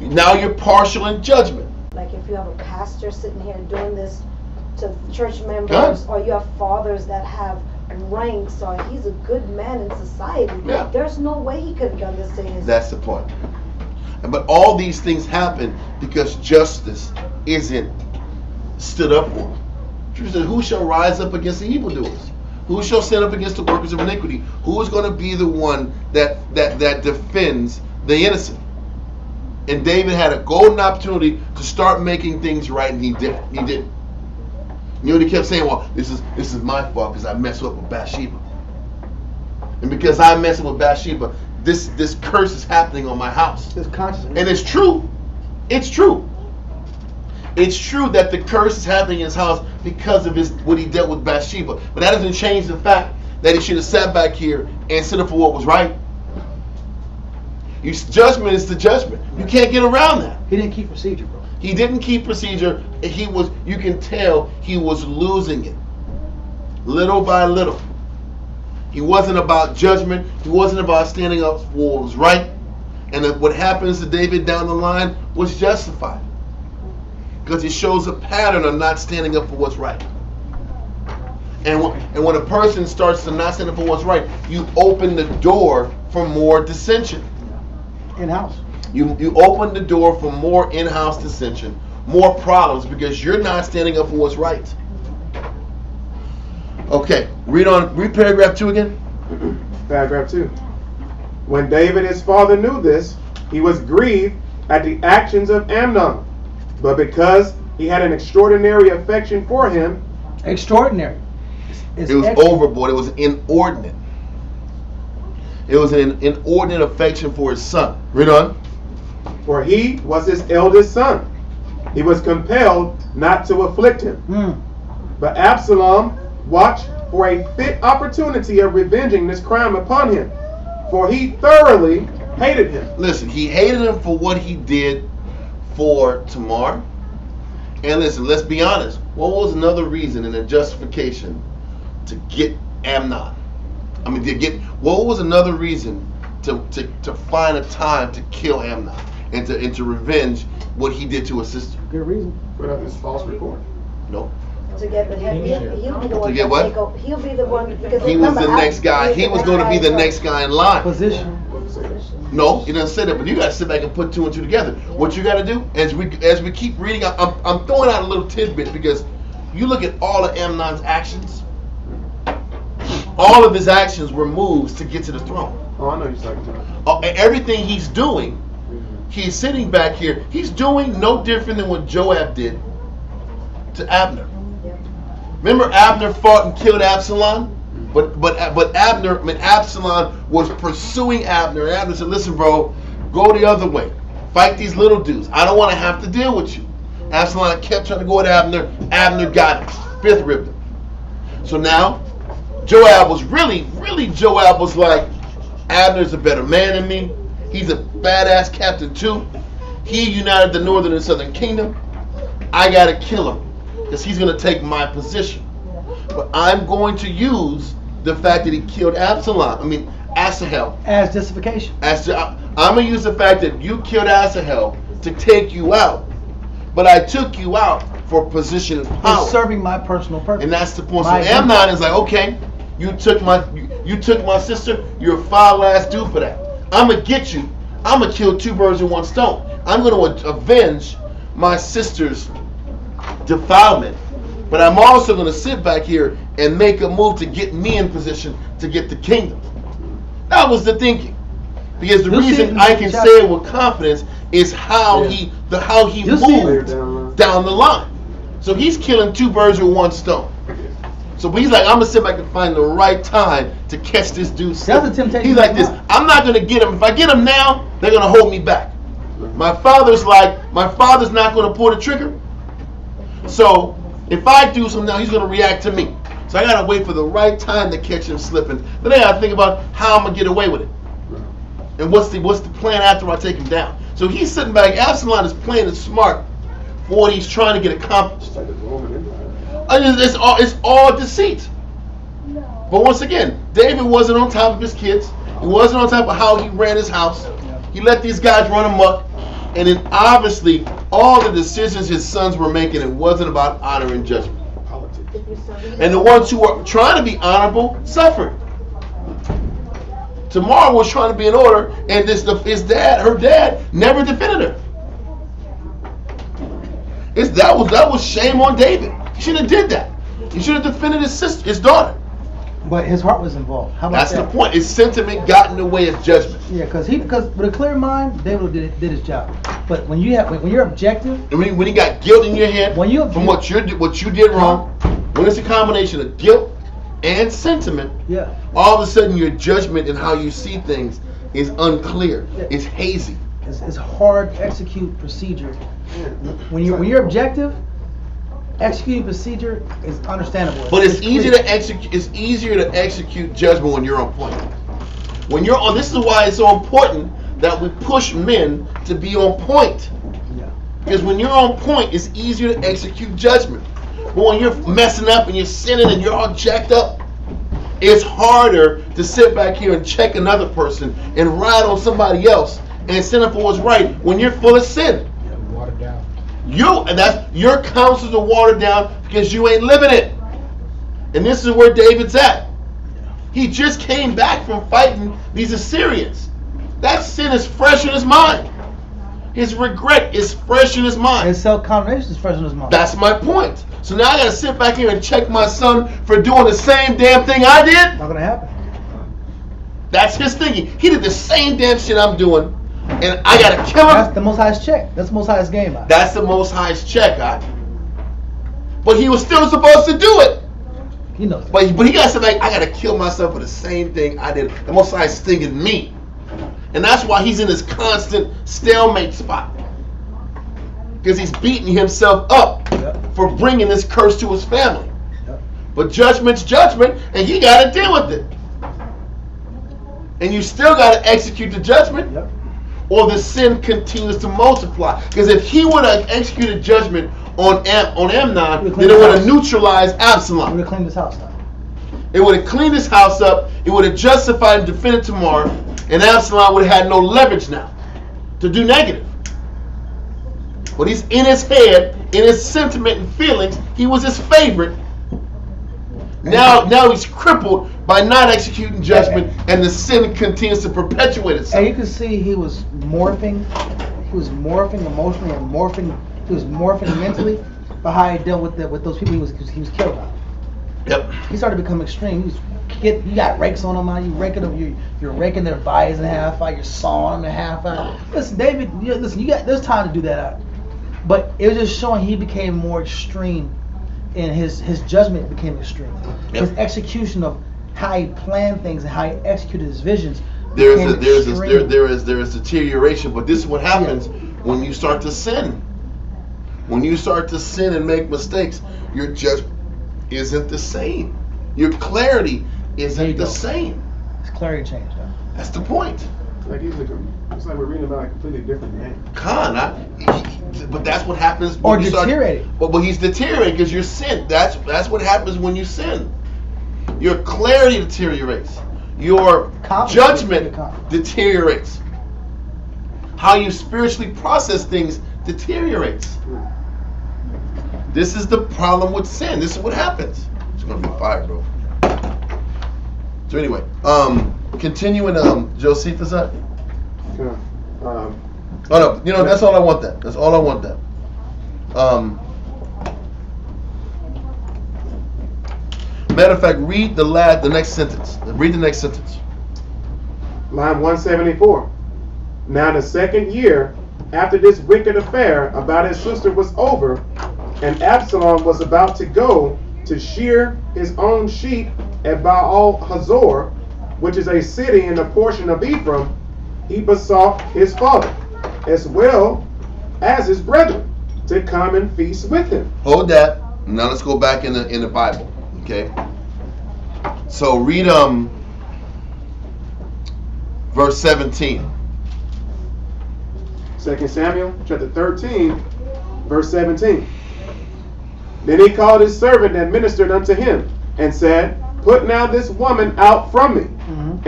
Now you're partial in judgment. Like if you have a pastor sitting here doing this to church members, or you have fathers that have ranks, or he's a good man in society. Yeah. There's no way he could have done this to his. That's the point. But all these things happen because justice isn't stood up for. Scripture says, who shall rise up against the evildoers? Who shall stand up against the workers of iniquity? Who is going to be the one that defends the innocent? And David had a golden opportunity to start making things right, and he didn't. He didn't. You know, he kept saying, well, this is my fault because I messed up with Bathsheba. And because I messed up with Bathsheba, this curse is happening on my house. It's conscious. And it's true. It's true. It's true that the curse is happening in his house because of what he dealt with Bathsheba. But that doesn't change the fact that he should have sat back here and stood up for what was right. Judgment is the judgment. You can't get around that. He didn't keep procedure, bro. He didn't keep procedure. You can tell he was losing it. Little by little. He wasn't about judgment. He wasn't about standing up for what was right. And what happens to David down the line was justified. Because it shows a pattern of not standing up for what's right. And when a person starts to not stand up for what's right, you open the door for more dissension. In-house. You open the door for more in-house dissension, more problems, because you're not standing up for what's right. Okay, read paragraph 2 again. Paragraph 2. When David his father knew this, he was grieved at the actions of Amnon. But because he had an extraordinary affection for him. Extraordinary. It was overboard. It was inordinate. It was an inordinate affection for his son. Read on. For he was his eldest son. He was compelled not to afflict him. But Absalom watched for a fit opportunity of revenging this crime upon him. For he thoroughly hated him. Listen, he hated him for what he did for Tamar. And listen, let's be honest. What was another reason and a justification to get Amnon? What was another reason to find a time to kill Amnon and to revenge what he did to his sister? Good reason. Put up this false report. No. To get the head, he'll be the one to get what? He'll be the one because he was the next guy. He was going to be the next guy in line. Position. No, he doesn't say that. But you got to sit back and put 2 and 2 together. What you got to do as we keep reading, I'm throwing out a little tidbit because you look at all of Amnon's actions. All of his actions were moves to get to the throne. Oh, I know you're talking about. Everything he's doing, he's sitting back here. He's doing no different than what Joab did to Abner. Remember, Abner fought and killed Absalom, but Absalom was pursuing Abner. And Abner said, "Listen, bro, go the other way. Fight these little dudes. I don't want to have to deal with you." Absalom kept trying to go at Abner. Abner got him, fifth ribbed him. So now, Joab was Joab was like, Abner's a better man than me. He's a badass captain too. He united the northern and southern kingdom. I gotta kill him because he's gonna take my position. But I'm going to use the fact that he killed Asahel as justification. I'm gonna use the fact that you killed Asahel to take you out. But I took you out for position and power. It's serving my personal purpose. And that's the point. So Amnon is like, okay, you took my sister, you're a foul ass dude for that. I'm gonna get you. I'm gonna kill 2 birds with 1 stone. I'm gonna avenge my sister's defilement. But I'm also gonna sit back here and make a move to get me in position to get the kingdom. That was the thinking. Because the reason I can say it with confidence is how he moved down the line. So he's killing 2 birds with 1 stone. So he's like, I'm gonna sit back and find the right time to catch this dude. That's the temptation. He's like this. I'm not gonna get him. If I get him now, they're gonna hold me back. My father's not going to pull the trigger. So if I do something now, he's going to react to me. So I got to wait for the right time to catch him slipping. Then I got to think about how I'm going to get away with it. And what's the plan after I take him down. So he's sitting back. Absalom is playing it smart for what he's trying to get accomplished. It's all deceit. But once again, David wasn't on top of his kids. He wasn't on top of how he ran his house. He let these guys run amok. And then obviously, all the decisions his sons were making, it wasn't about honor and judgment. And the ones who were trying to be honorable suffered. Tamar was trying to be in order, and her dad, never defended her. That was shame on David. He shouldn't have did that. He should have defended his daughter. But his heart was involved. How about That's that? the point. His sentiment got in the way of judgment. Yeah, because with a clear mind, David did his job. But when you're objective, and when you got guilt in your head from what you did wrong, when it's a combination of guilt and sentiment, all of a sudden your judgment and how you see things is unclear. It's hazy. It's hard to execute procedure. When you're objective, executing procedure is understandable. But it's easier to execute. It's easier to execute judgment when you're on point. When you're on, this is why it's so important that we push men to be on point. Because when you're on point, it's easier to execute judgment. But when you're messing up and you're sinning and you're all jacked up, it's harder to sit back here and check another person and ride on somebody else and stand up for what's right when you're full of sin. Watered down. Your counsels are watered down because you ain't living it. And this is where David's at. He just came back from fighting these Assyrians. That sin is fresh in his mind. His regret is fresh in his mind. His self-condemnation is fresh in his mind. That's my point. So now I got to sit back here and check my son for doing the same damn thing I did. Not gonna happen. That's his thinking. He did the same damn shit I'm doing, and I got to kill him. That's the Most High's check. That's the Most High's game. That's the Most High's check, but he was still supposed to do it. He knows. But he got to say, I got to kill myself for the same thing I did. The Most High's stinging me. And that's why he's in this constant stalemate spot. Because he's beating himself up for bringing this curse to his family. But judgment's judgment, and you got to deal with it. And you still got to execute the judgment, or the sin continues to multiply. Because if he would have executed judgment on Amnon, then it would have neutralized Absalom. It would have cleaned his house up. It would have cleaned his house up. It would have justified and defended Tamar. And Absalom would have had no leverage now to do negative. But he's in his head, in his sentiment and feelings, he was his favorite. Now he's crippled by not executing judgment, and the sin continues to perpetuate itself. And you can see he was morphing. He was morphing emotionally and he was morphing mentally by how he dealt with those people he was killed by. Yep. He started to become extreme. You got rakes on him now. You're raking their bodies in half out. You're sawing them in half out. Listen, David. There's time to do that out. But it was just showing he became more extreme, and his judgment became extreme. Yep. His execution of how he planned things and how he executed his visions. There is deterioration, but this is what happens when you start to sin. When you start to sin and make mistakes, your judgment isn't the same. Your clarity isn't the same. His clarity changed. Huh? That's the point. It's like we're reading about a completely different man. But that's what happens when or you deteriorating. But he's deteriorating because you're sin. That's what happens when you sin. Your clarity deteriorates. Your judgment deteriorates. How you spiritually process things deteriorates. This is the problem with sin. This is what happens. It's gonna be fire, bro. So anyway, continuing Josephus up. Oh no, that's all I want. That's all I want. Matter of fact, read the next sentence. Read the next sentence. Line 174. Now the second year after this wicked affair about his sister was over, and Absalom was about to go to shear his own sheep at Baal Hazor, which is a city in a portion of Ephraim, he besought his father. as well as his brethren, to come and feast with him. Hold that. Now let's go back in the Bible. Okay. So read verse 17. 2 Samuel chapter 13, verse 17. Then he called his servant and ministered unto him, and said, Put now this woman out from me,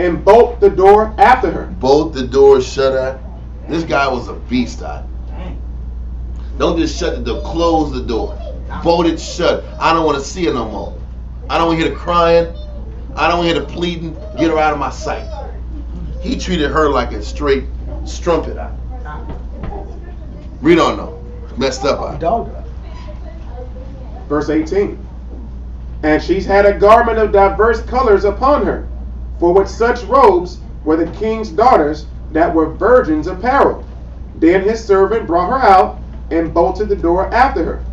and bolt the door after her. Bolt the door shut up. This guy was a beast. Don't just shut the door, close the door. Bolt it shut. I don't want to see her no more. I don't want to hear the crying. I don't want to hear the pleading. Get her out of my sight. He treated her like a straight strumpet. Read on though. Messed up. Verse 18. And she had a garment of diverse colors upon her, for with such robes were the king's daughters that were virgins apparel. Then his servant brought her out, and bolted the door after her.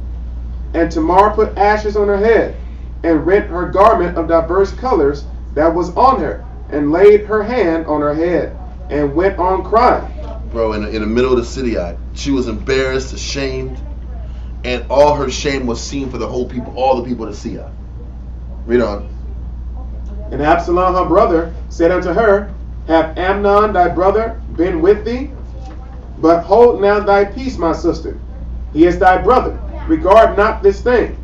And Tamar put ashes on her head, and rent her garment of diverse colors that was on her, and laid her hand on her head, and went on crying. Bro, in the middle of the city, she was embarrassed, ashamed, and all her shame was seen for the whole people, all the people to see her. Read on. And Absalom her brother said unto her, Have Amnon thy brother been with thee? But hold now thy peace, my sister. He is thy brother. Regard not this thing.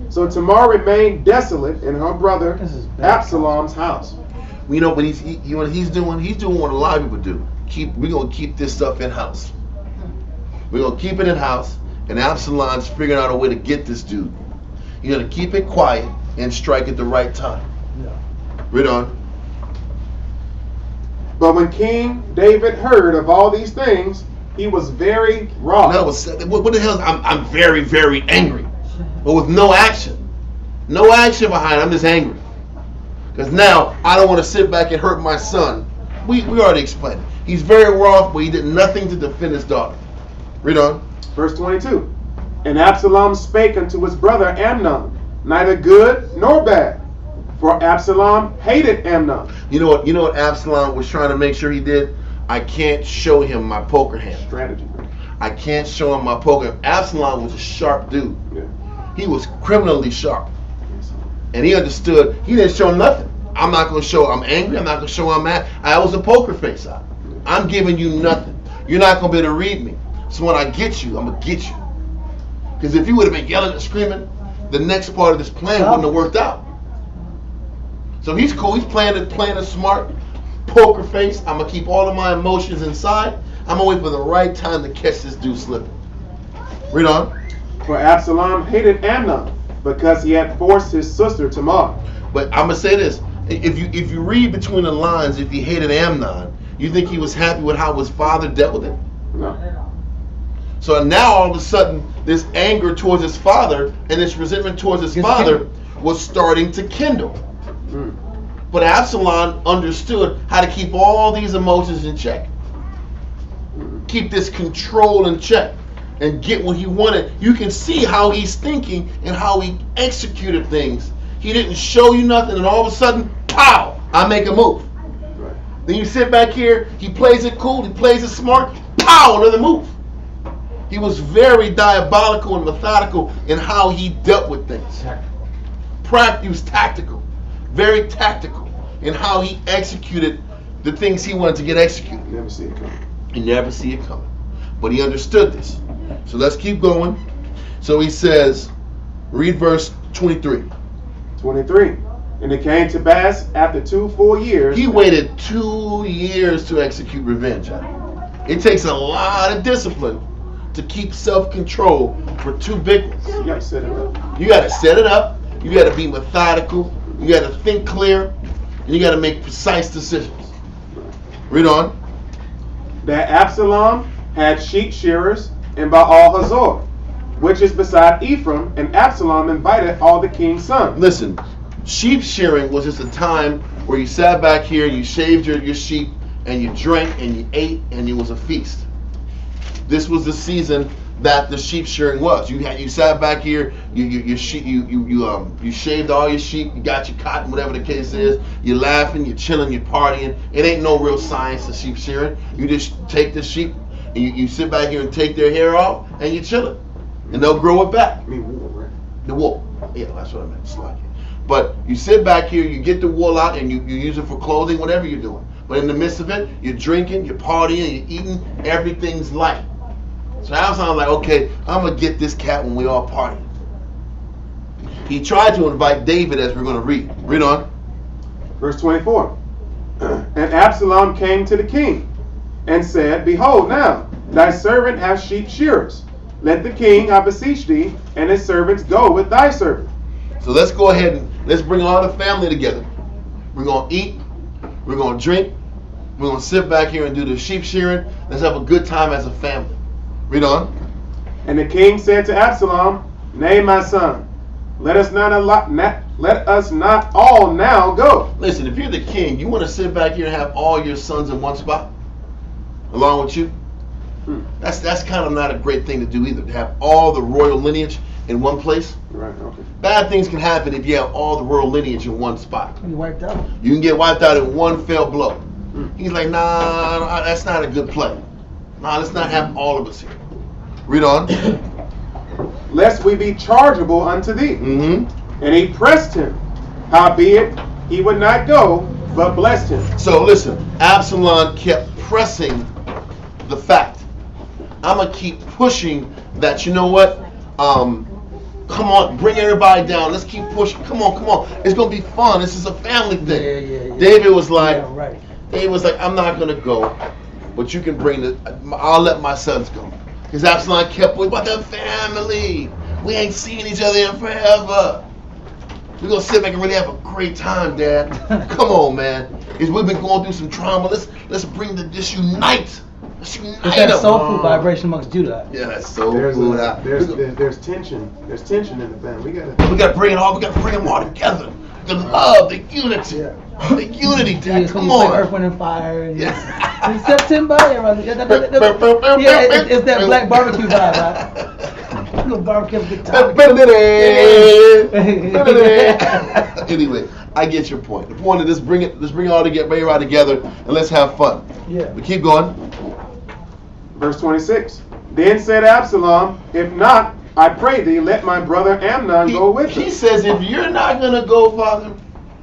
So Tamar remained desolate in her brother Absalom's house. You know what he's doing? He's doing what a lot of people do. We're gonna keep this stuff in house. We're gonna keep it in house, and Absalom's figuring out a way to get this dude. You're gonna keep it quiet and strike at the right time. Yeah. Read on. But when King David heard of all these things, he was very wroth. What the hell? I'm very, very angry, but with no action. No action behind it. I'm just angry. Because now I don't want to sit back and hurt my son. We already explained it. He's very wroth, but he did nothing to defend his daughter. Read on. Verse 22. And Absalom spake unto his brother Amnon, neither good nor bad. For Absalom hated Amnon. You know what Absalom was trying to make sure he did? I can't show him my poker hand. Strategy. I can't show him my poker. Absalom was a sharp dude. Yeah. He was criminally sharp. And he understood. He didn't show nothing. I'm not going to show I'm angry. I'm not going to show I'm mad. I was a poker face out. I'm giving you nothing. You're not going to be able to read me. So when I get you, I'm going to get you. Because if you would have been yelling and screaming, the next part of this plan wouldn't have worked out. So he's cool. He's playing a smart poker face. I'm going to keep all of my emotions inside. I'm going to wait for the right time to catch this dude slipping. Read on. For Absalom hated Amnon because he had forced his sister Tamar. But I'm going to say this. If you read between the lines, if he hated Amnon, you think he was happy with how his father dealt with it? No. So now all of a sudden, this anger towards his father and this resentment towards his father was starting to kindle. But Absalom understood how to keep all these emotions in check. Keep this control in check and get what he wanted. You can see how he's thinking and how he executed things. He didn't show you nothing, and all of a sudden, pow, I make a move. Right. Then you sit back here, he plays it cool, he plays it smart, pow, another move. He was very diabolical and methodical in how he dealt with things. He was tactical, very tactical in how he executed the things he wanted to get executed. You never see it coming. You never see it coming. But he understood this. So let's keep going. So he says, read verse 23. 23. And it came to pass after 2 full years. He waited 2 years to execute revenge. It takes a lot of discipline to keep self-control for 2 big ones. You got to set it up. You got to set it up. You got to be methodical. You got to think clear. And you got to make precise decisions. Read on. That Absalom had sheep shearers in Baal Hazor, which is beside Ephraim, and Absalom invited all the king's sons. Listen, sheep shearing was just a time where you sat back here, you shaved your sheep, and you drank and you ate, and it was a feast. This was the season that the sheep shearing was. You sat back here, you shaved all your sheep, you got your cotton, whatever the case is. You're laughing, you're chilling, you're partying. It ain't no real science to sheep shearing. You just take the sheep, and you sit back here and take their hair off, and you chill it, and they'll grow it back. I mean wool, right? The wool. Yeah, that's what I meant. Slack it. But you sit back here, you get the wool out, and you use it for clothing, whatever you're doing. But in the midst of it, you're drinking, you're partying, you're eating, everything's light. So I was like, okay, I'm going to get this cat when we all party. He tried to invite David, as we're going to read. Read on. Verse 24. And Absalom came to the king and said, Behold now, thy servant hath sheep shearers. Let the king, I beseech thee, and his servants go with thy servant. So let's go ahead and let's bring all the family together. We're going to eat. We're going to drink. We're going to sit back here and do the sheep shearing. Let's have a good time as a family. Read on. And the king said to Absalom, Nay, my son, let us not all now go. Listen, if you're the king, you want to sit back here and have all your sons in one spot, along with you? That's kind of not a great thing to do either, to have all the royal lineage in one place. Right, okay. Bad things can happen if you have all the royal lineage in one spot. You wiped out. You can get wiped out in one fell blow. He's like, nah, that's not a good play. Nah, let's not have all of us here. Read on. Lest we be chargeable unto thee. Mm-hmm. And he pressed him. Howbeit, he would not go, but blessed him. So listen, Absalom kept pressing the fact. I'm going to keep pushing that, you know what? Come on, bring everybody down. Let's keep pushing. Come on. It's going to be fun. This is a family thing. Yeah. David was like, Yeah, right. David was like, I'm not going to go, but you can bring I'll let my sons go. Because Absalom kept, what about the family? We ain't seen each other in forever. We're going to sit back and really have a great time, Dad. Come on, man. We've been going through some trauma. Let's bring this unite. Let's unite It's that them. soul food vibration amongst Judah. Yeah, that's so There's cool. there's tension. There's tension in the family. We gotta bring it all. We gotta bring them all together. The love, the unity, the unity. Dad, come on. Earth, Wind, and Fire. And Yeah. in September. It's that black barbecue vibe, right? You go barbecue, have a good time. Anyway, I get your point. The point is, let's bring it all together, bring it all together, and let's have fun. Yeah. But keep going. Verse 26. Then said Absalom, If not, I pray thee, let my brother Amnon go with us. He says, if you're not going to go, Father,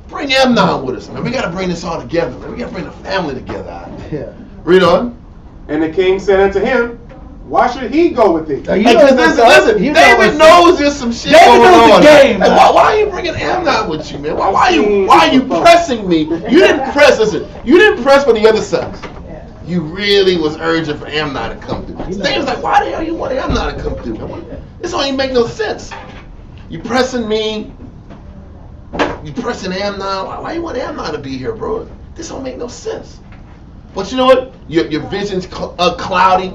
bring Amnon with us, man. We got to bring this all together, man. We got to bring the family together. Yeah. Read on. And the king said unto him, Why should he go with thee? Listen, David knows there's some shit David going knows on. the game, Like, man. why are you bringing Amnon with you, man? Why are you pressing me? You didn't press, listen, you didn't press for the other sons. You really was urging for Amnon to come through. So David's like, why the hell you want Amnon to come through? This don't even make no sense. You pressing me. You pressing Amnon. Why you want Amnon to be here, bro? This don't make no sense. But you know what? Your vision's cloudy.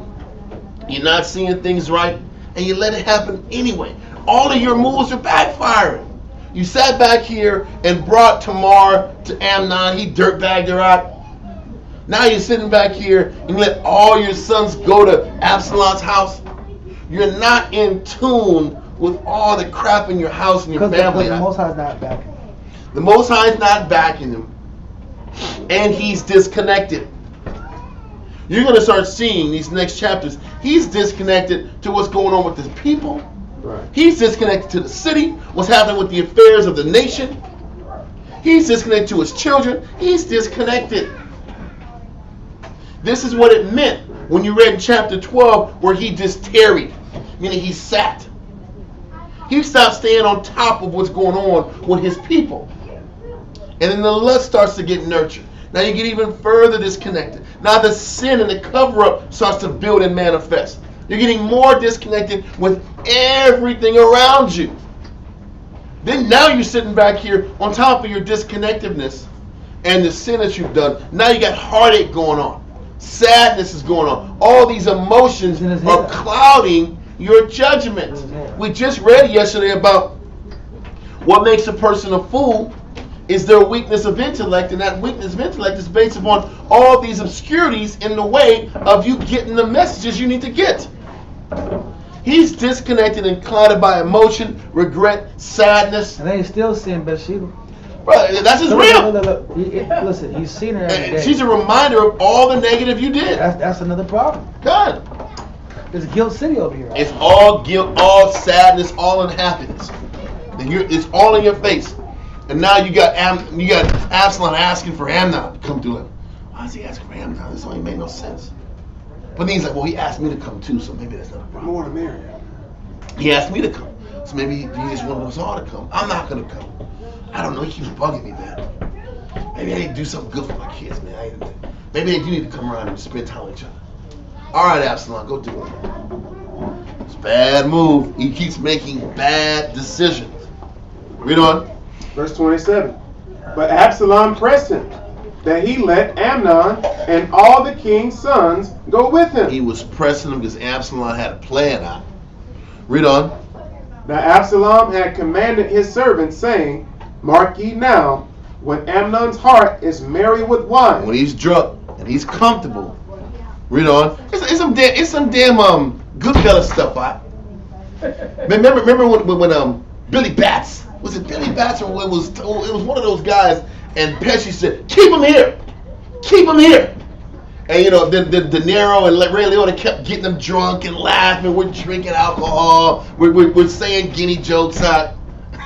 You're not seeing things right. And you let it happen anyway. All of your moves are backfiring. You sat back here and brought Tamar to Amnon. He dirtbagged her out. Now you're sitting back here and you let all your sons go to Absalom's house. You're not in tune with all the crap in your house and your family. The Most High is not backing him. The Most High is not backing him. And he's disconnected. You're going to start seeing these next chapters. He's disconnected to what's going on with his people. Right. He's disconnected to the city, what's happening with the affairs of the nation. He's disconnected to his children. He's disconnected. This is what it meant when you read in chapter 12 where he just tarried, meaning he sat. He stopped staying on top of what's going on with his people. And then the lust starts to get nurtured. Now you get even further disconnected. Now the sin and the cover-up starts to build and manifest. You're getting more disconnected with everything around you. Then now you're sitting back here on top of your disconnectedness and the sin that you've done. Now you got heartache going on. Sadness is going on. All these emotions are clouding your judgment. We just read yesterday about what makes a person a fool is their weakness of intellect, and that weakness of intellect is based upon all these obscurities in the way of you getting the messages you need to get. He's disconnected and clouded by emotion, regret, sadness. And they still sin Bathsheba. Bro, that's just real. Look. Listen, he's seen her every day. She's a reminder of all the negative you did. That's another problem. God. There's guilt city over here. It's all guilt, all sadness, all unhappiness. And it's all in your face. And now you got Absalom asking for Amnon to come to him. Why is he asking for Amnon? This only made no sense. But then he's like, well, he asked me to come too, so maybe that's not a problem. More to marry. He asked me to come, so maybe he just wanted us all to come. I'm not gonna come. I don't know. He keeps bugging me, man. Maybe I need to do something good for my kids, man. Maybe they do need to come around and spend time with each other. All right, Absalom, go do it. It's a bad move. He keeps making bad decisions. Read on. Verse 27. But Absalom pressed him, that he let Amnon and all the king's sons go with him. He was pressing him because Absalom had a plan out. Read on. Now Absalom had commanded his servants, saying, Mark ye now, when Amnon's heart is merry with wine. When he's drunk and he's comfortable. Read on. It's some damn Goodfellas stuff, right? Remember when Billy Bats, was it Billy Bats or it was one of those guys, and Pesci said, keep him here, and then De Niro and Ray Liotta kept getting them drunk and laughing. We're drinking alcohol, we're saying guinea jokes out,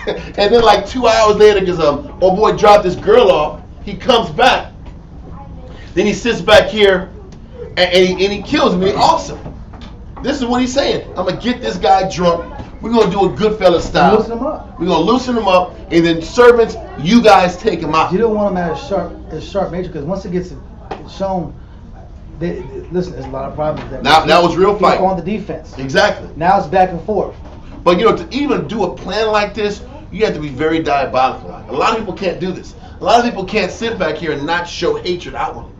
and then like 2 hours later, because old boy dropped this girl off, he comes back, then he sits back here. And he kills me. Awesome. This is what he's saying. I'm going to get this guy drunk. We're going to do a Goodfellas style. Loosen him up. We're going to loosen him up. And then servants, you guys take him out. You don't want him at a sharp nature because once it gets shown, listen, there's a lot of problems. That was real fight. On the defense. Exactly. Now it's back and forth. But to even do a plan like this, you have to be very diabolical. A lot of people can't do this. A lot of people can't sit back here and not show hatred outwardly.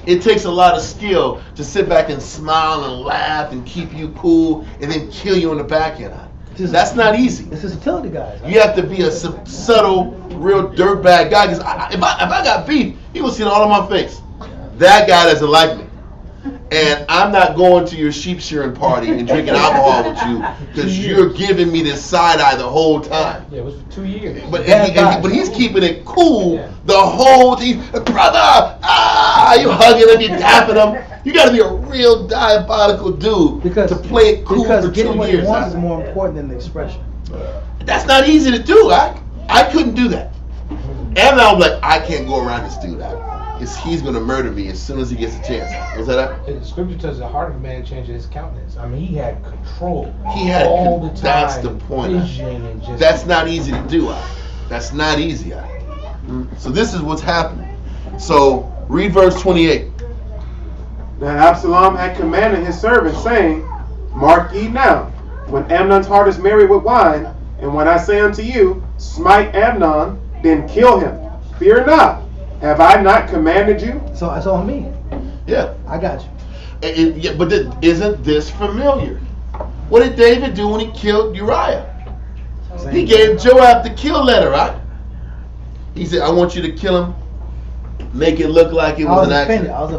It takes a lot of skill to sit back and smile and laugh and keep you cool and then kill you in the back end. That's not easy. It's a utility guy. You have to be a subtle, real dirtbag guy. Because if I got beef, he will see it all on my face. That guy doesn't like me. And I'm not going to your sheep shearing party and drinking alcohol with you because you're giving me this side eye the whole time. Yeah, it was for 2 years. But he's keeping it cool the whole time. Brother, you hugging him, you tapping him. You got to be a real diabolical dude to play it cool for 2 years. Because getting what he wants is more important than the expression. That's not easy to do. I couldn't do that. And I'm like, I can't go around this dude. He's going to murder me as soon as he gets a chance. Was that The scripture tells the heart of a man changes his countenance. I mean, he had control. He had all the time. That's the point. That's not easy to do. That's not easy. So this is what's happening. So read verse 28. Now Absalom had commanded his servants, saying, Mark ye now, when Amnon's heart is merry with wine, and when I say unto you, smite Amnon, then kill him. Fear not. Have I not commanded you? So that's on me. Yeah. I got you. But isn't this familiar? What did David do when he killed Uriah? He gave Joab the kill letter, right? He said, I want you to kill him. Make it look like it was an accident. I was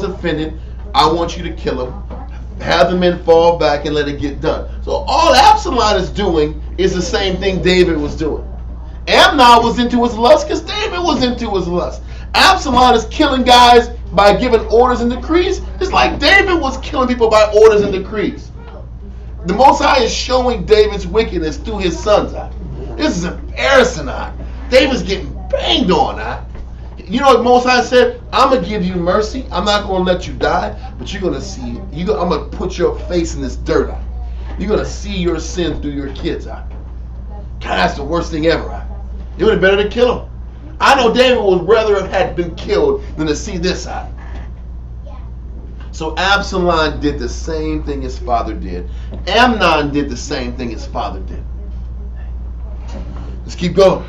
offended. I want you to kill him. Have the men fall back and let it get done. So all Absalom is doing is the same thing David was doing. Amnon was into his lust because David was into his lust. Absalom is killing guys by giving orders and decrees. It's like David was killing people by orders and decrees. The Most High is showing David's wickedness through his sons. This is embarrassing. David's getting banged on. You know what Most High said? I'm going to give you mercy. I'm not going to let you die, but you're going to see. I'm going to put your face in this dirt. You're going to see your sin through your kids. God, that's the worst thing ever. It would have been better to kill him. I know David would rather have had been killed than to see this out. So Absalom did the same thing his father did. Amnon did the same thing his father did. Let's keep going.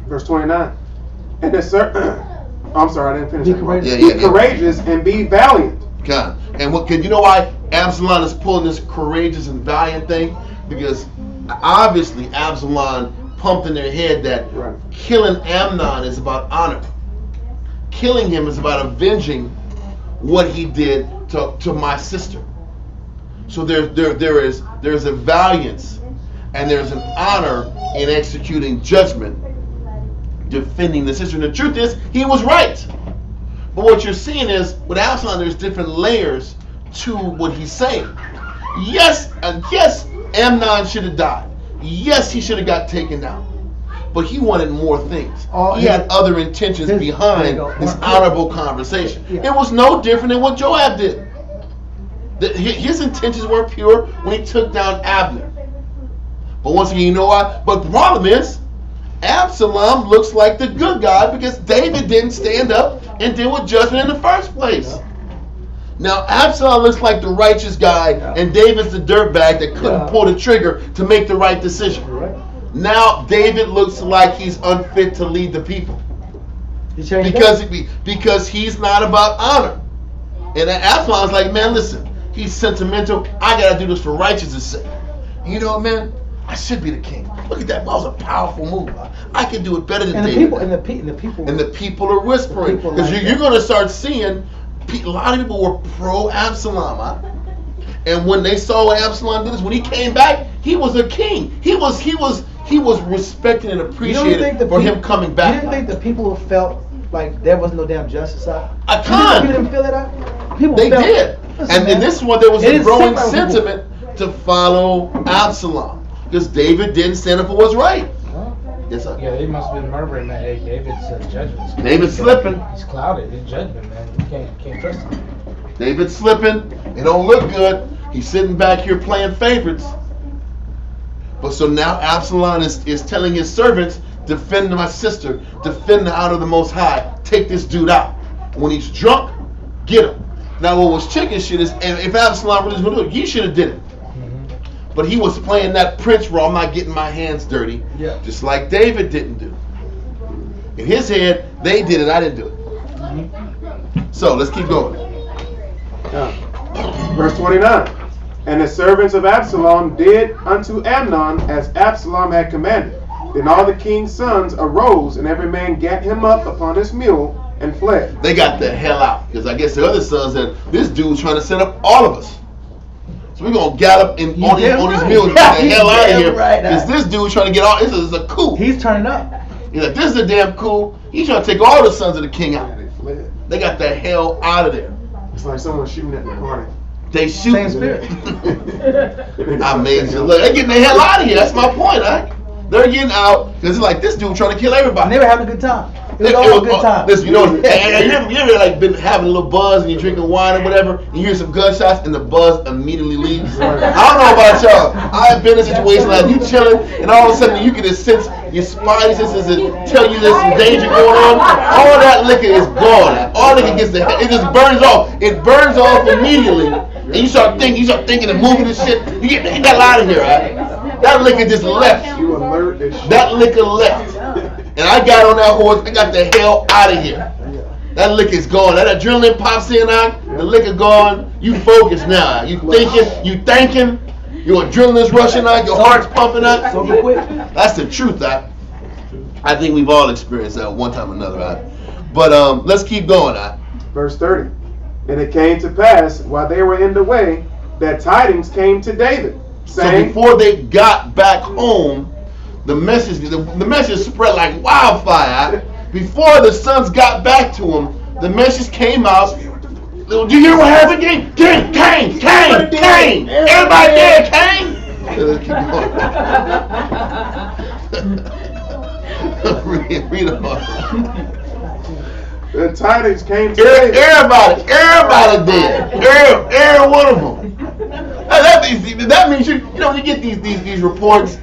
Verse 29. And the I'm sorry, I didn't finish. Be courageous. Be courageous and be valiant. God. And you know why Absalom is pulling this courageous and valiant thing? Because obviously Absalom pumped in their head that killing Amnon is about honor. Killing him is about avenging what he did to my sister. So there's a valiance and there's an honor in executing judgment, defending the sister. And the truth is, he was right. But what you're seeing is, with Absalom, there's different layers to what he's saying. Yes, Amnon should have died. Yes, he should have got taken out. But he wanted more things. He had other intentions behind this honorable conversation. It was no different than what Joab did. His intentions were pure when he took down Abner. But once again, you know why? But the problem is, Absalom looks like the good guy because David didn't stand up and deal with judgment in the first place. Now Absalom looks like the righteous guy, and David's the dirtbag that couldn't pull the trigger to make the right decision. Now David looks like he's unfit to lead the people because he's not about honor. And Absalom's like, man, listen, he's sentimental. I gotta do this for righteousness' sake. You know what, man? I should be the king. Look at that. That was a powerful move. I can do it better than David. And the people are whispering because you're going to start seeing a lot of people were pro Absalom. And when they saw what Absalom did, when he came back, he was a king. He was respected and appreciated for him coming back. You didn't think the people felt like there was no damn justice out? I can't. You didn't feel that out? They did. And this is what there was a growing sentiment to follow Absalom. Because David didn't stand up for what's right. Yes, sir. Yeah, they must have been murmuring, man. Hey, David's judgment. David's slipping. He's clouded in judgment, man. You can't trust him. David's slipping. It don't look good. He's sitting back here playing favorites. But so now Absalom is telling his servants, defend my sister, defend the honor of the Most High. Take this dude out. When he's drunk, get him. Now what was chicken shit is, and if Absalom really was going to do it, he should have did it. But he was playing that prince role. I'm not getting my hands dirty. Yeah. Just like David didn't do. In his head, they did it. I didn't do it. So let's keep going. Verse 29. And the servants of Absalom did unto Amnon as Absalom had commanded. Then all the king's sons arose, and every man gat him up upon his mule and fled. They got the hell out. Because I guess the other sons said, this dude's trying to set up all of us. So we're going to gallop on these mules and get the hell out of here. Because this dude's trying to get all, this is a coup. He's turning up. He's like, this is a damn coup. He's trying to take all the sons of the king out. They fled. They got the hell out of there. It's like someone shooting at the party. They shoot. Same spirit. Amazing. Look, they're getting the hell out of here. That's my point, huh? They're getting out because it's like this dude trying to kill everybody. And they were having a good time. It was all a good time. Listen, you know, you ever like been having a little buzz and you're drinking wine or whatever, and you hear some gunshots and the buzz immediately leaves? I don't know about y'all. I've been in a situation like you chilling and all of a sudden you can just sense your spidey senses and tell you there's some danger going on. All that liquor is gone. All liquor gets it just burns off. It burns off immediately. And you start thinking and moving and shit. You get the hell out of here, right? That liquor just left. You alert as shit. That liquor left. And I got on that horse, I got the hell out of here. That liquor's gone. That adrenaline pops in out, the liquor gone. You focus now. You thinking, your adrenaline's rushing out, your heart's pumping out. So quick. That's the truth, I think we've all experienced that one time or another, But let's keep going, Verse 30. And it came to pass, while they were in the way, that tidings came to David, saying, so before they got back home, the message spread like wildfire. Before the sons got back to him, the message came out. Do you hear what happened? Cain! Everybody dead, Cain! Read on. The tidings came to David. Everybody dead. Every one of them. That means you get these reports.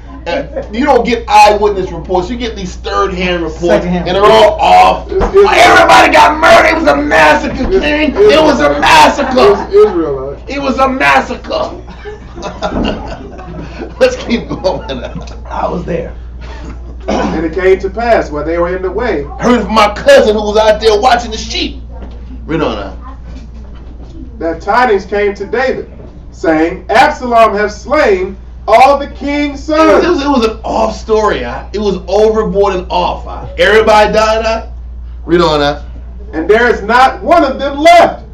You don't get eyewitness reports. You get these third-hand reports, and they're all off. Everybody got murdered. It was a massacre, King. It was a massacre. It was a massacre. Let's keep going. I was there. And it came to pass while they were in the way. Heard from my cousin who was out there watching the sheep. Read on now. That tidings came to David, saying, Absalom has slain all the king's sons. It was an off story. It was overboard and off. Everybody died. Read on that. And there is not one of them left.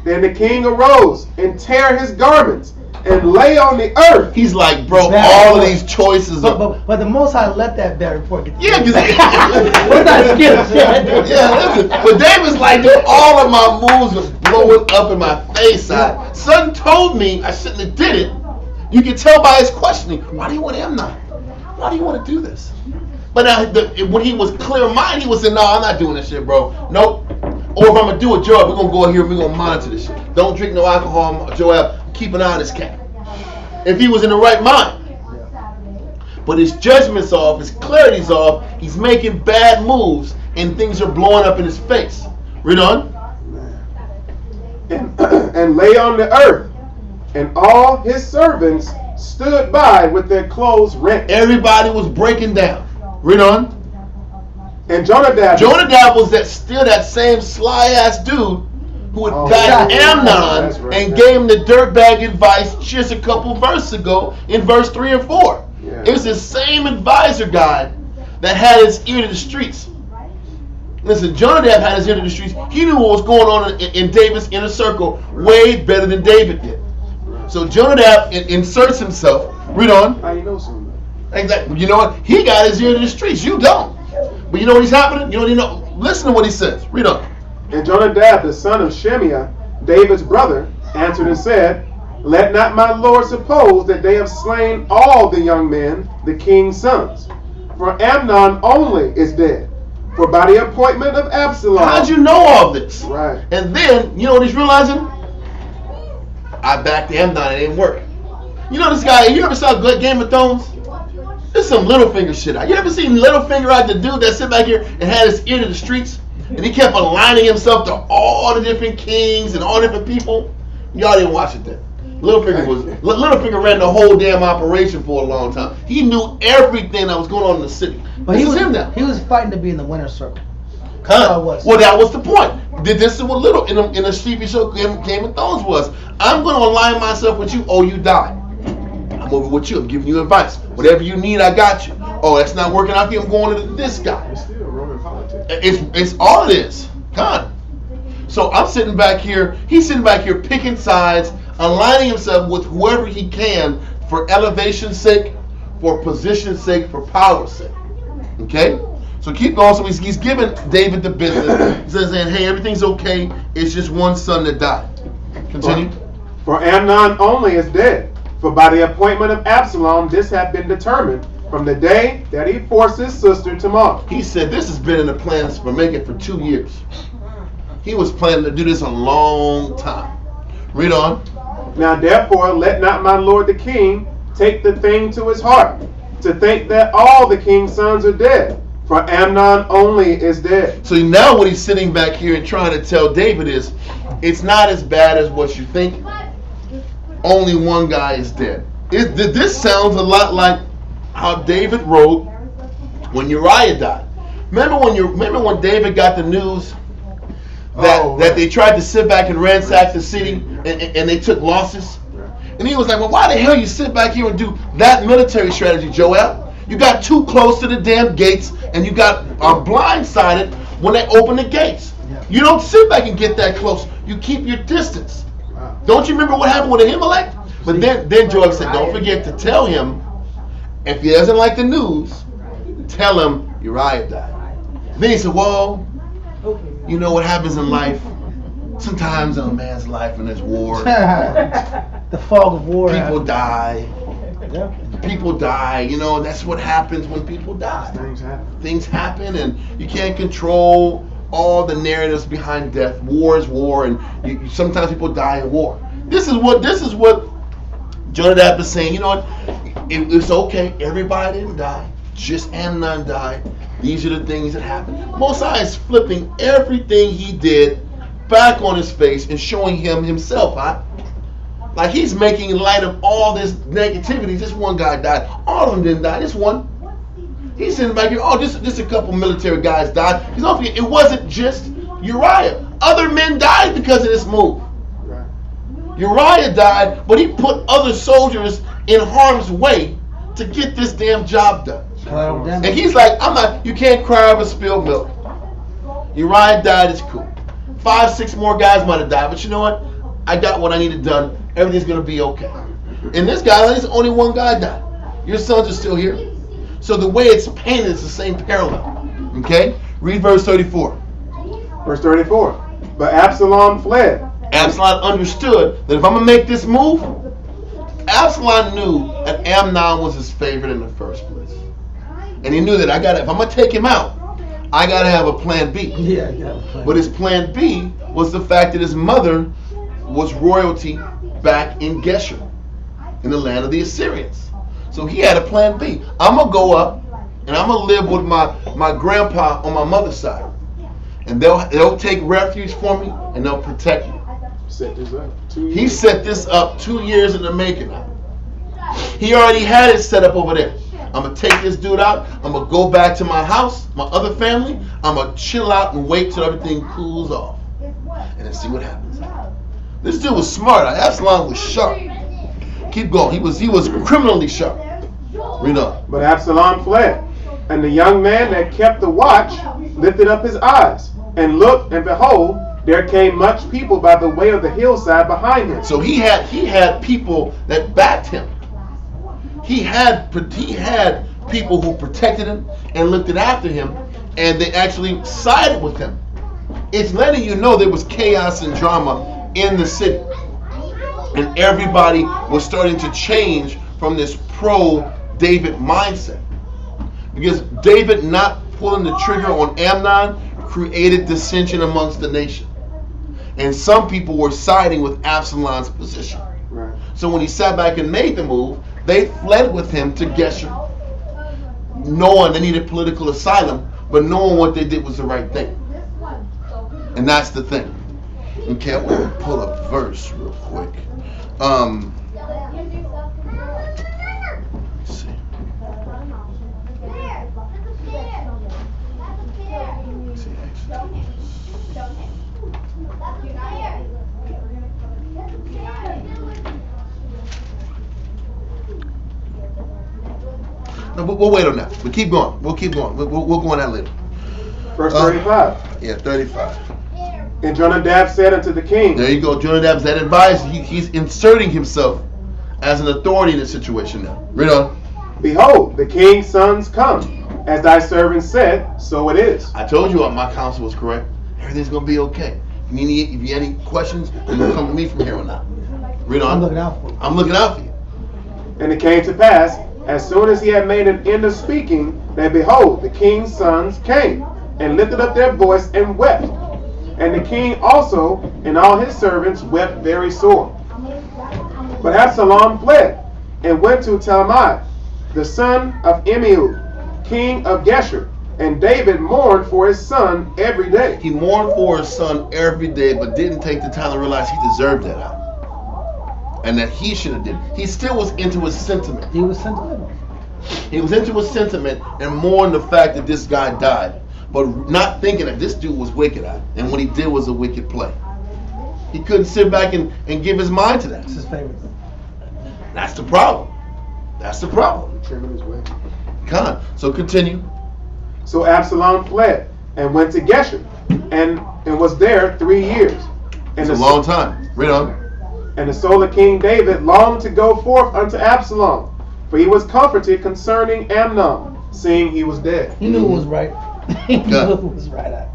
Then the king arose and tare his garments and lay on the earth. He's like, bro, Bad all of report. these choices are. But the Most High let that bad report get. Yeah, because We're not scared. yeah, listen. But David's like, dude, all of my moves are blowing up in my face. Son told me I shouldn't have did it. You can tell by his questioning. Why do you want Amnon? Why do you want to do this? But now, when he was clear-minded, he was saying, no, I'm not doing this shit, bro. Nope. Or if I'm going to do a job, we're going to go here and we're going to monitor this shit. Don't drink no alcohol, Joel. Keep an eye on this cat. If he was in the right mind. But his judgment's off, his clarity's off, he's making bad moves, and things are blowing up in his face. Read on. And lay on the earth, and all his servants stood by with their clothes rent. Everybody was breaking down. Read on. And Jonadab was that same sly ass dude who had got Amnon and gave him the dirtbag advice just a couple verses ago in verse 3 and 4. Yeah. It was the same advisor guy that had his ear to the streets. Listen, Jonadab had his ear to the streets. He knew what was going on in David's inner circle way better than David did. So Jonadab inserts himself. Read on. How you know something? Exactly. You know what? He got his ear to the streets. You don't. But you know what he's happening? You know. Listen to what he says. Read on. And Jonadab, the son of Shemaiah, David's brother, answered and said, let not my lord suppose that they have slain all the young men, the king's sons. For Amnon only is dead. For by the appointment of Absalom. How'd you know all this? Right. And then, you know what he's realizing? I backed Amnon, it didn't work. You know this guy, you ever saw Game of Thrones? This is some Littlefinger shit. You ever seen Littlefinger out, the dude that sit back here and had his ear to the streets? And he kept aligning himself to all the different kings and all different people? Y'all didn't watch it then. Littlefinger ran the whole damn operation for a long time. He knew everything that was going on in the city. But he was him now. He was fighting to be in the winner's circle. Well, that was the point. This is what in the TV show Game of Thrones was. I'm going to align myself with you. Oh, you died. I'm over with you. I'm giving you advice. Whatever you need, I got you. Oh, that's not working out here. I'm going to this guy. It's still Roman politics. It's all it is. God. So I'm sitting back here. He's sitting back here picking sides, aligning himself with whoever he can for elevation's sake, for position's sake, for power's sake. Okay? So keep going. So he's giving David the business. He says, hey, everything's okay. It's just one son that died. Continue. For Amnon only is dead. For by the appointment of Absalom, this had been determined from the day that he forced his sister Tamar. He said this has been in the plans for making for 2 years. He was planning to do this a long time. Read on. Now therefore let not my lord the king take the thing to his heart, to think that all the king's sons are dead, for Amnon only is dead. So now what he's sitting back here and trying to tell David is, it's not as bad as what you think. Only one guy is dead. This sounds a lot like how David wrote when Uriah died. Remember when David got the news that they tried to sit back and ransack the city and they took losses? And he was like, well, why the hell you sit back here and do that military strategy, Joel? You got too close to the damn gates and you got blindsided when they open the gates. You don't sit back and get that close. You keep your distance. Don't you remember what happened with Ahimelech? But then Joel said, don't forget to tell him, if he doesn't like the news, tell him Uriah died. Then he said, well, you know what happens in life? Sometimes in a man's life when there's war, the fog of war. People die. People die, you know, that's what happens when people die. Things happen and you can't control all the narratives behind death. War is war, and sometimes people die in war. This is what Jonadab is saying. You know what? It's okay. Everybody didn't die. Just Amnon died. These are the things that happened. Mosiah is flipping everything he did back on his face and showing him himself, huh? Like he's making light of all this negativity. Just one guy died. All of them didn't die. Just one. He's sitting back here. Oh, just a couple military guys died. It wasn't just Uriah. Other men died because of this move. Uriah died, but he put other soldiers in harm's way to get this damn job done. And he's like, you can't cry over spilled milk. Uriah died, it's cool. 5, 6 more guys might have died, but you know what? I got what I needed done. Everything's going to be okay. And this guy, there's only one guy died. Your sons are still here. So the way it's painted is the same parallel. Okay? Read verse 34. Verse 34. But Absalom fled. Absalom understood that if I'm going to make this move, Absalom knew that Amnon was his favorite in the first place. And he knew that if I'm going to take him out, I got to have a plan B. Yeah, yeah. But his plan B was the fact that his mother was royalty back in Geshur, in the land of the Assyrians. So he had a plan B. I'm going to go up and I'm going to live with my grandpa on my mother's side. And they'll take refuge for me and they'll protect me. Set this up. He set this up 2 years in the making. He already had it set up over there. I'm going to take this dude out. I'm going to go back to my house, my other family. I'm going to chill out and wait till everything cools off. And then see what happens. This dude was smart. Absalom was sharp. Keep going. He was criminally sharp. Read on. But Absalom fled. And the young man that kept the watch lifted up his eyes and looked, and behold, there came much people by the way of the hillside behind him. So he had people that backed him. He had people who protected him and looked after him, and they actually sided with him. It's letting you know there was chaos and drama in the city, and everybody was starting to change from this pro-David mindset, because David not pulling the trigger on Amnon created dissension amongst the nation. And some people were siding with Absalom's position. Right. So when he sat back and made the move, they fled with him to Geshur, knowing they needed political asylum, but knowing what they did was the right thing. And that's the thing. Okay, I'm going to pull a verse real quick. Let's see. No, we'll wait on that. We'll keep going. We'll keep going. We'll go on that later. Verse 35. Yeah, 35. And Jonadab said unto the king. There you go. Jonadab's that advisor. He's inserting himself as an authority in the situation now. Read on. Behold, the king's sons come. As thy servant said, so it is. I told you my counsel was correct. Everything's going to be okay. If you have any questions, you can come to me from here on out. Read on. I'm looking out for you. I'm looking out for you. And it came to pass, as soon as he had made an end of speaking, that behold, the king's sons came, and lifted up their voice and wept. And the king also and all his servants wept very sore. But Absalom fled, and went to Talmai, the son of Amiud, king of Geshur. And David mourned for his son every day. He mourned for his son every day, but didn't take the time to realize he deserved that out. And that he should have did. He still was into his sentiment. He was sentimental. He was into his sentiment and mourned the fact that this guy died, but not thinking that this dude was wicked at, and what he did was a wicked play. He couldn't sit back and give his mind to that. That's his favorite. That's the problem. That's the problem. Trimming his way. Con. So continue. So Absalom fled, and went to Geshur, and was there 3 years. And It's a long time. Read on. And the soul of King David longed to go forth unto Absalom, for he was comforted concerning Amnon, seeing he was dead. He knew it was right. He knew it was right.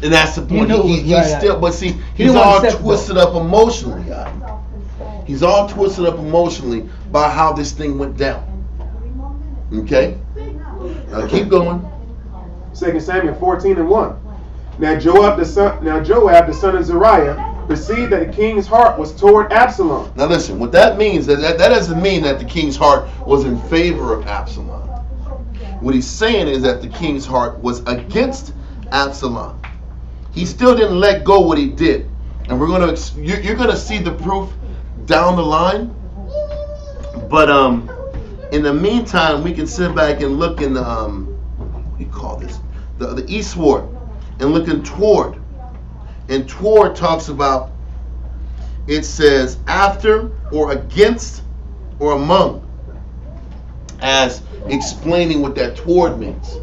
And that's the point. He's still, but see, He he's didn't all want to accept twisted up emotionally. He's all twisted up emotionally by how this thing went down. Okay? Now keep going. 2 Samuel 14:1. Now Joab the son of Zeruiah perceived that the king's heart was toward Absalom. Now listen, what that means, that doesn't mean that the king's heart was in favor of Absalom. What he's saying is that the king's heart was against Absalom. He still didn't let go what he did. And you're gonna see the proof down the line. But in the meantime, we can sit back and look in the what do you call this? The eastward, and looking toward. And toward talks about, it says after or against or among, as explaining what that toward means.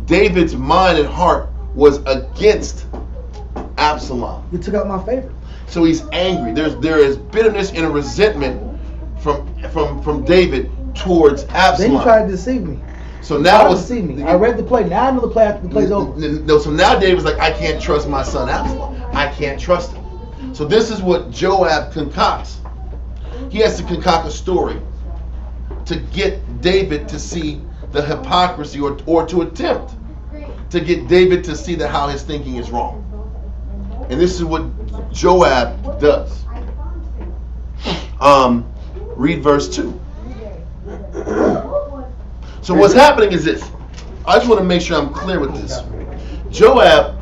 David's mind and heart was against Absalom. You took out my favorite. So he's angry. There is bitterness and resentment from David towards Absalom. Then he tried to deceive me. So now it's deceive me. I read the play. Now I know the play after the play's over. No, so now David's like, I can't trust my son Absalom. I can't trust him. So this is what Joab concocts. He has to concoct a story to get David to see the hypocrisy, or to attempt to get David to see that how his thinking is wrong. And this is what Joab does. Read verse 2. So what's happening is this. I just want to make sure I'm clear with this. Joab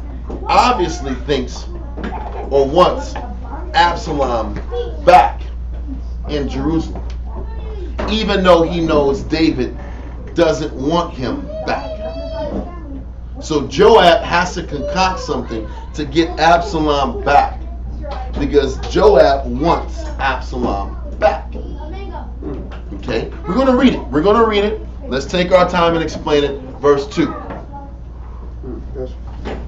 obviously thinks or wants Absalom back in Jerusalem, even though he knows David doesn't want him back. So Joab has to concoct something to get Absalom back, because Joab wants Absalom back. Okay, we're going to read it. We're going to read it. Let's take our time and explain it. Verse 2.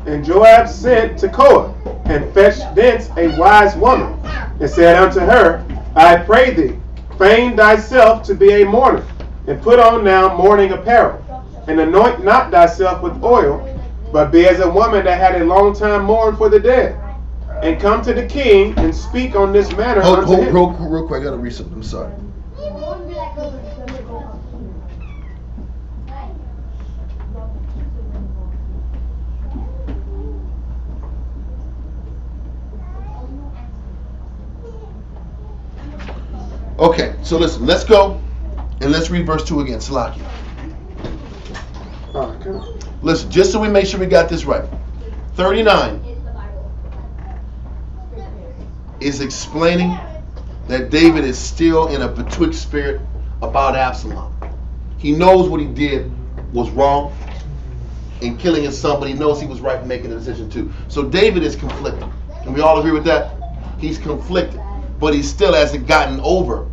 And Joab sent to Koa, and fetched thence a wise woman, and said unto her, I pray thee, feign thyself to be a mourner, and put on now mourning apparel, and anoint not thyself with oil, but be as a woman that had a long time mourned for the dead, and come to the king and speak on this matter unto him. Real quick, I gotta read something. I'm sorry. Okay, so listen, let's go and let's read verse 2 again. Salaki. Okay. Listen, just so we make sure we got this right. 39 is explaining that David is still in a betwixt spirit about Absalom. He knows what he did was wrong in killing his son, but he knows he was right in making a decision too. So David is conflicted. Can we all agree with that? He's conflicted, but he still hasn't gotten over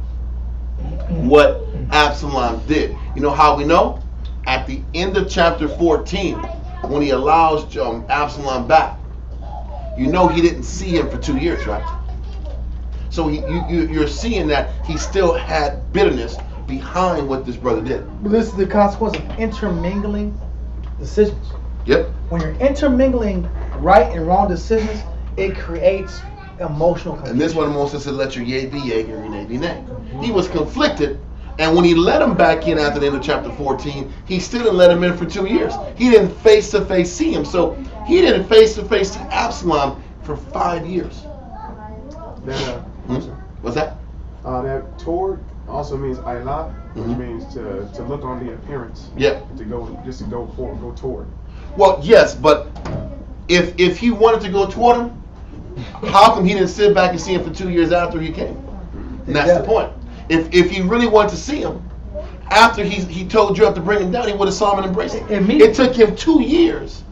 what Absalom did. You know how we know? At the end of chapter 14, when he allows Absalom back, you know he didn't see him for 2 years, right? So you're seeing that he still had bitterness behind what this brother did. But this is the consequence of intermingling decisions. Yep. When you're intermingling right and wrong decisions, it creates emotional confusion. And this one Moses said, let your yea be yea and your nay be nay. He was conflicted, and when he let him back in after the end of chapter 14, he still didn't let him in for 2 years. He didn't face to face see him. So he didn't face to face see Absalom for 5 years. What's that? That toward also means ayla, which means to look on the appearance. Yeah. To go forward, go toward. Well, yes, but if he wanted to go toward him, how come he didn't sit back and see him for 2 years after he came? And that's the point. If he really wanted to see him, after he told Joab to bring him down, he would have saw him and embraced him. It took him 2 years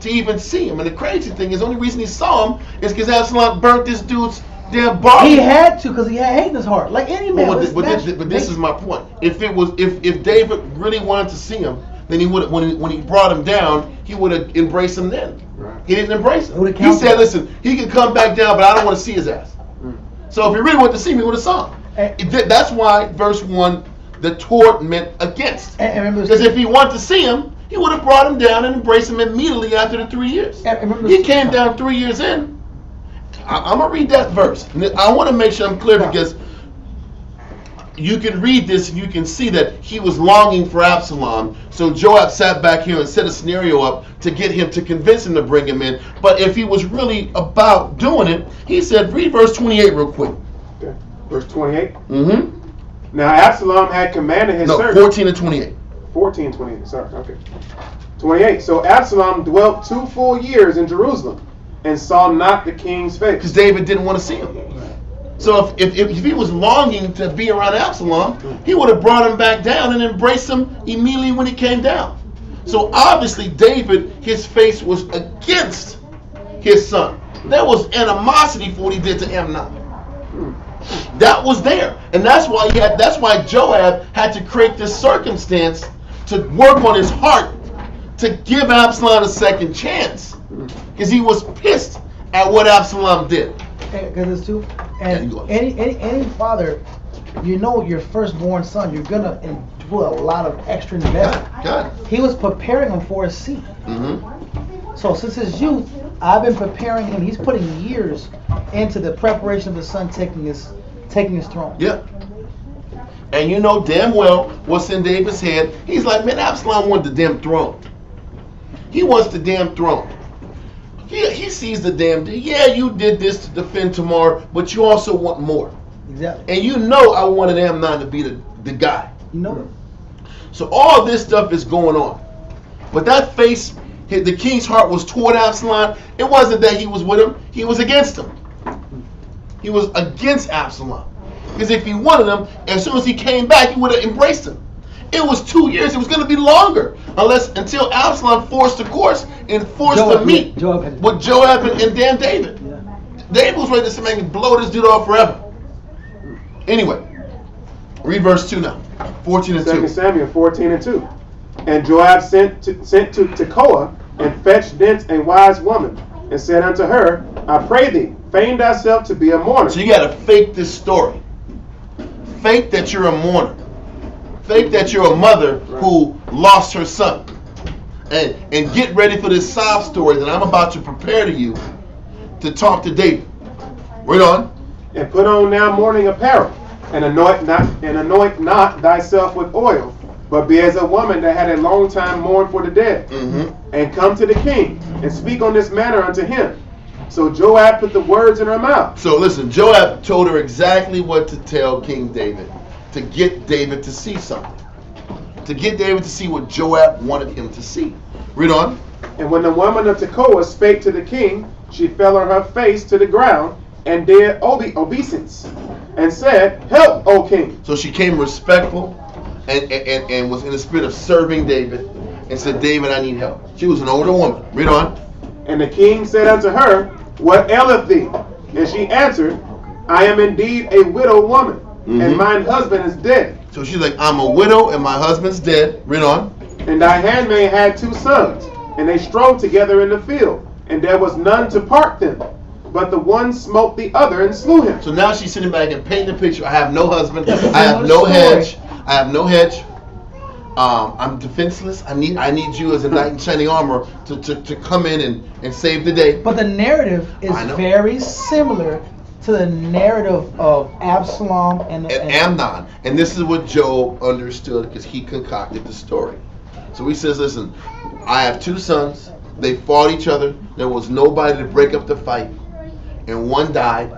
to even see him. And the crazy thing is, the only reason he saw him is because Absalom burnt this dude's damn body. He had to, because he had hate in his heart, like any man. But this is my point. If David really wanted to see him, then he would, when he brought him down, he would have embraced him then. Right. He didn't embrace him. He said, listen, he can come back down, but I don't want to see his ass. So if he really wanted to see him, he would have saw him. That's why verse 1, the toward meant against. Because if he wanted to see him, he would have brought him down and embraced him immediately after the 3 years. He came down 3 years in. I'm going to read that verse. I want to make sure I'm clear, because you can read this and you can see that he was longing for Absalom. So Joab sat back here and set a scenario up to get him, to convince him to bring him in. But if he was really about doing it, he said, read verse 28 real quick. Okay. Verse 28? Mm-hmm. Now Absalom had commanded his servants. 14 and 28. 14 and 28, sorry, okay. 28. So Absalom dwelt 2 full years in Jerusalem, and saw not the king's face. Because David didn't want to see him. So if he was longing to be around Absalom, he would have brought him back down and embraced him immediately when he came down. So obviously David, his face was against his son. There was animosity for what he did to Amnon. That was there. And that's why Joab had to create this circumstance to work on his heart to give Absalom a second chance. Because he was pissed at what Absalom did. Because it's too. And any father you know your firstborn son, you're gonna do a lot of extra investment. God. He was preparing him for a seat. So since his youth, I've been preparing him. He's putting years into the preparation of his son taking his throne. Yep. And you know damn well what's in David's head. He's like, man, Absalom wanted the damn throne. He wants the damn throne. He sees the damn deal. Yeah, you did this to defend Tamar, but you also want more. Exactly. And you know I wanted Amnon to be the guy. You know. So all this stuff is going on. But that face, the king's heart was toward Absalom. It wasn't that he was with him. He was against him. He was against Absalom. Because if he wanted him, as soon as he came back, he would have embraced him. It was 2 years. It was going to be longer. Until Absalom forced the course and forced to meet with Joab and damn David. Yeah. David was ready to say, man, blow this dude off forever. Anyway, read verse 2 now. 14 and 2. 2 Samuel 14 and 2. And Joab sent to Tekoa and fetched thence a wise woman and said unto her, I pray thee, feign thyself to be a mourner. So you got to fake this story. Fake that you're a mourner. Fake that you're a mother who lost her son. And get ready for this sob story that I'm about to prepare to you to talk to David. Read on. And put on now mourning apparel, and anoint not thyself with oil, but be as a woman that had a long time mourned for the dead. And come to the king, and speak on this matter unto him. So Joab put the words in her mouth. So listen, Joab told her exactly what to tell King David, to get David to see something. To get David to see what Joab wanted him to see. Read on. And when the woman of Tekoa spake to the king, she fell on her face to the ground, and did obeisance, and said, Help, O king. So she came respectful and was in the spirit of serving David and said, David, I need help. She was an older woman. Read on. And the king said unto her, What aileth thee? And she answered, I am indeed a widow woman, and mine husband is dead. So she's like, I'm a widow and my husband's dead. Read on. And thy handmaid had 2 sons, and they strove together in the field, and there was none to part them. But the one smote the other and slew him. So now she's sitting back and painting the picture. I have no husband. I have no hedge. I have no hedge. I'm defenseless. I need you as a knight in shining armor to come in and save the day. But the narrative is very similar to the narrative of Absalom and Amnon. And this is what Job understood because he concocted the story. So he says, listen, I have 2 sons. They fought each other. There was nobody to break up the fight. And one died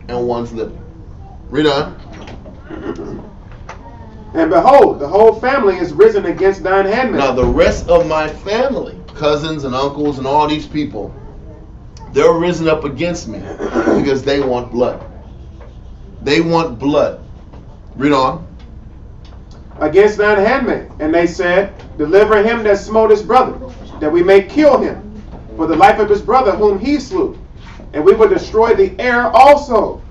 and one's living. Read on. And behold, the whole family is risen against thine handmaid. Now the rest of my family, cousins and uncles and all these people, they're risen up against me because they want blood. They want blood. Read on. Against thine handmaid. And they said, Deliver him that smote his brother, that we may kill him for the life of his brother whom he slew. And we will destroy the heir also.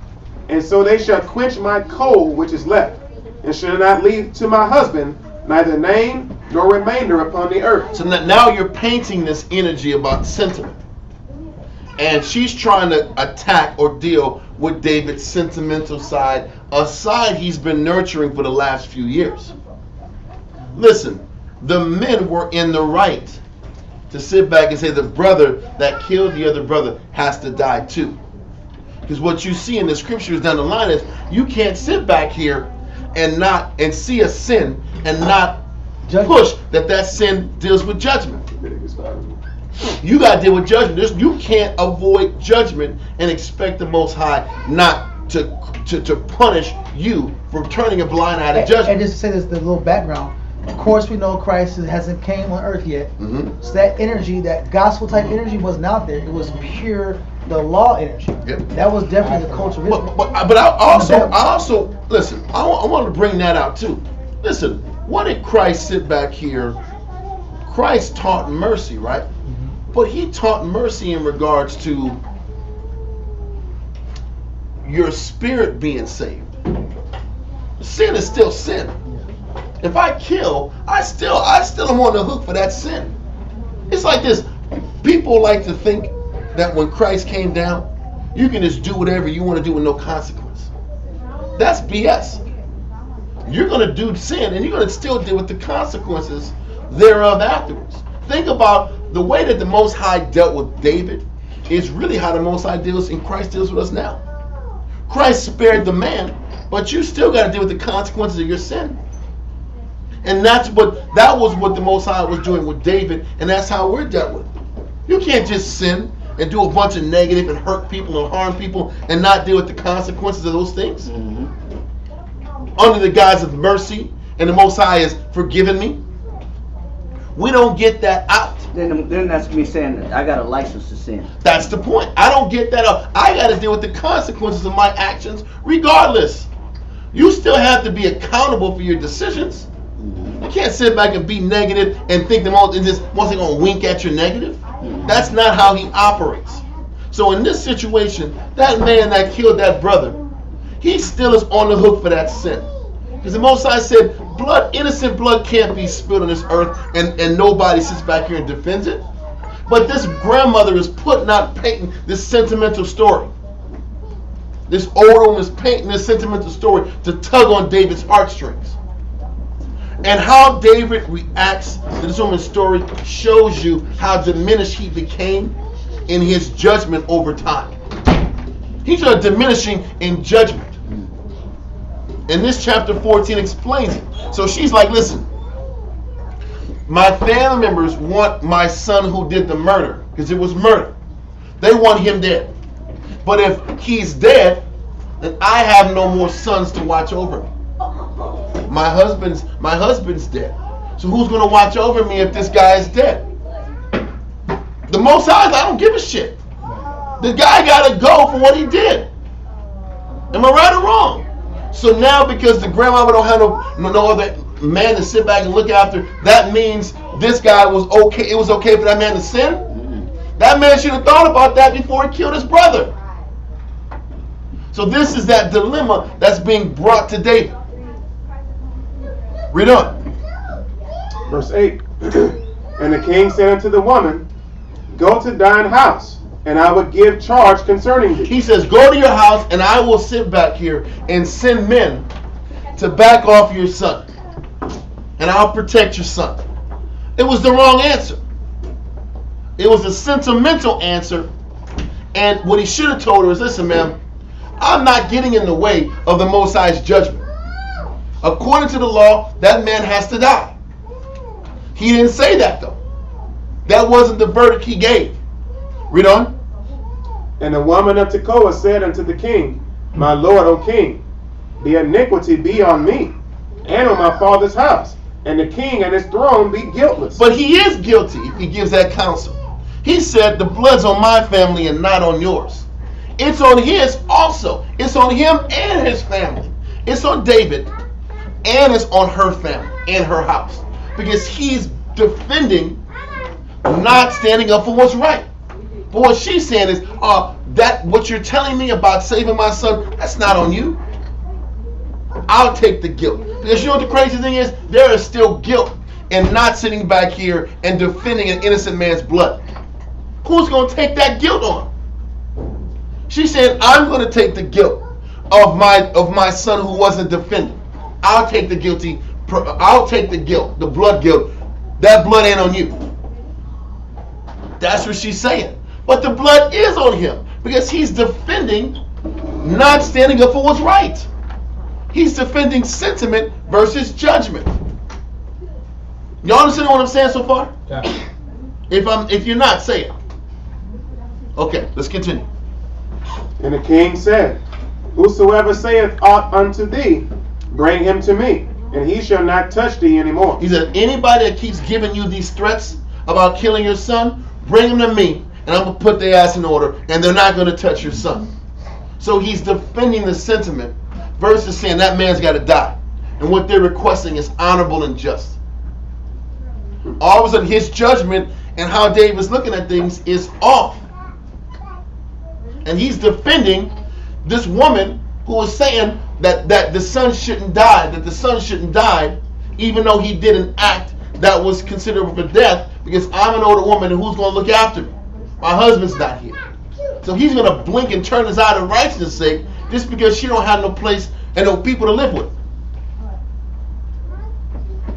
And so they shall quench my coal which is left, and shall not leave to my husband neither name nor remainder upon the earth. So now you're painting this energy about sentiment. And she's trying to attack or deal with David's sentimental side, a side he's been nurturing for the last few years. Listen, the men were in the right to sit back and say the brother that killed the other brother has to die too. Because what you see in the scriptures down the line is you can't sit back here and see a sin and not push that sin deals with judgment. You got to deal with judgment. You can't avoid judgment and expect the Most High not to punish you for turning a blind eye to judgment. And just to say this, the little background. Of course, we know Christ hasn't came on earth yet. So that energy, that gospel type energy, wasn't out there. It was pure the law energy. That was definitely the culture of Israel. But I also listen. I want to bring that out too. Listen, why did Christ sit back here? Christ taught mercy, right? But he taught mercy in regards to your spirit being saved. Sin is still sin. If I kill, I still am on the hook for that sin. It's like this. People like to think that when Christ came down, you can just do whatever you want to do with no consequence. That's BS. you're going to do sin, and you're going to still deal with the consequences thereof afterwards. Think about the way that the Most High dealt with David is really how the Most High deals and Christ deals with us now. Christ spared the man, but you still got to deal with the consequences of your sin. And that was what the Most High was doing with David, and that's how we're dealt with. You can't just sin and do a bunch of negative and hurt people and harm people and not deal with the consequences of those things. Under the guise of mercy, and the Most High has forgiven me. We don't get that out. Then that's me saying that I got a license to sin. That's the point. I don't get that out. I got to deal with the consequences of my actions regardless. You still have to be accountable for your decisions. You can't sit back and be negative and think them all and just once they're going to wink at your negative. That's not how he operates. So in this situation, that man that killed that brother, he still is on the hook for that sin. Because the Most High said, innocent blood can't be spilled on this earth, and nobody sits back here and defends it. But this grandmother is painting this sentimental story. This old woman is painting this sentimental story to tug on David's heartstrings. And how David reacts to this woman's story shows you how diminished he became in his judgment over time. He's diminishing in judgment. And this chapter 14 explains it. So she's like, listen, my family members want my son who did the murder, because it was murder. They want him dead. But if he's dead, then I have no more sons to watch over me. My husband's dead. So who's going to watch over me if this guy is dead? The Most High, I don't give a shit. The guy got to go for what he did. Am I right or wrong? So now because the grandmama don't have no other man to sit back and look after, that means this guy was okay. It was okay for that man to sin? That man should have thought about that before he killed his brother. So this is that dilemma that's being brought to David. Read on. Verse 8. And the king said unto the woman, Go to thine house, and I will give charge concerning thee. He says, go to your house, and I will sit back here and send men to back off your son. And I'll protect your son. It was the wrong answer. It was a sentimental answer. And what he should have told her is, listen, ma'am, I'm not getting in the way of the Most High's judgment. According to the law, that man has to die. He didn't say that, though. That wasn't the verdict he gave. Read on. And the woman of Tekoa said unto the king, My lord, O king, the iniquity be on me, and on my father's house, and the king and his throne be guiltless. But he is guilty if he gives that counsel. He said, the blood's on my family and not on yours. It's on his also. It's on him and his family. It's on David, and it's on her family and her house. Because he's defending, not standing up for what's right. But what she's saying is, that what you're telling me about saving my son, that's not on you. I'll take the guilt. Because you know what the crazy thing is? There is still guilt in not sitting back here and defending an innocent man's blood. Who's going to take that guilt on? She said, I'm going to take the guilt of my son who wasn't defended. I'll take the guilt, the blood guilt. That blood ain't on you. That's what she's saying. But the blood is on him because he's defending, not standing up for what's right. He's defending sentiment versus judgment. Y'all understand what I'm saying so far? Yeah. If you're not, say it. Okay, let's continue. And the king said, Whosoever saith aught unto thee, bring him to me, and he shall not touch thee anymore. He said, anybody that keeps giving you these threats about killing your son, bring him to me, and I'm going to put their ass in order, and they're not going to touch your son. So he's defending the sentiment versus saying that man's got to die. And what they're requesting is honorable and just. All of a sudden, his judgment and how David's looking at things is off. And he's defending this woman who was saying that the son shouldn't die, even though he did an act that was considered for death, because I'm an older woman and who's going to look after me? My husband's not here. So he's going to blink and turn his eye to righteousness' sake just because she don't have no place and no people to live with.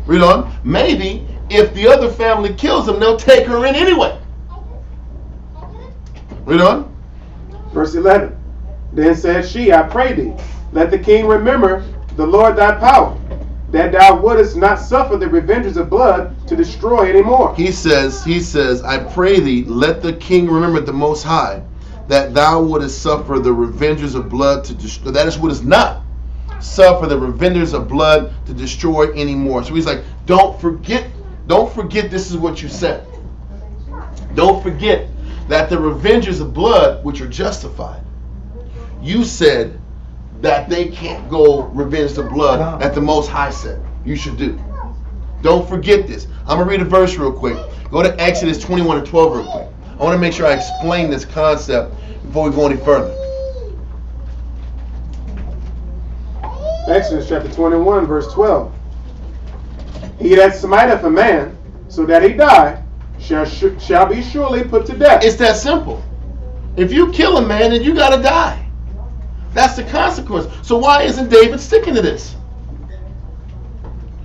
Read on. Maybe if the other family kills them, they'll take her in anyway. Read on. Verse 11. Then said she, I pray thee, let the king remember the Lord thy power, that thou wouldest not suffer the revengers of blood to destroy any more. He says, I pray thee, let the king remember the Most High, that thou wouldest suffer the revengers of blood to destroy. That is, wouldest not suffer the revengers of blood to destroy any more. So he's like, don't forget this is what you said. Don't forget that the revengers of blood, which are justified, you said that they can't go revenge the blood that the Most High said you should do. Don't forget this. I'm going to read a verse real quick. Go to Exodus 21 and 12 real quick. I want to make sure I explain this concept before we go any further. Exodus chapter 21, verse 12. He that smiteth a man so that he die shall be surely put to death. It's that simple. If you kill a man, then you got to die. That's the consequence. So why isn't David sticking to this?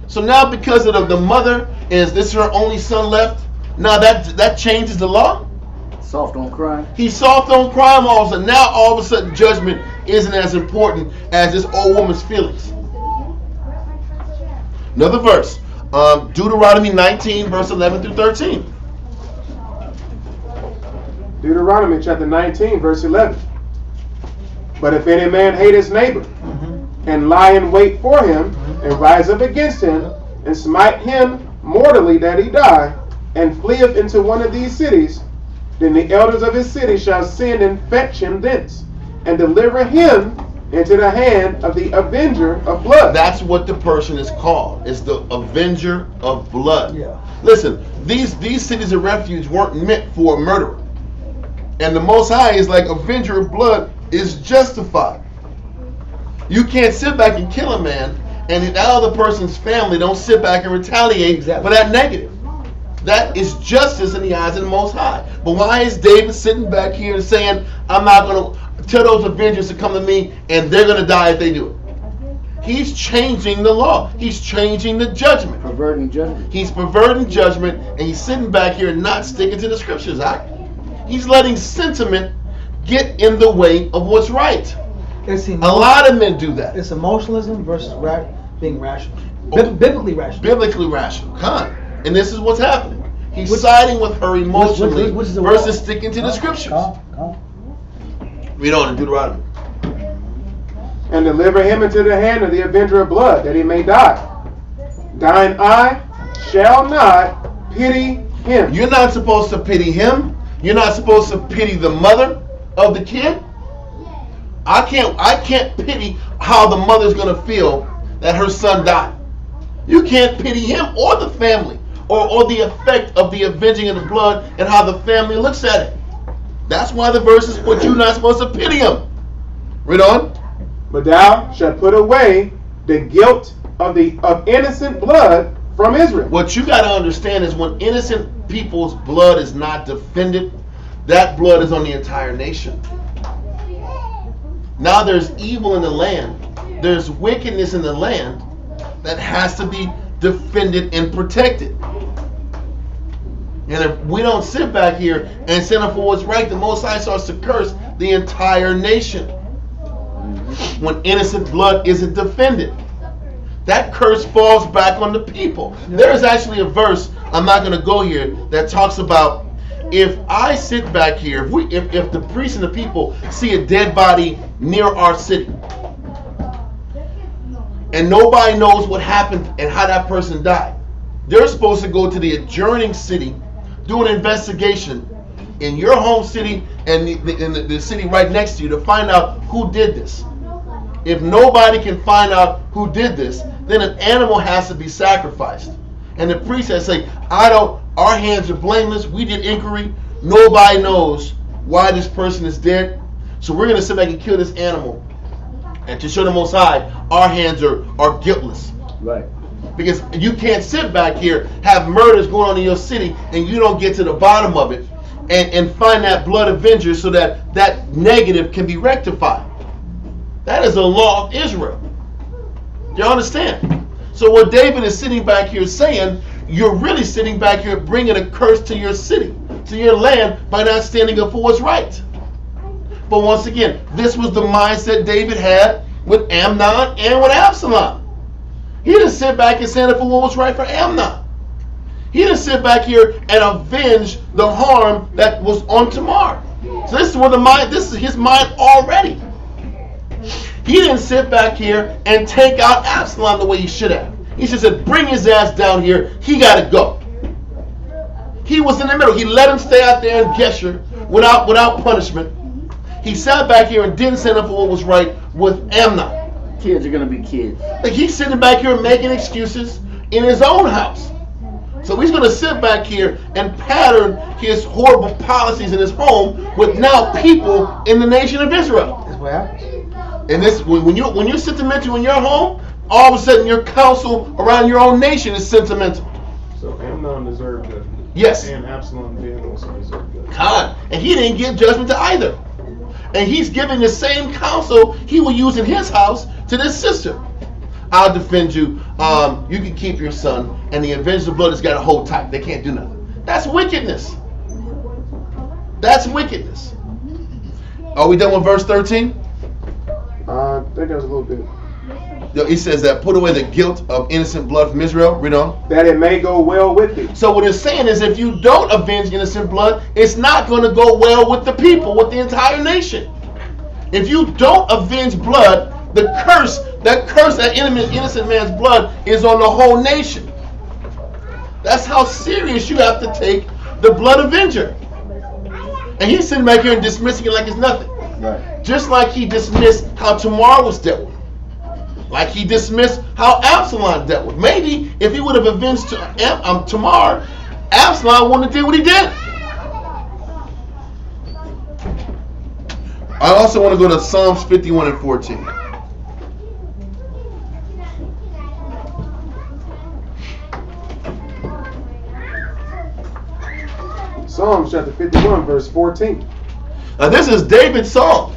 So now because of the mother, is this her only son left? Now that changes the law? Soft on crime. He's soft on crime all of a sudden. Now all of a sudden judgment isn't as important as this old woman's feelings. Another verse. Deuteronomy 19, verse 11 through 13. Deuteronomy chapter 19, verse 11. But if any man hate his neighbor, and lie in wait for him, and rise up against him, and smite him mortally that he die, and fleeth into one of these cities, then the elders of his city shall send and fetch him thence, and deliver him into the hand of the avenger of blood. That's what the person is called. It's the avenger of blood. Yeah. Listen, these cities of refuge weren't meant for a murderer. And the Most High is like, avenger of blood is justified. You can't sit back and kill a man and that other person's family don't sit back and retaliate for that negative. That is justice in the eyes of the Most High. But why is David sitting back here and saying, I'm not going to tell those avengers to come to me and they're going to die if they do it? He's changing the law. He's changing the judgment. Perverting judgment. He's perverting judgment, and he's sitting back here and not sticking to the scriptures. He's letting sentiment get in the way of what's right. A lot of men do that. It's emotionalism versus being rational. Biblically rational. Biblically rational. And this is what's happening. He's siding with her emotionally versus sticking to the scriptures. Read on in Deuteronomy. And deliver him into the hand of the avenger of blood, that he may die. Thine eye shall not pity him. You're not supposed to pity him. You're not supposed to pity the mother of the kid. I can't pity how the mother's going to feel that her son died. You can't pity him or the family or the effect of the avenging of the blood and how the family looks at it. That's why the verses put you're not supposed to pity him. Read on. But thou shalt put away the guilt of innocent blood from Israel. What you got to understand is when innocent people's blood is not defended, that blood is on the entire nation. Now there's evil in the land. There's wickedness in the land that has to be defended and protected. And if we don't sit back here and stand up for what's right, the Most High starts to curse the entire nation. When innocent blood isn't defended, that curse falls back on the people. There is actually a verse, I'm not going to go here, that talks about if I sit back here, if the priests and the people see a dead body near our city, and nobody knows what happened and how that person died, they're supposed to go to the adjoining city, do an investigation in your home city and the city right next to you to find out who did this. If nobody can find out who did this, then an animal has to be sacrificed. And the priest has to say, our hands are blameless, we did inquiry, nobody knows why this person is dead, so we're going to sit back and kill this animal. And to show the Most High, our hands are guiltless. Right. Because you can't sit back here, have murders going on in your city, and you don't get to the bottom of it and find that blood avenger so that negative can be rectified. That is a law of Israel. Do you understand? So what David is sitting back here saying, you're really sitting back here bringing a curse to your city, to your land, by not standing up for what's right. But once again, this was the mindset David had with Amnon and with Absalom. He didn't sit back and stand up for what was right for Amnon. He didn't sit back here and avenge the harm that was on Tamar. So this is where this is his mind already. He didn't sit back here and take out Absalom the way he should have. He should have said, bring his ass down here. He got to go. He was in the middle. He let him stay out there in Geshur without punishment. He sat back here and didn't stand up for what was right with Amnon. Kids are going to be kids. Like, he's sitting back here making excuses in his own house. So he's going to sit back here and pattern his horrible policies in his home with now people in the nation of Israel. That's what happens. And this, when you're sentimental in your home, all of a sudden your counsel around your own nation is sentimental. So Amnon deserved judgment. Yes. And Absalom did also deserve judgment. God. And he didn't give judgment to either. And he's giving the same counsel he will use in his house to this sister. I'll defend you. You can keep your son, and the avengers of blood has got to hold tight. They can't do nothing. That's wickedness. That's wickedness. Are we done with verse 13? I think there's a little bit. He says that put away the guilt of innocent blood from Israel. Read on. That it may go well with thee. So what it's saying is, if you don't avenge innocent blood, it's not going to go well with the people, with the entire nation. If you don't avenge blood, that innocent man's blood is on the whole nation. That's how serious you have to take the blood avenger. And he's sitting back here and dismissing it like it's nothing. Right. Just like he dismissed how Tamar was dealt with. Like he dismissed how Absalom dealt with. Maybe if he would have avenged Tamar, Absalom wouldn't have did what he did. I also want to go to Psalms 51 and 14. Psalms chapter 51, verse 14. Now this is David's song.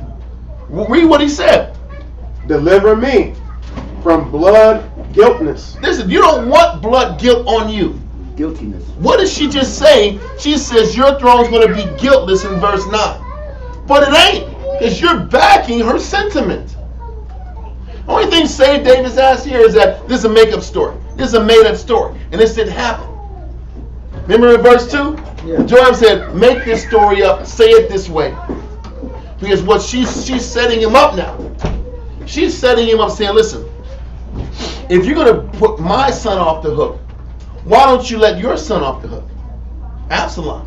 Read what he said. Deliver me from blood guiltness. Listen, you don't want blood guilt on you. Guiltiness. What does she just say? She says your throne's going to be guiltless in verse 9. But it ain't, because you're backing her sentiment. Only thing saved David's ass here is that this is a make-up story. This is a made-up story. And this didn't happen. Remember in verse 2? Yeah. Joab said, make this story up, say it this way. Because what she's setting him up now. She's setting him up saying, listen, if you're going to put my son off the hook, why don't you let your son off the hook? Absalom.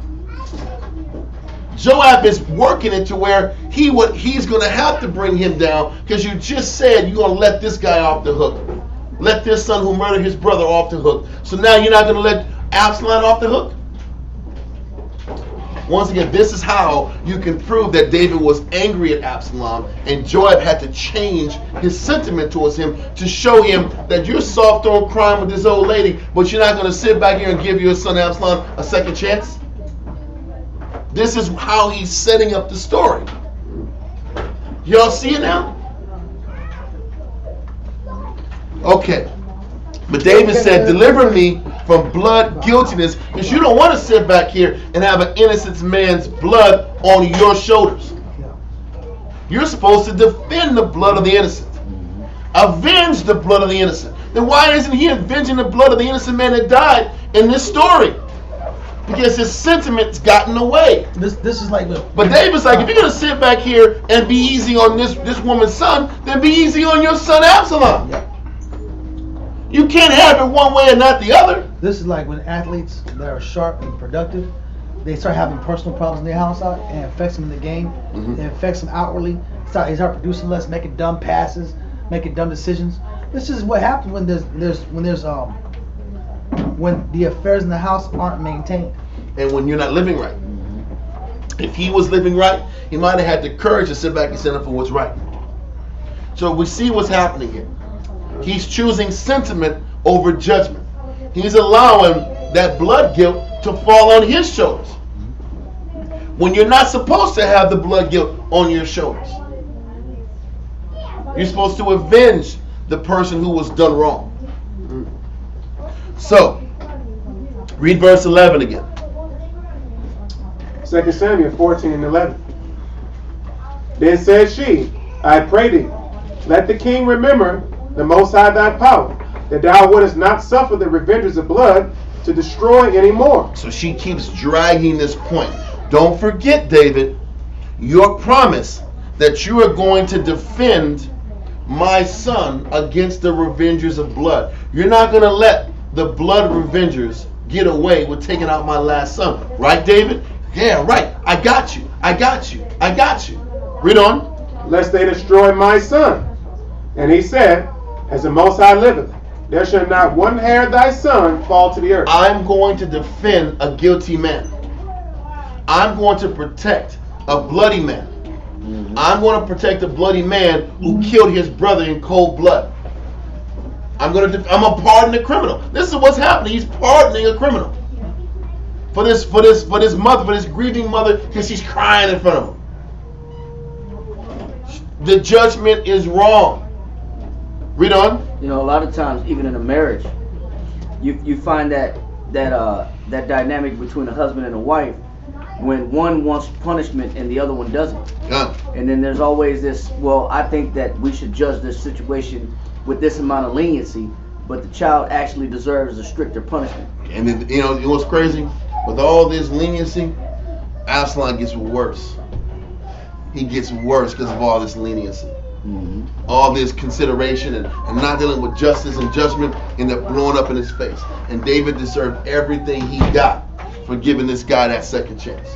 Joab is working it to where he's going to have to bring him down, because you just said you're going to let this guy off the hook. Let this son who murdered his brother off the hook. So now you're not going to let Absalom off the hook? Once again, this is how you can prove that David was angry at Absalom, and Joab had to change his sentiment towards him to show him that you're soft on crime with this old lady, but you're not going to sit back here and give your son Absalom a second chance. This is how he's setting up the story. Y'all see it now? Okay. But David said, deliver me from blood guiltiness, because you don't want to sit back here and have an innocent man's blood on your shoulders. You're supposed to defend the blood of the innocent. Avenge the blood of the innocent. Then why isn't he avenging the blood of the innocent man that died in this story? Because his sentiment's gotten away. This is like But David's like, if you're going to sit back here and be easy on this woman's son, then be easy on your son Absalom. Yeah. You can't have it one way and not the other. This is like when athletes that are sharp and productive, they start having personal problems in their house out, and it affects them in the game. Mm-hmm. It affects them outwardly. They start producing less, making dumb passes, making dumb decisions. This is what happens when the affairs in the house aren't maintained. And when you're not living right. If he was living right, he might have had the courage to sit back and stand up for what's right. So we see what's happening here. He's choosing sentiment over judgment. He's allowing that blood guilt to fall on his shoulders, when you're not supposed to have the blood guilt on your shoulders. You're supposed to avenge the person who was done wrong. So, read verse 11 again. 2 Samuel 14:11. Then said she, I pray thee, let the king remember the Most High thy power, that thou wouldest not suffer the revengers of blood to destroy any more. So she keeps dragging this point. Don't forget, David, your promise that you are going to defend my son against the revengers of blood. You're not going to let the blood revengers get away with taking out my last son. Right, David? Yeah, right. I got you. I got you. I got you. Read on. Lest they destroy my son. And he said, as the Most High liveth, there shall not one hair of thy son fall to the earth. I'm going to defend a guilty man. I'm going to protect a bloody man. I'm going to protect a bloody man who killed his brother in cold blood. I'm going to pardon a criminal. This is what's happening. He's pardoning a criminal for this mother, for this grieving mother, because she's crying in front of him. The judgment is wrong. Read on. You know, a lot of times, even in a marriage, you find that dynamic between a husband and a wife, when one wants punishment and the other one doesn't. Yeah. And then there's always this, well, I think that we should judge this situation with this amount of leniency, but the child actually deserves a stricter punishment. And then, you know what's crazy? With all this leniency, Absalom gets worse. He gets worse because of all this leniency. Mm-hmm. All this consideration and not dealing with justice and judgment end up blowing up in his face. And David deserved everything he got for giving this guy that second chance.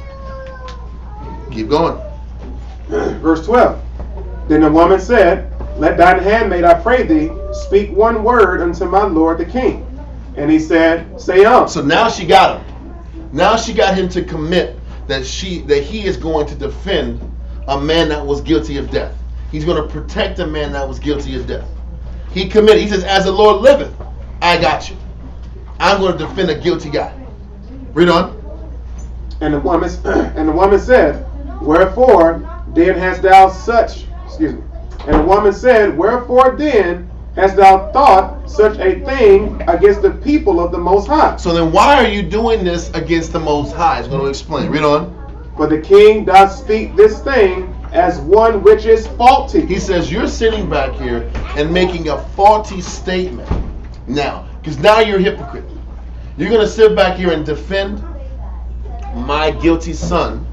Keep going. Verse 12. Then the woman said, let thine handmaid, I pray thee, speak one word unto my lord the king. And he said, say on. So now she got him. Now she got him to commit that he is going to defend a man that was guilty of death. He's going to protect a man that was guilty of death. He committed. He says, as the Lord liveth, I got you. I'm going to defend a guilty guy. Read on. And the woman said, wherefore then hast thou And the woman said, wherefore then hast thou thought such a thing against the people of the Most High? So then why are you doing this against the Most High? He's going to explain. Read on. For the king doth speak this thing as one which is faulty. He says you're sitting back here and making a faulty statement now, because now you're a hypocrite. You're going to sit back here and defend my guilty son.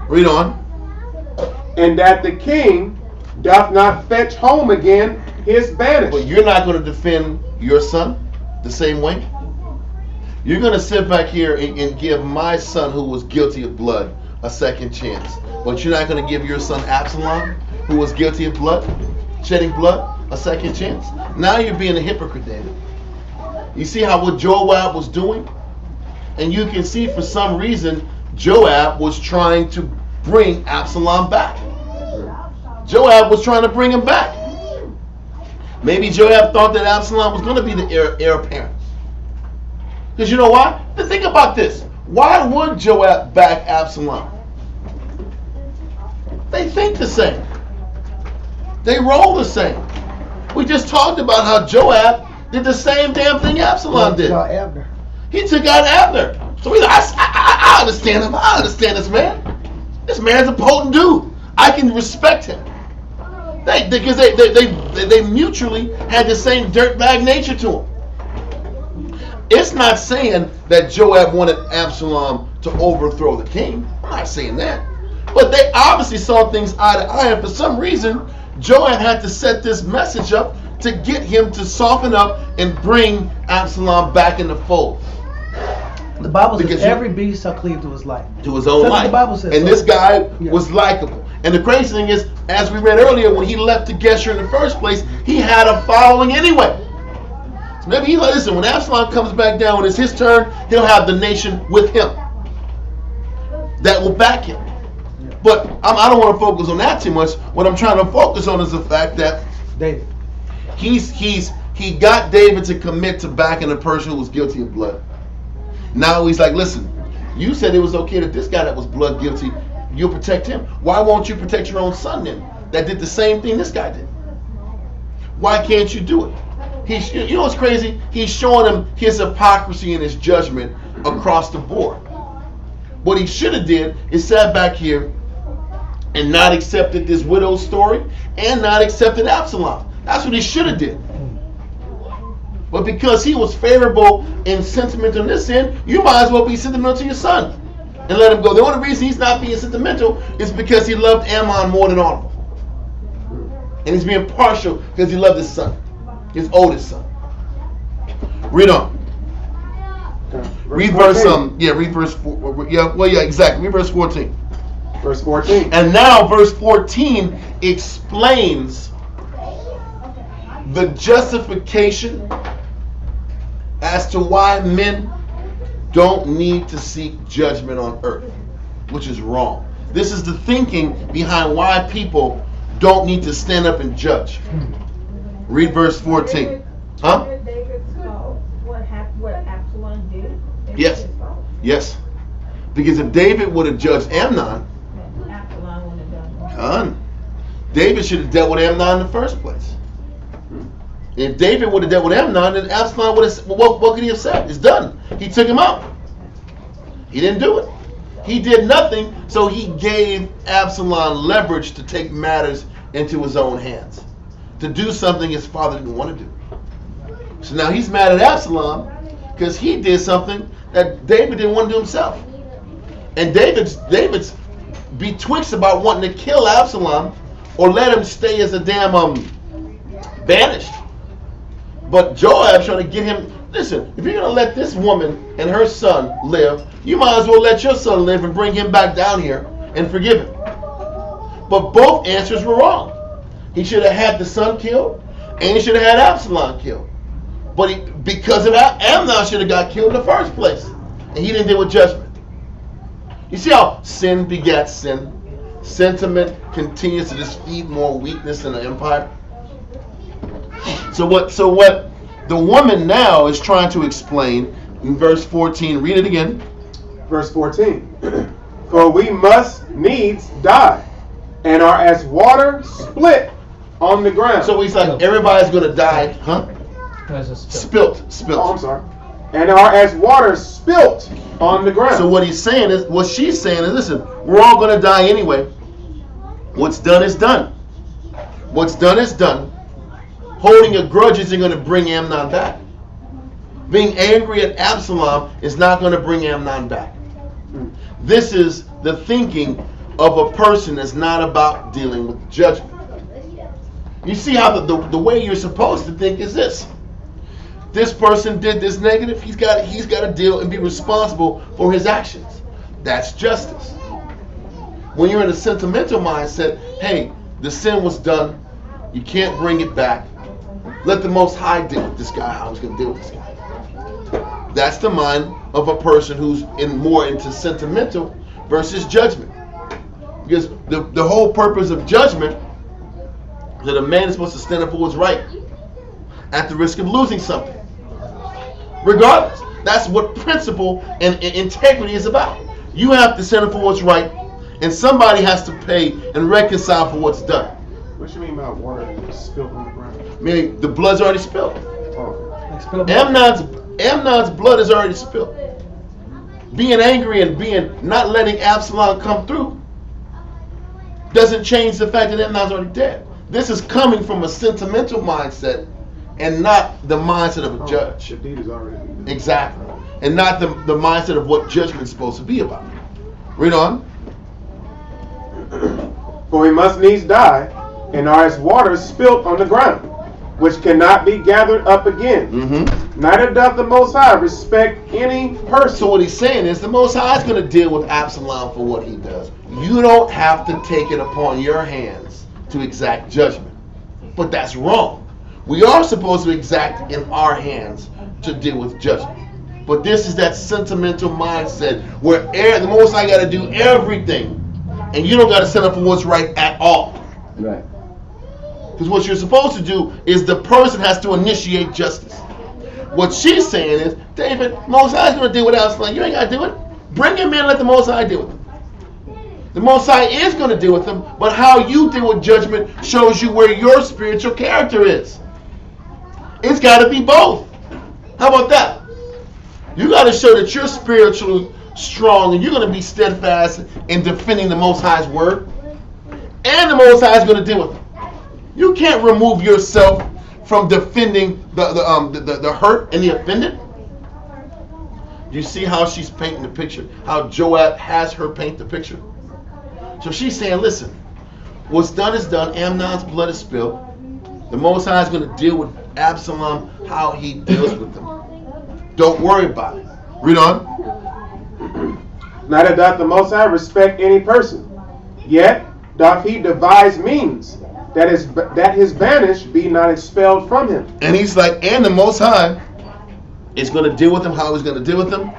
Read on. And that the king doth not fetch home again his banished. But you're not going to defend your son the same way. You're going to sit back here and give my son, who was guilty of blood, a second chance. But you're not going to give your son Absalom, who was guilty of blood, shedding blood, a second chance. Now you're being a hypocrite, David. You see how what Joab was doing? And you can see for some reason Joab was trying to bring Absalom back. Joab was trying to bring him back. Maybe Joab thought that Absalom was going to be the heir apparent. Because you know why? Think about this. Why would Joab back Absalom? They think the same. They roll the same. We just talked about how Joab did the same damn thing Absalom did. He took out Abner. So I understand him. I understand this man. This man's a potent dude. I can respect him. Because they mutually had the same dirtbag nature to them. It's not saying that Joab wanted Absalom to overthrow the king. I'm not saying that. But they obviously saw things eye to eye, and for some reason, Joab had to set this message up to get him to soften up and bring Absalom back in the fold. The Bible says every beast shall cleave to his life. To his own life. The Bible says. And this guy was likable. And the crazy thing is, as we read earlier, when he left to Geshur in the first place, he had a following anyway. So maybe he like, listen, when Absalom comes back down, when it's his turn, he'll have the nation with him that will back him. But I don't want to focus on that too much. What I'm trying to focus on is the fact that David, he got David to commit to backing a person who was guilty of blood. Now he's like, listen, you said it was okay that this guy that was blood guilty, you'll protect him. Why won't you protect your own son then? That did the same thing this guy did. Why can't you do it? You know what's crazy? He's showing him his hypocrisy and his judgment across the board. What he should have did is sat back here and not accepted this widow's story and not accepted Absalom. That's what he should have did. But because he was favorable and sentimental in this end, you might as well be sentimental to your son and let him go. The only reason he's not being sentimental is because he loved Ammon more than all of them. And he's being partial because he loved his son, his oldest son. Read on. Read verse 4. Read verse 14. Verse 14. And now verse 14 explains the justification as to why men don't need to seek judgment on earth, which is wrong. This is the thinking behind why people don't need to stand up and judge. Read verse 14. Huh? Did David know what Absalom did? Yes. Yes. Because if David would have judged Amnon, Absalom would have done David should have dealt with Amnon in the first place. If David would have dealt with Amnon, then Absalom would have. What could he have said? It's done. He took him out. He didn't do it. He did nothing, so he gave Absalom leverage to take matters into his own hands, to do something his father didn't want to do. So now he's mad at Absalom because he did something that David didn't want to do himself. And David's betwixt about wanting to kill Absalom or let him stay as a damn banished. But Joab's trying to get him. Listen, if you're going to let this woman and her son live, you might as well let your son live and bring him back down here and forgive him. But both answers were wrong. He should have had the son killed, and he should have had Absalom killed. But because of that, Amnon should have got killed in the first place, and he didn't deal with judgment. You see how sin begets sin? Sentiment continues to just feed more weakness in the empire. So what the woman now is trying to explain in verse 14, read it again. Verse 14. For we must needs die, and are as water split on the ground. So he's like, everybody's going to die, huh? Spilt. Oh, I'm sorry. And are as water spilt on the ground. So what she's saying is, listen, we're all going to die anyway. What's done is done. What's done is done. Holding a grudge isn't going to bring Amnon back. Being angry at Absalom is not going to bring Amnon back. This is the thinking of a person that's not about dealing with judgment. You see how the way you're supposed to think is this. This person did this negative, he's got to deal and be responsible for his actions. That's justice. When you're in a sentimental mindset, hey, the sin was done, you can't bring it back. Let the Most High deal with this guy. How he's going to deal with this guy. That's the mind of a person who's more into sentimental versus judgment. Because the whole purpose of judgment is that a man is supposed to stand up for what's right at the risk of losing something. Regardless. That's what principle and integrity is about. You have to stand up for what's right, and somebody has to pay and reconcile for what's done. What you mean by water spilled on the ground? Meaning the blood's already spilled. Oh. Amnon's blood is already spilled. Being angry and not letting Absalom come through doesn't change the fact that Amnon's already dead. This is coming from a sentimental mindset and not the mindset of a judge. The deed is already done. Exactly. And not the mindset of what judgment is supposed to be about. Read on. For we must needs die, and are as water spilt on the ground, which cannot be gathered up again. Mm-hmm. Neither doth the Most High respect any person. So what he's saying is the Most High is going to deal with Absalom for what he does. You don't have to take it upon your hands to exact judgment. But that's wrong. We are supposed to exact in our hands to deal with judgment. But this is that sentimental mindset where the Most High got to do everything, and you don't got to stand up for what's right at all. Right. Because what you're supposed to do is the person has to initiate justice. What she's saying is, David, Most High's going to deal with Absalom. You ain't got to do it. Bring him in and let the Most High deal with him. The Most High is going to deal with him, but how you deal with judgment shows you where your spiritual character is. It's got to be both. How about that? You got to show that you're spiritually strong and you're going to be steadfast in defending the Most High's word. And the Most High is going to deal with it. You can't remove yourself from defending the hurt and the offended. You see how she's painting the picture? How Joab has her paint the picture? So she's saying, listen, what's done is done. Amnon's blood is spilled. The Most High is going to deal with Absalom how he deals with them. Don't worry about it. Read on. Neither doth the Most High respect any person, yet doth he devise means that his banish be not expelled from him. And he's like, and the Most High is going to deal with him how he's going to deal with them.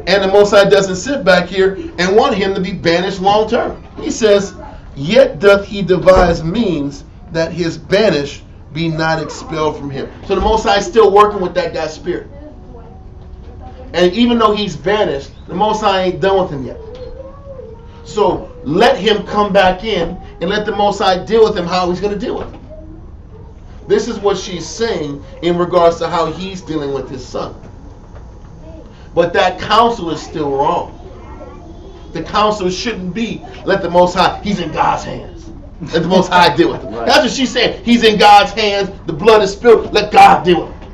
And the Most High doesn't sit back here and want him to be banished long term. He says, yet doth he devise means that his banish be not expelled from him. So the Most High is still working with that guy's spirit. And even though he's banished, the Most High ain't done with him yet. So let him come back in and let the Most High deal with him how he's going to deal with him. This is what she's saying in regards to how he's dealing with his son. But that counsel is still wrong. The counsel shouldn't be, let the Most High, he's in God's hands. Let the Most High deal with him. Right. That's what she's saying. He's in God's hands. The blood is spilled. Let God deal with him.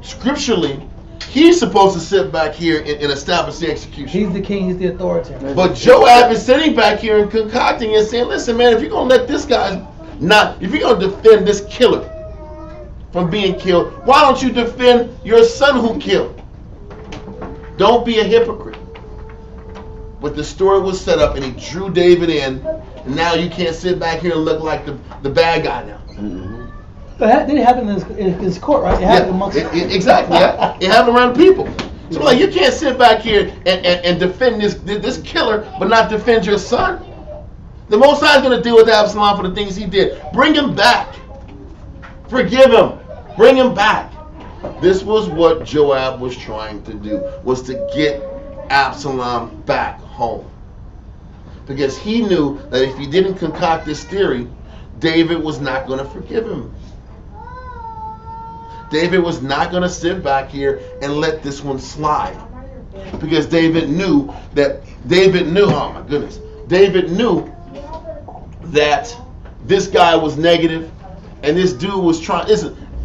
Scripturally, he's supposed to sit back here and establish the execution. He's the king. He's the authority. But Joab is sitting back here and concocting and saying, listen, man, if you're going to let this guy if you're going to defend this killer from being killed, why don't you defend your son who killed? Don't be a hypocrite. But the story was set up and he drew David in, and now you can't sit back here and look like the bad guy now. Mm-hmm. But that didn't happen in his court, right? It happened amongst exactly. Yeah. It happened around people. So like, you can't sit back here and defend this killer, but not defend your son. The Most High is going to deal with Absalom for the things he did. Bring him back. Forgive him. Bring him back. This was what Joab was trying to do, was to get Absalom back home. Because he knew that if he didn't concoct this theory, David was not going to forgive him. David was not going to sit back here and let this one slide. Because David knew, oh my goodness, David knew that this guy was negative and this dude was trying,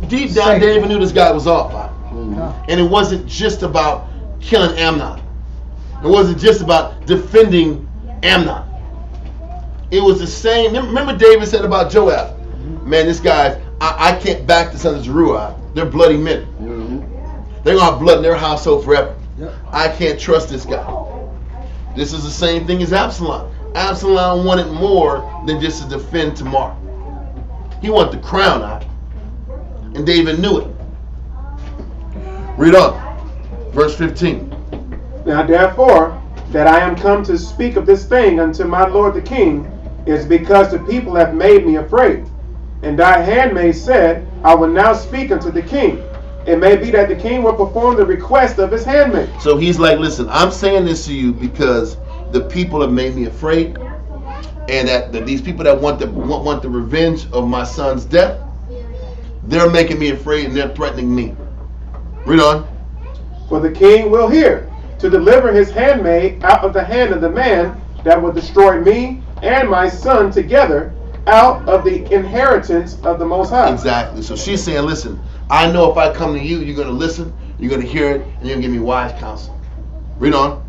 deep down David knew this guy was off. And it wasn't just about killing Amnon. It wasn't just about defending Amnon. It was the same. Remember David said about Joab, man, this guy's, I can't back the sons of Zeruiah. They're bloody men. They're going to have blood in their household forever. I can't trust this guy. This is the same thing as Absalom. Absalom wanted more than just to defend Tamar. He wanted the crown out. And David knew it. Read on. Verse 15. Now therefore, that I am come to speak of this thing unto my lord the king, is because the people have made me afraid. And thy handmaid said, I will now speak unto the king. It may be that the king will perform the request of his handmaid. So he's like, listen, I'm saying this to you because the people have made me afraid, and that these people that want the revenge of my son's death, they're making me afraid and they're threatening me. Read on. For the king will hear to deliver his handmaid out of the hand of the man that will destroy me and my son together out of the inheritance of the Most High. Exactly. So she's saying, listen, I know if I come to you, you're going to listen, you're going to hear it, and you're going to give me wise counsel. Read on.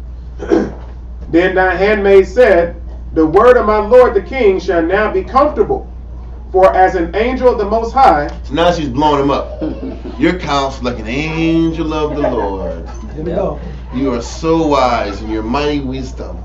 Then thy handmaid said, the word of my lord the king shall now be comfortable. For as an angel of the Most High. So now she's blowing him up. Your counsel like an angel of the Lord. Here we go. You are so wise, and your mighty wisdom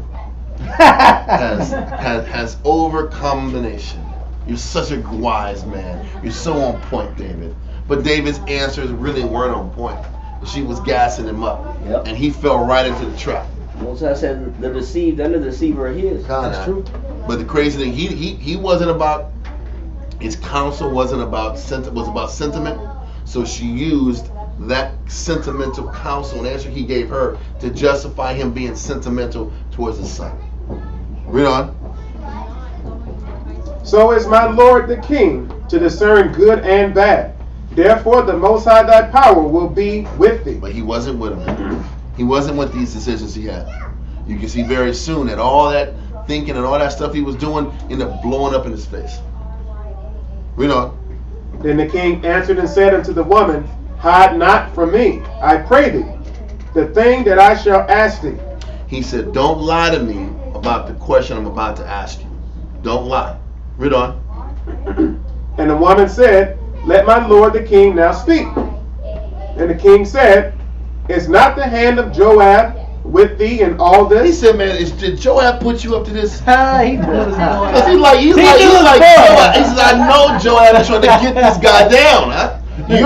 has overcome the nation. You're such a wise man. You're so on point, David. But David's answers really weren't on point. She was gassing him up. Yep. And he fell right into the trap. Most I said the deceived and the deceiver are his. That's true. But the crazy thing, he wasn't about, his counsel wasn't about, was about sentiment. So she used that sentimental counsel and answer he gave her to justify him being sentimental towards his son. Read on. So is my lord the king to discern good and bad. Therefore the Most High thy power will be with thee. But he wasn't with him. He wasn't with these decisions he had. You can see very soon that all that thinking and all that stuff he was doing ended up blowing up in his face. Read on. Then the king answered and said unto the woman, hide not from me, I pray thee, the thing that I shall ask thee. He said, don't lie to me about the question I'm about to ask you. Don't lie. Read on. And the woman said, let my lord the king now speak. And the king said, is not the hand of Joab with thee in all this? He said, man, did Joab put you up to this? He knows what's going on. He's like Joab. He says, I know Joab is trying to get this guy down. Huh?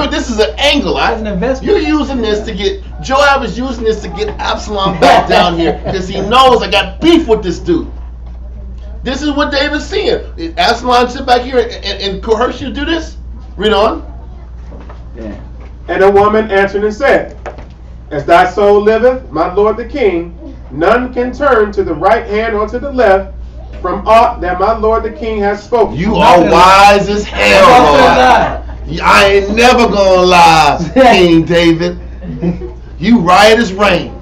This is an angle. Huh? An investment. You're using this to get, Joab is using this to get Absalom back down here because he knows I got beef with this dude. This is what David's seeing. Did Absalom sit back here and coerce you to do this? Read on. Yeah. And the woman answered and said, as thy soul liveth, my lord the king, none can turn to the right hand or to the left from aught that my lord the king has spoken. You are wise as hell, Lord. I ain't never gonna lie, King David. You right as rain.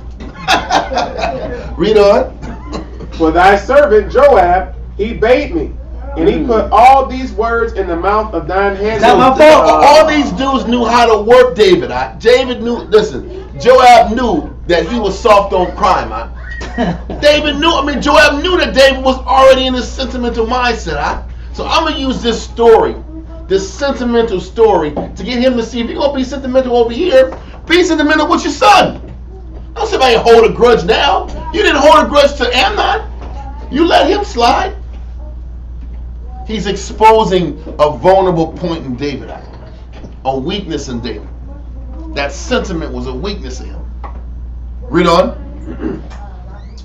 Read on. For thy servant Joab, he bade me, and he put all these words in the mouth of thine handmaid. All these dudes knew how to work David. David knew, listen, Joab knew that he was soft on crime. Joab knew that David was already in this sentimental mindset. So I'm going to use this story, this sentimental story, to get him to see if you're going to be sentimental over here, be sentimental with your son. Don't say I hold a grudge now. You didn't hold a grudge to Amnon. You let him slide. He's exposing a vulnerable point in David, a weakness in David. That sentiment was a weakness in him. Read on.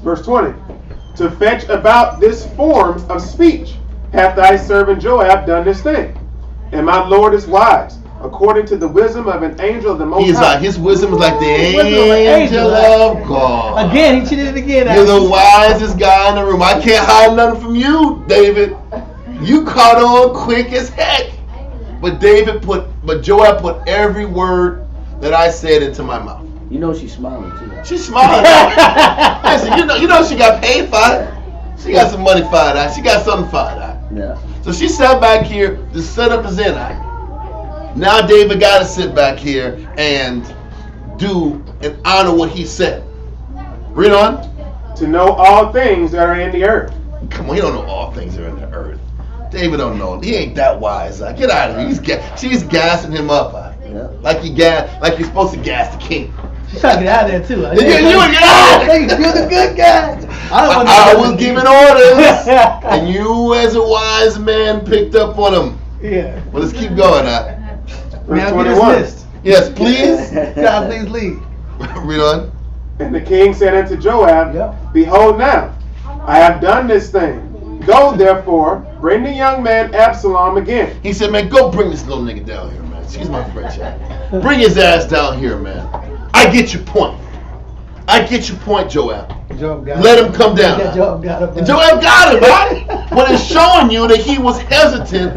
Verse 20. To fetch about this form of speech hath thy servant Joab done this thing. And my Lord is wise, according to the wisdom of an angel of the Most High. His wisdom is like the angel of God. Again, he cheated again. You're the wisest guy in the room. I can't hide nothing from you, David. You caught on quick as heck. But Joab put every word that I said into my mouth. You know she's smiling too. She's smiling. Listen, you know she got paid for it. She got some money for it. She got something for it. Yeah. So she sat back here to set up his in. Now David got to sit back here and do and honor what he said. Read on. To know all things that are in the earth. Come on, he don't know all things that are in the earth. David don't know. He ain't that wise. Get out of here. She's gassing him up. Yeah. Like you're supposed to gas the king. She's trying to get out of there too. You You're the good guy. I was giving orders, and you, as a wise man, picked up on them. Yeah. Well, let's keep going now. Verse 21. Yes, please. God, please lead. Read on. And the king said unto Joab, behold now, I have done this thing. Go therefore, bring the young man Absalom again. He said, man, go bring this little nigga down here, man. Excuse my French. Bring his ass down here, man. I get your point. Joab. Let him come down. Yeah, Joab got him. Joab got him, right? But it's showing you that he was hesitant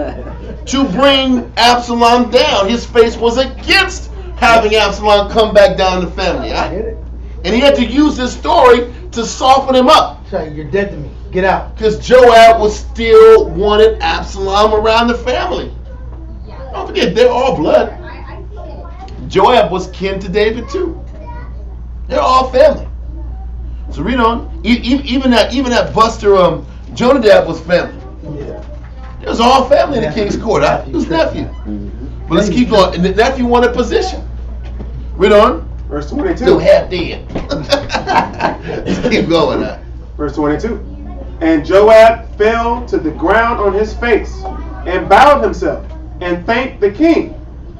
to bring Absalom down. His face was against having Absalom come back down to family. Right? And he had to use this story to soften him up. You're dead to me. Get out. Because Joab was still wanted Absalom around the family. Don't forget, they're all blood. Joab was kin to David too. They're all family. So read on. Even that Buster Jonadab was family. Yeah. It was all family in the king's court. His nephew. But let's keep going. And the nephew wanted position. Read on. Verse 22. Still half dead. Let's keep going. Verse 22. And Joab fell to the ground on his face and bowed himself and thanked the king.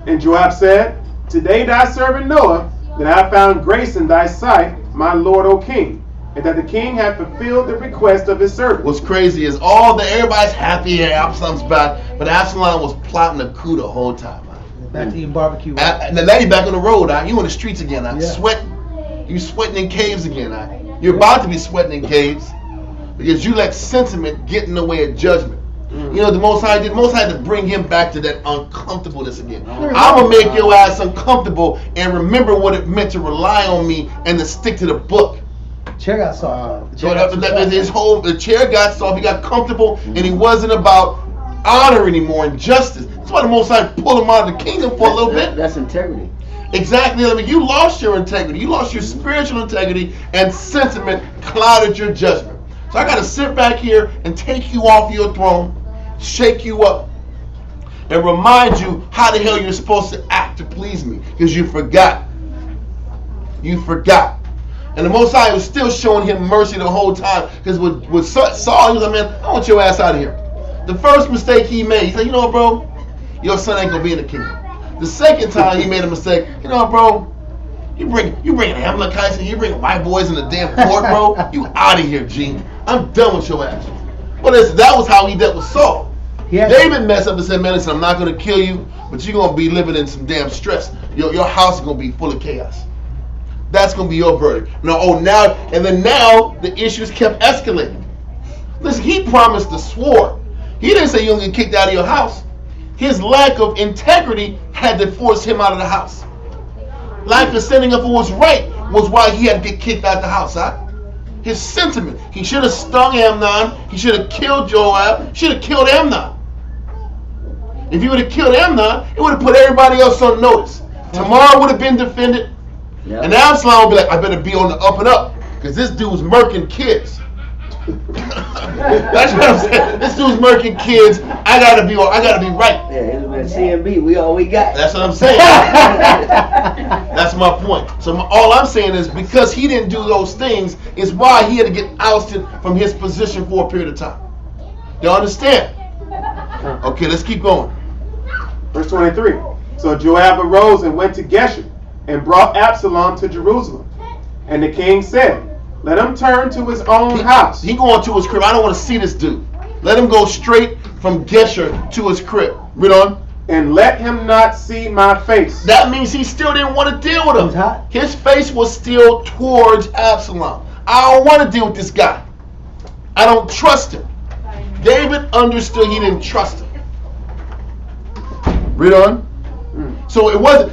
And Joab said, today thy servant knoweth that I have found grace in thy sight, my lord, O king, and that the king hath fulfilled the request of his servant. What's crazy is everybody's happy here, Absalom's back, but Absalom was plotting a coup the whole time. Back to eating barbecue. And now you're back on the road. You on the streets again. Yeah. Sweating. You sweating in caves again. You're about to be sweating in caves because you let sentiment get in the way of judgment. You know, the Most High did. Most High had to bring him back to that uncomfortableness again. I'm gonna make your ass uncomfortable and remember what it meant to rely on me and to stick to the book. Chair got soft. The chair got soft. He got comfortable, and he wasn't about honor anymore and justice. That's why the Most High pulled him out of the kingdom for a little bit. That's integrity. Exactly. I mean, you lost your integrity. You lost your spiritual integrity, and sentiment clouded your judgment. So I got to sit back here and take you off your throne, shake you up, and remind you how the hell you're supposed to act to please me, because you forgot. You forgot. And the Most High was still showing him mercy the whole time, because with Saul, he was like, man, I want your ass out of here. The first mistake he made, he said, you know what, bro? Your son ain't going to be in the kingdom. The second time he made a mistake, you know what, bro? You bring Amalekites and you bring white boys in the damn court, bro. You out of here, G. I'm done with your ass. But that was how he dealt with Saul. David messed up and said, man, listen, I'm not going to kill you, but you're going to be living in some damn stress. Your house is going to be full of chaos. That's going to be your verdict. Now the issues kept escalating. Listen, he promised the sword. He didn't say you're going to get kicked out of your house. His lack of integrity had to force him out of the house. Lack of standing up for what's right was why he had to get kicked out of the house. Huh? His sentiment. He should have stung Amnon. He should have killed Joab. Should have killed Amnon. If he would have killed Amnon, it would have put everybody else on notice. Tamar would have been defended. Yep. And Absalom would be like, I better be on the up and up, because this dude's murking kids. That's what I'm saying. This dude's murking kids. I gotta be right. Yeah, it was CMB. We all we got. That's what I'm saying. That's my point. So all I'm saying is, because he didn't do those things, is why he had to get ousted from his position for a period of time. You understand? Okay, let's keep going. Verse 23. So Joab arose and went to Geshur and brought Absalom to Jerusalem. And the king said, let him turn to his own house. He going to his crib. I don't want to see this dude. Let him go straight from Geshur to his crib. Read on. And let him not see my face. That means he still didn't want to deal with him. His face was still towards Absalom. I don't want to deal with this guy. I don't trust him. David understood he didn't trust him. Read on. So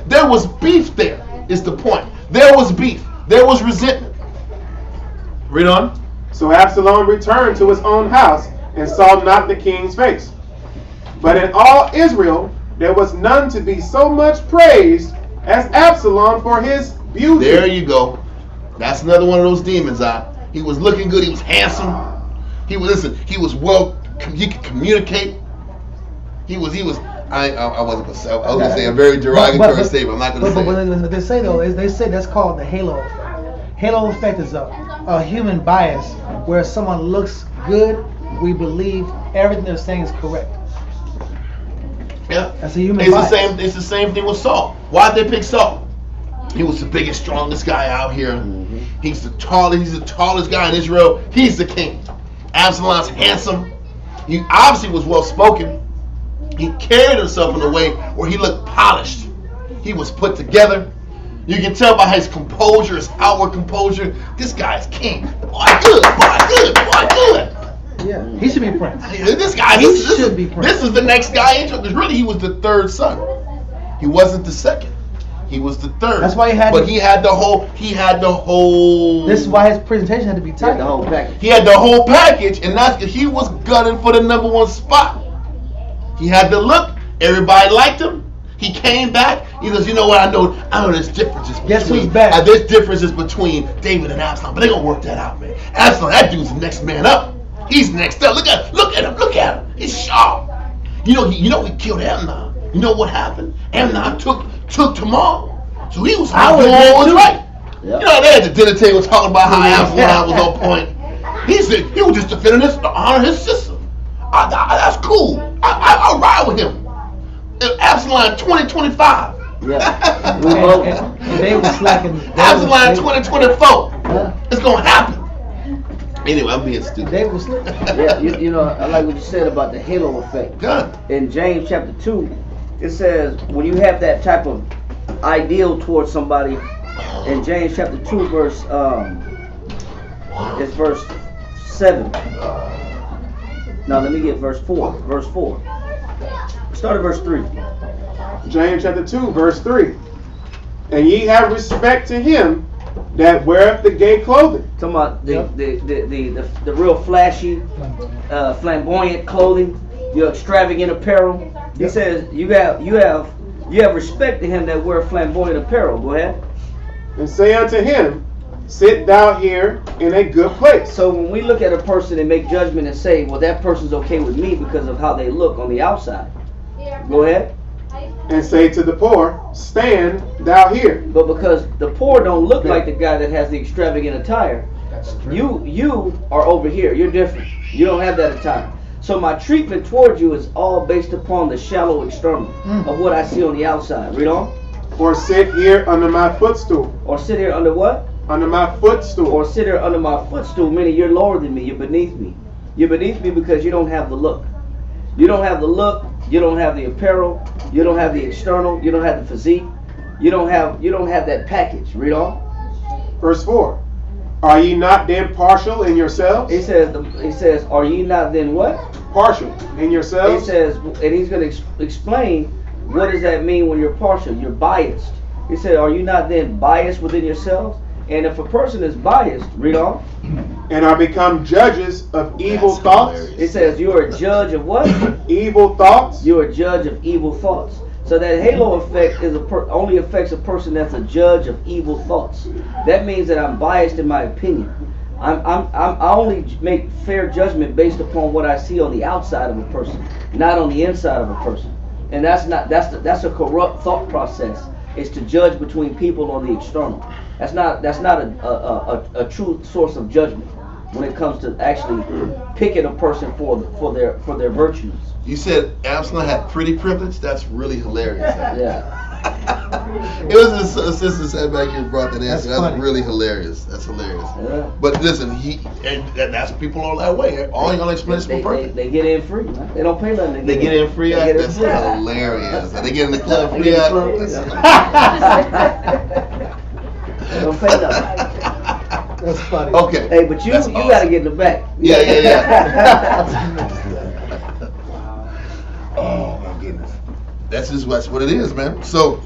there was beef there, is the point. There was beef. There was resentment. Read on. So Absalom returned to his own house and saw not the king's face. But in all Israel there was none to be so much praised as Absalom for his beauty. There you go. That's another one of those demons. He was looking good. He was handsome. He was he could communicate. I wasn't going to say. I was going to say a very derogatory statement. I'm not going to say. But what they say though is they say that's called the halo effect. Halo effect is a human bias where someone looks good, we believe everything they're saying is correct. Yeah, that's a human bias. It's the same thing with Saul. Why'd they pick Saul? He was the biggest, strongest guy out here. Mm-hmm. He's the tallest guy in Israel. He's the king. Absalom's handsome. He obviously was well spoken. He carried himself in a way where he looked polished. He was put together. You can tell by his composure, his outward composure. This guy's king. Boy, good. Yeah, he should be prince. This guy, should be prince. This is the next guy into it. Because really, he was the third son. He wasn't the second. He was the third. That's why he had the whole. This is why his presentation had to be tight. The whole package. He had the whole package, and that's he was gunning for the number one spot. He had the look. Everybody liked him. He came back. He goes, you know what? I know there's differences between. There's differences between David and Absalom, but they're gonna work that out, man. Absalom, that dude's the next man up. He's next up. Look at him. He's sharp. You know he killed Amnon. You know what happened? Amnon took Tamar. So he was doing what was right. Yep. You know, they at the dinner table talking about how Absalom was on point. He said he was just defending to honor his sister. That's cool. I'll ride with him. Absalom 2025. Yeah. They were slacking. Absalom 2024. It's gonna happen. Anyway, I'm being stupid. They were slick. Yeah, you know, I like what you said about the halo effect. Good. In James chapter 2, it says when you have that type of ideal towards somebody, in James chapter 2 verse 7. Now let me get verse 4. Verse 4. Start at verse 3. James chapter 2, verse 3. And ye have respect to him that weareth the gay clothing. Talking about the real flashy, flamboyant clothing, your extravagant apparel. He says you have respect to him that wear flamboyant apparel. Go ahead. And say unto him, sit thou here in a good place. So when we look at a person and make judgment and say, well, that person's okay with me because of how they look on the outside. Go ahead. And say to the poor, stand thou here. But because the poor don't look like the guy that has the extravagant attire, you are over here. You're different. You don't have that attire. So my treatment towards you is all based upon the shallow external of what I see on the outside. Read on. Or sit here under my footstool. Or sit here under what? Under my footstool. Or sit here under my footstool, meaning you're lower than me. You're beneath me. You're beneath me because you don't have the look. You don't have the look. You don't have the apparel. You don't have the external. You don't have the physique. You don't have that package. Read on. Verse 4. Are ye not then partial in yourselves? He says, are ye not then what? Partial in yourselves. He says, and he's going to explain what does that mean when you're partial. You're biased. He said, are you not then biased within yourselves? And if a person is biased, read on. And are become judges of evil thoughts. It says you are a judge of what? Evil thoughts. You are a judge of evil thoughts. So that halo effect is only affects a person that's a judge of evil thoughts. That means that I'm biased in my opinion. I only make fair judgment based upon what I see on the outside of a person, not on the inside of a person. And that's a corrupt thought process. Is to judge between people on the external. That's not a true source of judgment when it comes to actually picking a person for their virtues. You said Absalom had pretty privilege? That's really hilarious. Yeah. It was a sister said back here brought that answer. That's really hilarious. That's hilarious. Yeah. But listen, that's people are that way. All your explanation for perfect. They get in free. Man. They don't pay nothing. They get in free. That's hilarious. They get in the club free. They don't pay nothing. That's funny. Okay. Hey, but you awesome. gotta get in the back. Yeah. Oh my goodness. That's what it is, man. So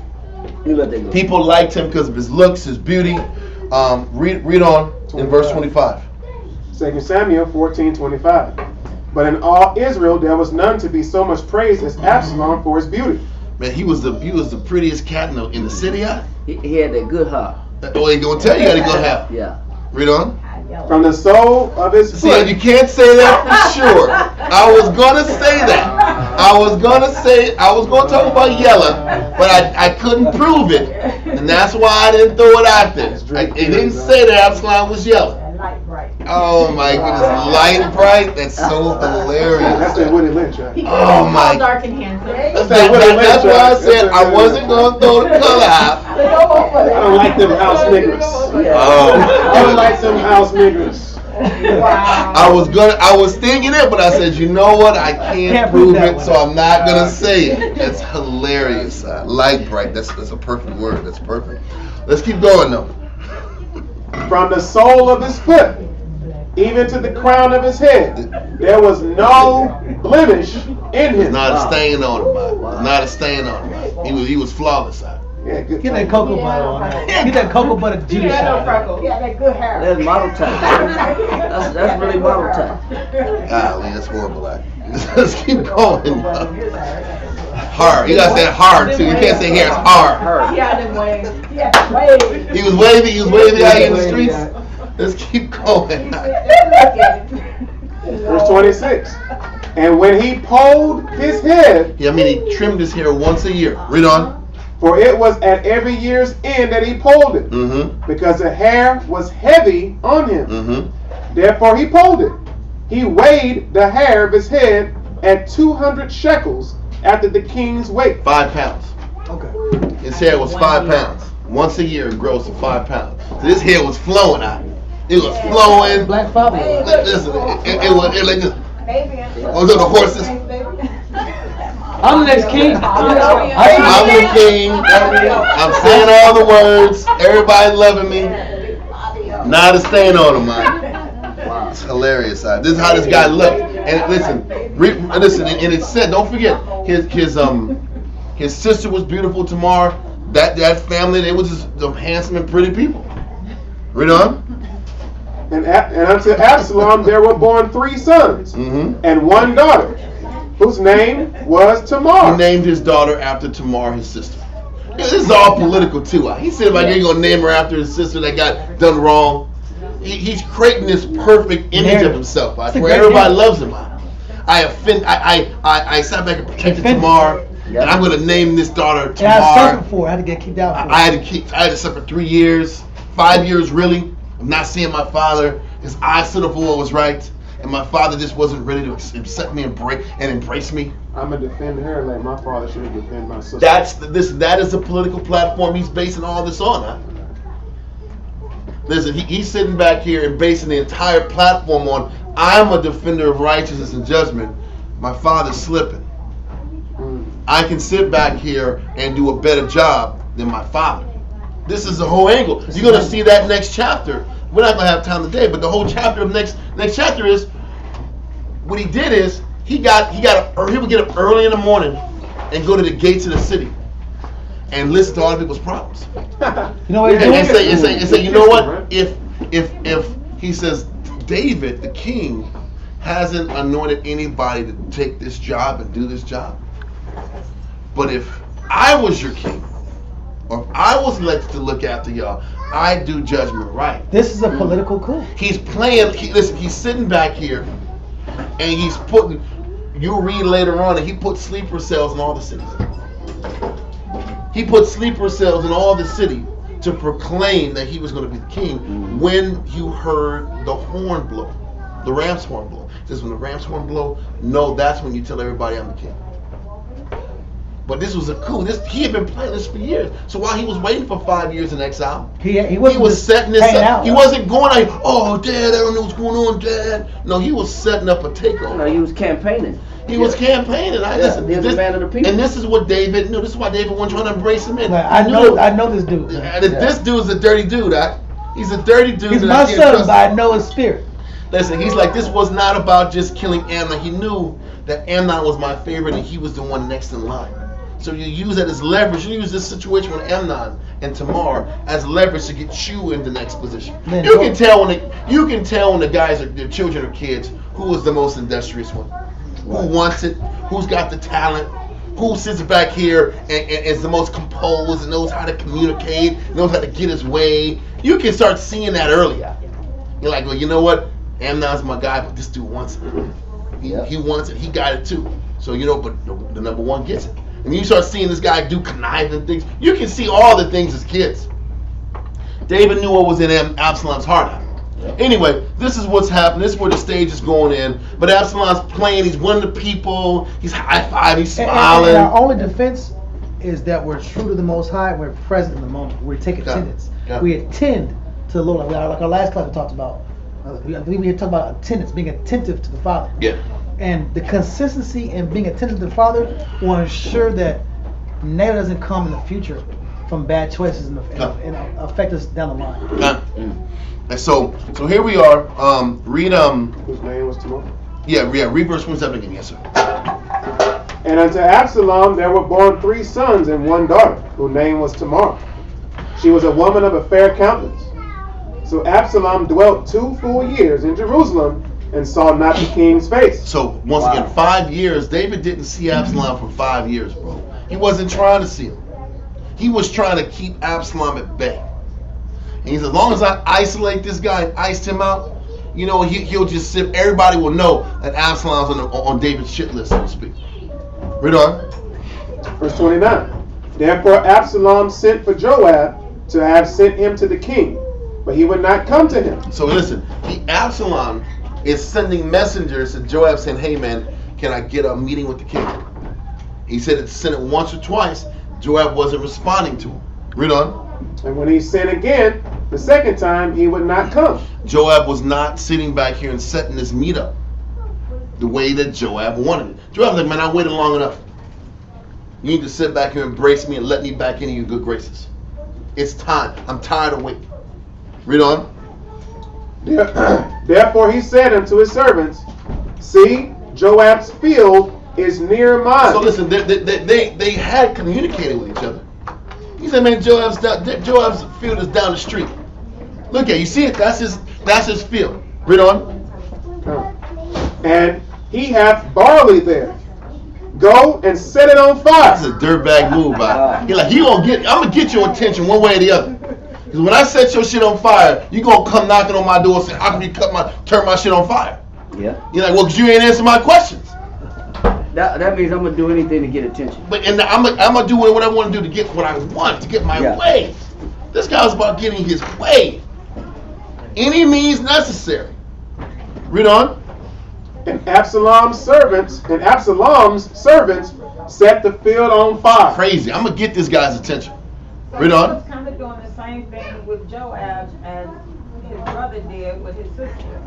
people liked him because of his looks, his beauty. Read on in verse 25. 2 Samuel 14:25. But in all Israel there was none to be so much praised as Absalom for his beauty. Man, he was the prettiest cat in the city. He had that good heart. Oh, he gonna tell you how to go have. Yeah. Read on. From the sole of his foot. See, you can't say that for sure. I was gonna say that. I was gonna talk about yellow, but I couldn't prove it, and that's why I didn't throw it out there. It didn't say that Absalom was yellow. Oh my goodness, light bright. That's so hilarious. That's that Woody Lynch, right? Oh my. Dark and handsome. That's why I said I wasn't gonna throw the color out. I don't like them house niggers. I don't like them house niggers. Wow. I was thinking it, but I said, you know what? I can't prove it, so I'm not gonna say it. That's hilarious. Light bright. That's a perfect word. That's perfect. Let's keep going though. From the sole of his foot, even to the crown of his head, there was no blemish in him. Not a stain on him. Not a stain on him. He was flawless. Yeah, good. Get that cocoa butter on that. Get that cocoa butter juice. Yeah, that good hair. That's model time. That's really model time. Golly, that's horrible. Let's keep going. Hard. You gotta say hard too. You can't say hair. It's hard. Yeah, them waves. Yeah, waves. He was wavy. He was wavy out in the streets. Let's keep going. Verse 26. And when he polled his head, he trimmed his hair once a year. Read on. For it was at every year's end that he polled it, because the hair was heavy on him. Therefore he polled it. He weighed the hair of his head at 200 shekels after the king's weight. 5 pounds. Okay. His hair was 5 pounds. Once a year it grows to 5 pounds. So his hair was flowing out. It was flowing. Black Fabio. Listen, it was like this. Oh, the horses. I'm the next king. I'm the king. I'm saying all the words. Everybody loving me. Not a stain on him, man. It's hilarious. This is how this guy looked. And And listen, and it said, don't forget, his sister was beautiful Tamar. That family, they was just some handsome and pretty people. Read on. And unto Absalom there were born 3 sons and 1 daughter, whose name was Tamar. He named his daughter after Tamar, his sister. This is all political too. He said, like, you're gonna name her after his sister that got done wrong. He's creating this perfect image of himself. Where everybody loves him. I sat back and protected Tamar, and I'm gonna name this daughter Tamar. And I suffered for it. I had to get kicked out. I had to suffer 3 years, 5 years really, of not seeing my father. His eyes stood up for what was right, and my father just wasn't ready to accept me and embrace me. I'm gonna defend her like my father should have defended my sister. That is the political platform he's basing all this on. Huh? Listen, he's sitting back here and basing the entire platform on, I'm a defender of righteousness and judgment. My father's slipping. I can sit back here and do a better job than my father. This is the whole angle. You're going to see that next chapter. We're not going to have time today, but the whole chapter of next chapter is, what he did is, he would get up early in the morning and go to the gates of the city and listen to all the people's problems. You know what? And say, you know what? If he says, David, the king, hasn't anointed anybody to take this job and do this job, but if I was your king, or if I was elected to look after y'all, I'd do judgment right. This is a political coup. He's playing. Listen, he's sitting back here, and he's putting. You'll read later on that he put sleeper cells in all the cities. He put sleeper cells in all the city to proclaim that he was going to be the king. When you heard the horn blow, the ram's horn blow. It says when the ram's horn blow, no, that's when you tell everybody I'm the king. But this was a coup. He had been planning this for years. So while he was waiting for 5 years in exile, he was setting this up. He wasn't going like, oh, Dad, I don't know what's going on, Dad. No, he was setting up a takeover. No, he was campaigning. He was campaigning. Listen, he was a man of the people. And this is what David knew. This is why David wasn't trying to embrace him in. I know this dude. This dude's a dirty dude. He's a dirty dude. He's my son, but I know his spirit. Listen, he's like, this was not about just killing Amnon. He knew that Amnon was my favorite and he was the one next in line. So you use that as leverage. You use this situation with Amnon and Tamar as leverage to get you in the next position. You can tell when the guys their children or kids who was the most industrious one, who wants it, who's got the talent, who sits back here and is the most composed and knows how to communicate, knows how to get his way. You can start seeing that earlier. You're like, well, you know what? Amnon's my guy, but this dude wants it. He wants it. He got it too. So but the number one gets it. And you start seeing this guy do conniving things. You can see all the things as kids. David knew what was in Absalom's heart. Anyway, this is what's happening. This is where the stage is going in. But Absalom's playing. He's one of the people. He's high-fiving. He's smiling. And our only defense is that we're true to the Most High. We're present in the moment. We take attendance. We attend to the Lord. Like our last class we talked about. I believe we had talked about attendance, being attentive to the Father. Yeah. And the consistency in being attentive to the Father will ensure that negative doesn't come in the future from bad choices and affect us down the line. And so here we are. Read Whose name was Tamar? Read verse 27 again. Yes, sir. And unto Absalom there were born 3 sons and 1 daughter, whose name was Tamar. She was a woman of a fair countenance. So Absalom dwelt 2 full years in Jerusalem and saw not the king's face. So once again, 5 years. David didn't see Absalom for 5 years, bro. He wasn't trying to see him. He was trying to keep Absalom at bay. And he said, as long as I isolate this guy and iced him out, he'll just sit. Everybody will know that Absalom's on David's shit list, so to speak. Read on. Verse 29. Therefore Absalom sent for Joab to have sent him to the king, but he would not come to him. So listen, Absalom is sending messengers to Joab saying, hey man, can I get a meeting with the king? He said it sent it once or twice. Joab wasn't responding to him. Read on. And when he sent again, the second time, he would not come. Joab was not sitting back here and setting this meetup the way that Joab wanted it. Joab was like, man, I waited long enough. You need to sit back here and embrace me and let me back into your good graces. It's time. I'm tired of waiting. Read on. Therefore he said unto his servants, see, Joab's field is near mine. So listen, they had communicated with each other. He said, man, Joab's field is down the street. Look at it, you see it? That's his field. Read on. And he hath barley there. Go and set it on fire. That's a dirtbag move, man. I'm gonna get your attention one way or the other. Because when I set your shit on fire, you gonna come knocking on my door and say, how can you turn my shit on fire? Yeah. You're like, well, because you ain't answering my questions. That means I'm gonna do anything to get attention. But I'm gonna do what I want to do to get what I want, to get my way. This guy was about getting his way. Any means necessary. Read on. And Absalom's servants set the field on fire. Crazy. I'm gonna get this guy's attention. Read on. He was kind of doing the same thing with Joab as his brother did with his sister.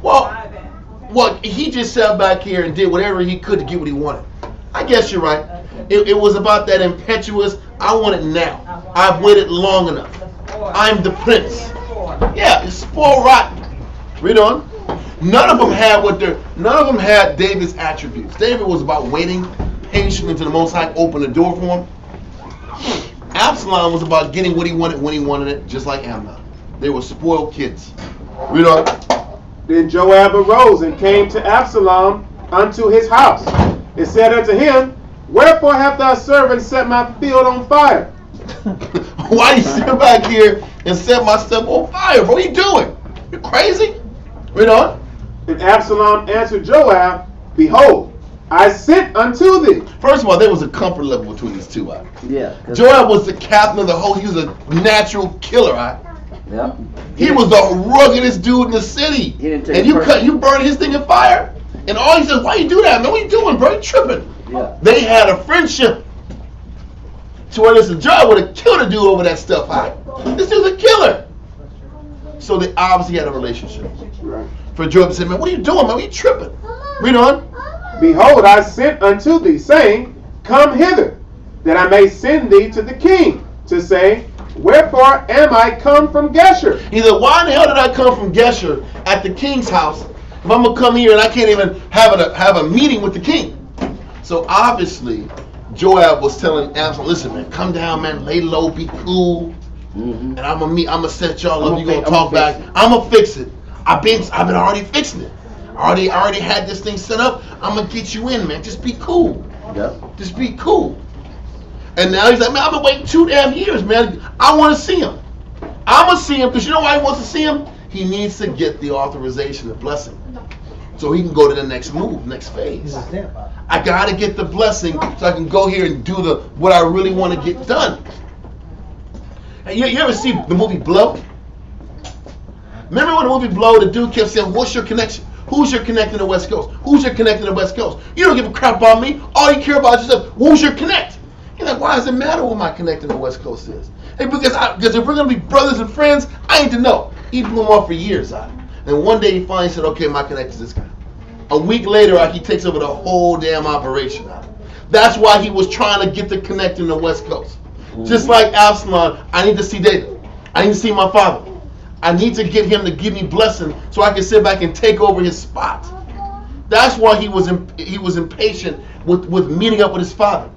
Well, he just sat back here and did whatever he could to get what he wanted. I guess you're right. It was about that impetuous, I want it now. I've waited long enough. I'm the prince. Yeah, it's spoiled rotten. Read on. None of them had David's attributes. David was about waiting patiently until the Most High opened the door for him. Absalom was about getting what he wanted when he wanted it, just like Amnon. They were spoiled kids. Read on. Then Joab arose and came to Absalom unto his house, and said unto him, Wherefore hath thy servant set my field on fire? Why you sit back here and set my stuff on fire? What are you doing? You crazy? Read on. And Absalom answered Joab, Behold, I sent unto thee. First of all, there was a comfort level between these two. Yeah. Joab was the captain of the whole. He was a natural killer. Yeah. He was the ruggedest dude in the city. And you burned his thing in fire. And all he said, why you do that, man? What are you doing, bro? You tripping. Yeah. They had a friendship. To where listen, Joab would have killed a dude over that stuff. This dude's a killer. So they obviously had a relationship. Right. For Joab to say, man, what are you doing, man? What are you tripping? Read on. Behold, I sent unto thee, saying, Come hither, that I may send thee to the king, to say, Wherefore am I come from Geshur? He said, why in the hell did I come from Geshur at the king's house if I'm going to come here and I can't even have a meeting with the king? So obviously, Joab was telling Absalom, listen, man, come down, man, lay low, be cool, and I'm gonna set y'all up. You're gonna talk back. I'm gonna fix it. I've been already fixing it. I already had this thing set up. I'm gonna get you in, man. Just be cool. Yeah. Just be cool. And now he's like, man, I've been waiting 2 damn years, man. I want to see him. I'm gonna see him because you know why he wants to see him? He needs to get the authorization, the blessing, so he can go to the next move, next phase. I gotta get the blessing so I can go here and do what I really want to get done. Hey, you ever see the movie Blow? Remember when the movie Blow, the dude kept saying, what's your connection? Who's your connect in the West Coast? Who's your connect in the West Coast? You don't give a crap about me. All you care about is yourself. Who's your connect? He's like, why does it matter what my connect in the West Coast is? Hey, because if we're going to be brothers and friends, I need to know. He blew him off for years. And one day he finally said, okay, my connect is this guy. A week later, he takes over the whole damn operation. That's why he was trying to get the connect in the West Coast. Just like Absalom, I need to see David. I need to see my father. I need to get him to give me blessing so I can sit back and take over his spot. That's why he was impatient with meeting up with his father.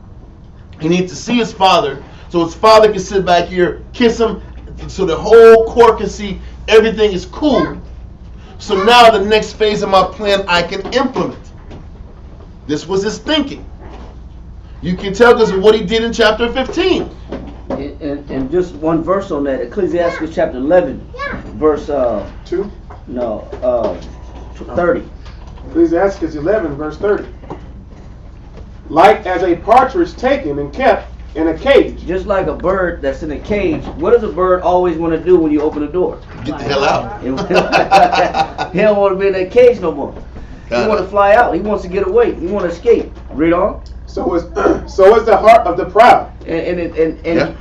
He needs to see his father so his father can sit back here, kiss him, so the whole court can see everything is cool. So now the next phase of my plan I can implement. This was his thinking. You can tell because of what he did in chapter 15. And just one verse on that, Ecclesiastes chapter 11, verse 2? No, 30. Ecclesiastes 11, verse 30. Like as a partridge taken and kept in a cage. Just like a bird that's in a cage, what does a bird always want to do when you open the door? Get the hell out. He don't want to be in that cage no more. He want to fly out. He wants to get away. He want to escape. Read on. So is the heart of the proud.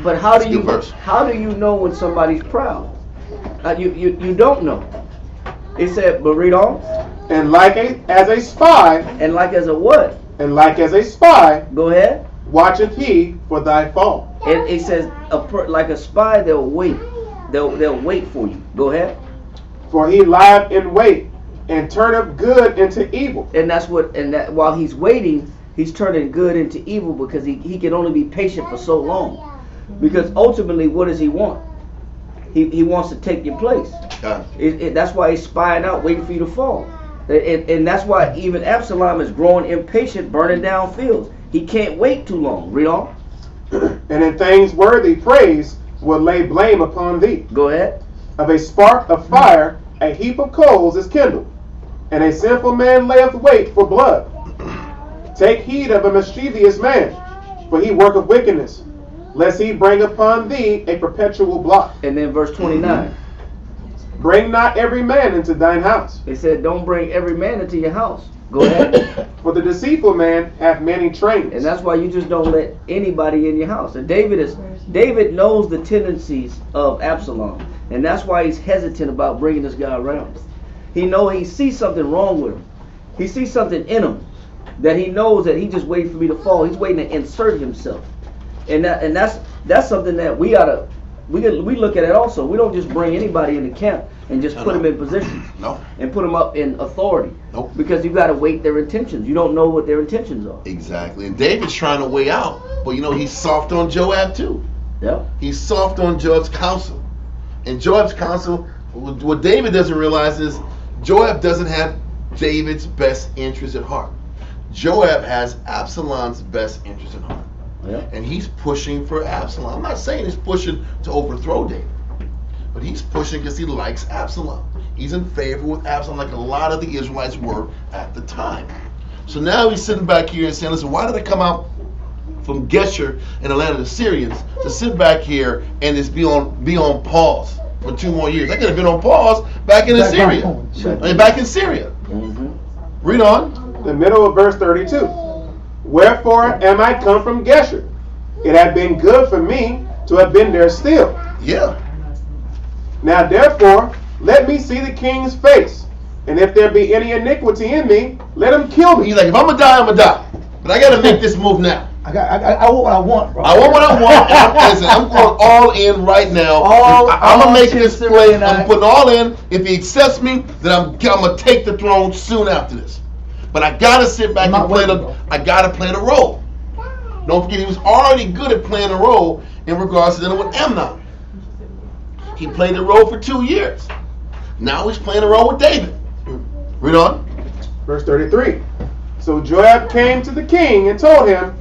But how do you know when somebody's proud? You don't know. It said, but read on. And like as a spy. And like as a what? And like as a spy. Go ahead. Watcheth he for thy fall. And it says, like a spy, they'll wait. They'll wait for you. Go ahead. For he lieth in wait and turneth good into evil. And that's what, and that while he's waiting, he's turning good into evil because he can only be patient for so long. Because ultimately, what does he want? He wants to take your place. That's why he's spying out, waiting for you to fall. And that's why even Absalom is growing impatient, burning down fields. He can't wait too long. Read on. And in things worthy praise will lay blame upon thee. Go ahead. Of a spark of fire, a heap of coals is kindled, and a sinful man layeth wait for blood. Take heed of a mischievous man, for he worketh wickedness, lest he bring upon thee a perpetual blot. And then verse 29. Bring not every man into thine house. They said, don't bring every man into your house. Go ahead. For the deceitful man hath many trains. And that's why you just don't let anybody in your house. And David knows the tendencies of Absalom. And that's why he's hesitant about bringing this guy around. He sees something wrong with him. He sees something in him that he knows that he just waiting for me to fall. He's waiting to insert himself. And that's something that we look at it also. We don't just bring anybody in the camp and just put them in positions. No. And put them up in authority. Nope. Because you got to wait their intentions. You don't know what their intentions are. Exactly. And David's trying to weigh out, but he's soft on Joab too. Yep. He's soft on Joab's counsel. And Joab's counsel, what David doesn't realize is Joab doesn't have David's best interest at heart. Joab has Absalom's best interest at heart. Yep. And he's pushing for Absalom. I'm not saying he's pushing to overthrow David, but he's pushing because he likes Absalom. He's in favor with Absalom like a lot of the Israelites were at the time. So now he's sitting back here and saying, listen, why did I come out from Geshur in the land of the Syrians to sit back here and just be on pause for 2 more years? I could have been on pause back in Syria. Back in Syria. Mm-hmm. Read on. The middle of verse 32. Wherefore am I come from Geshur? It had been good for me to have been there still. Yeah. Now therefore, let me see the king's face. And if there be any iniquity in me, let him kill me. He's like, if I'm going to die, I'm going to die. But I got to make this move now. I want what I want, bro. I want what I want. Listen, I'm going all in right now. I'm going to make this play. I'm putting all in. If he accepts me, then I'm going to take the throne soon after this. But I got to sit back and play the role. Don't forget, he was already good at playing the role in regards to dealing with Amnon. He played the role for 2 years. Now he's playing the role with David. Read on. Verse 33. So Joab came to the king and told him,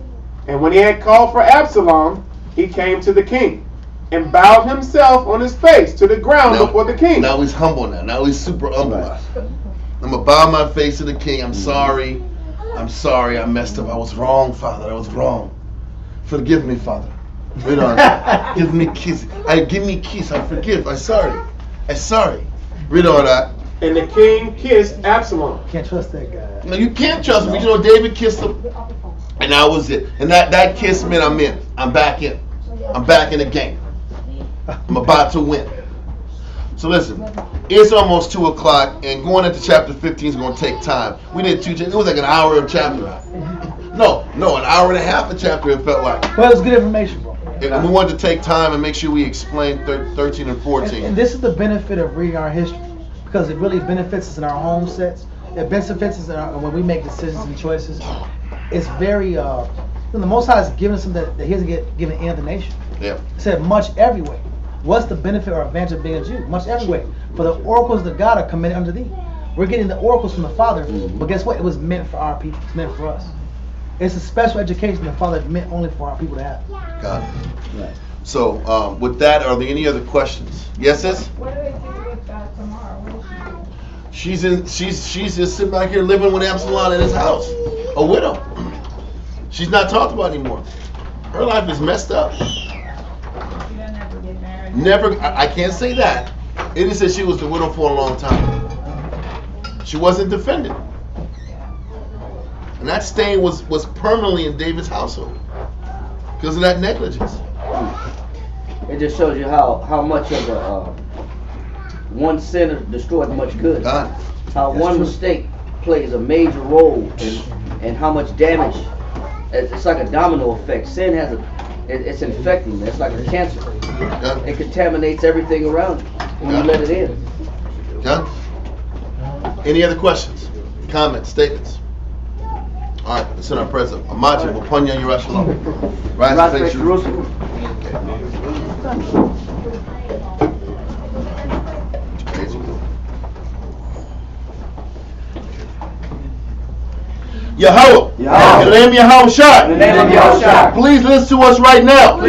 and when he had called for Absalom, he came to the king and bowed himself on his face to the ground before the king. Now he's humble now. Now he's super humble. I'm going to bow my face to the king. I'm sorry. I'm sorry. I messed up. I was wrong, Father. I was wrong. Forgive me, Father. Read on. Give me kiss. Give me kiss. I forgive. I'm sorry. I'm sorry. Read on that. And the king kissed Absalom. Can't trust that guy. No, you can't trust me. David kissed him. And that was it. And that kiss meant I'm in. I'm back in. I'm back in the game. I'm about to win. So listen, it's almost 2 o'clock, and going into chapter 15 is going to take time. We did 2 chapters. It was like an hour of chapter. No, an hour and a half of chapter it felt like. Well, it was good information, bro. And we wanted to take time and make sure we explain 13 and 14. And this is the benefit of reading our history, because it really benefits us in our home sets. It benefits us when we make decisions and choices. It's very, the Most High is giving us something that He hasn't given any other nation. Yeah. It said much every way. What's the benefit or advantage of being a Jew? Much every way. For the oracles of God are committed unto thee. We're getting the oracles from the Father, but guess what? It was meant for our people. It's meant for us. It's a special education the Father meant only for our people to have. Got it. Right. So, with that, are there any other questions? Yes, sis? What do they do with tomorrow? What is she She's doing? just sitting back here living with Absalom in his house, a widow. She's not talked about anymore. Her life is messed up. She doesn't have to get married. Never. I can't say that. It just said she was the widow for a long time. She wasn't defended, and that stain was permanently in David's household because of that negligence. It just shows you how much of a one sin destroyed much good. God. How one mistake plays a major role in how much damage. It's like a domino effect. Sin has it's infecting. It's like a cancer. It contaminates everything around you when you let it in. Yeah. Any other questions, comments, statements? All right, let's send our president. Amachi, Wapunya Yerushalayim. Rise and face Jerusalem. Yahweh, in the name of Yahweh, please listen to us right now.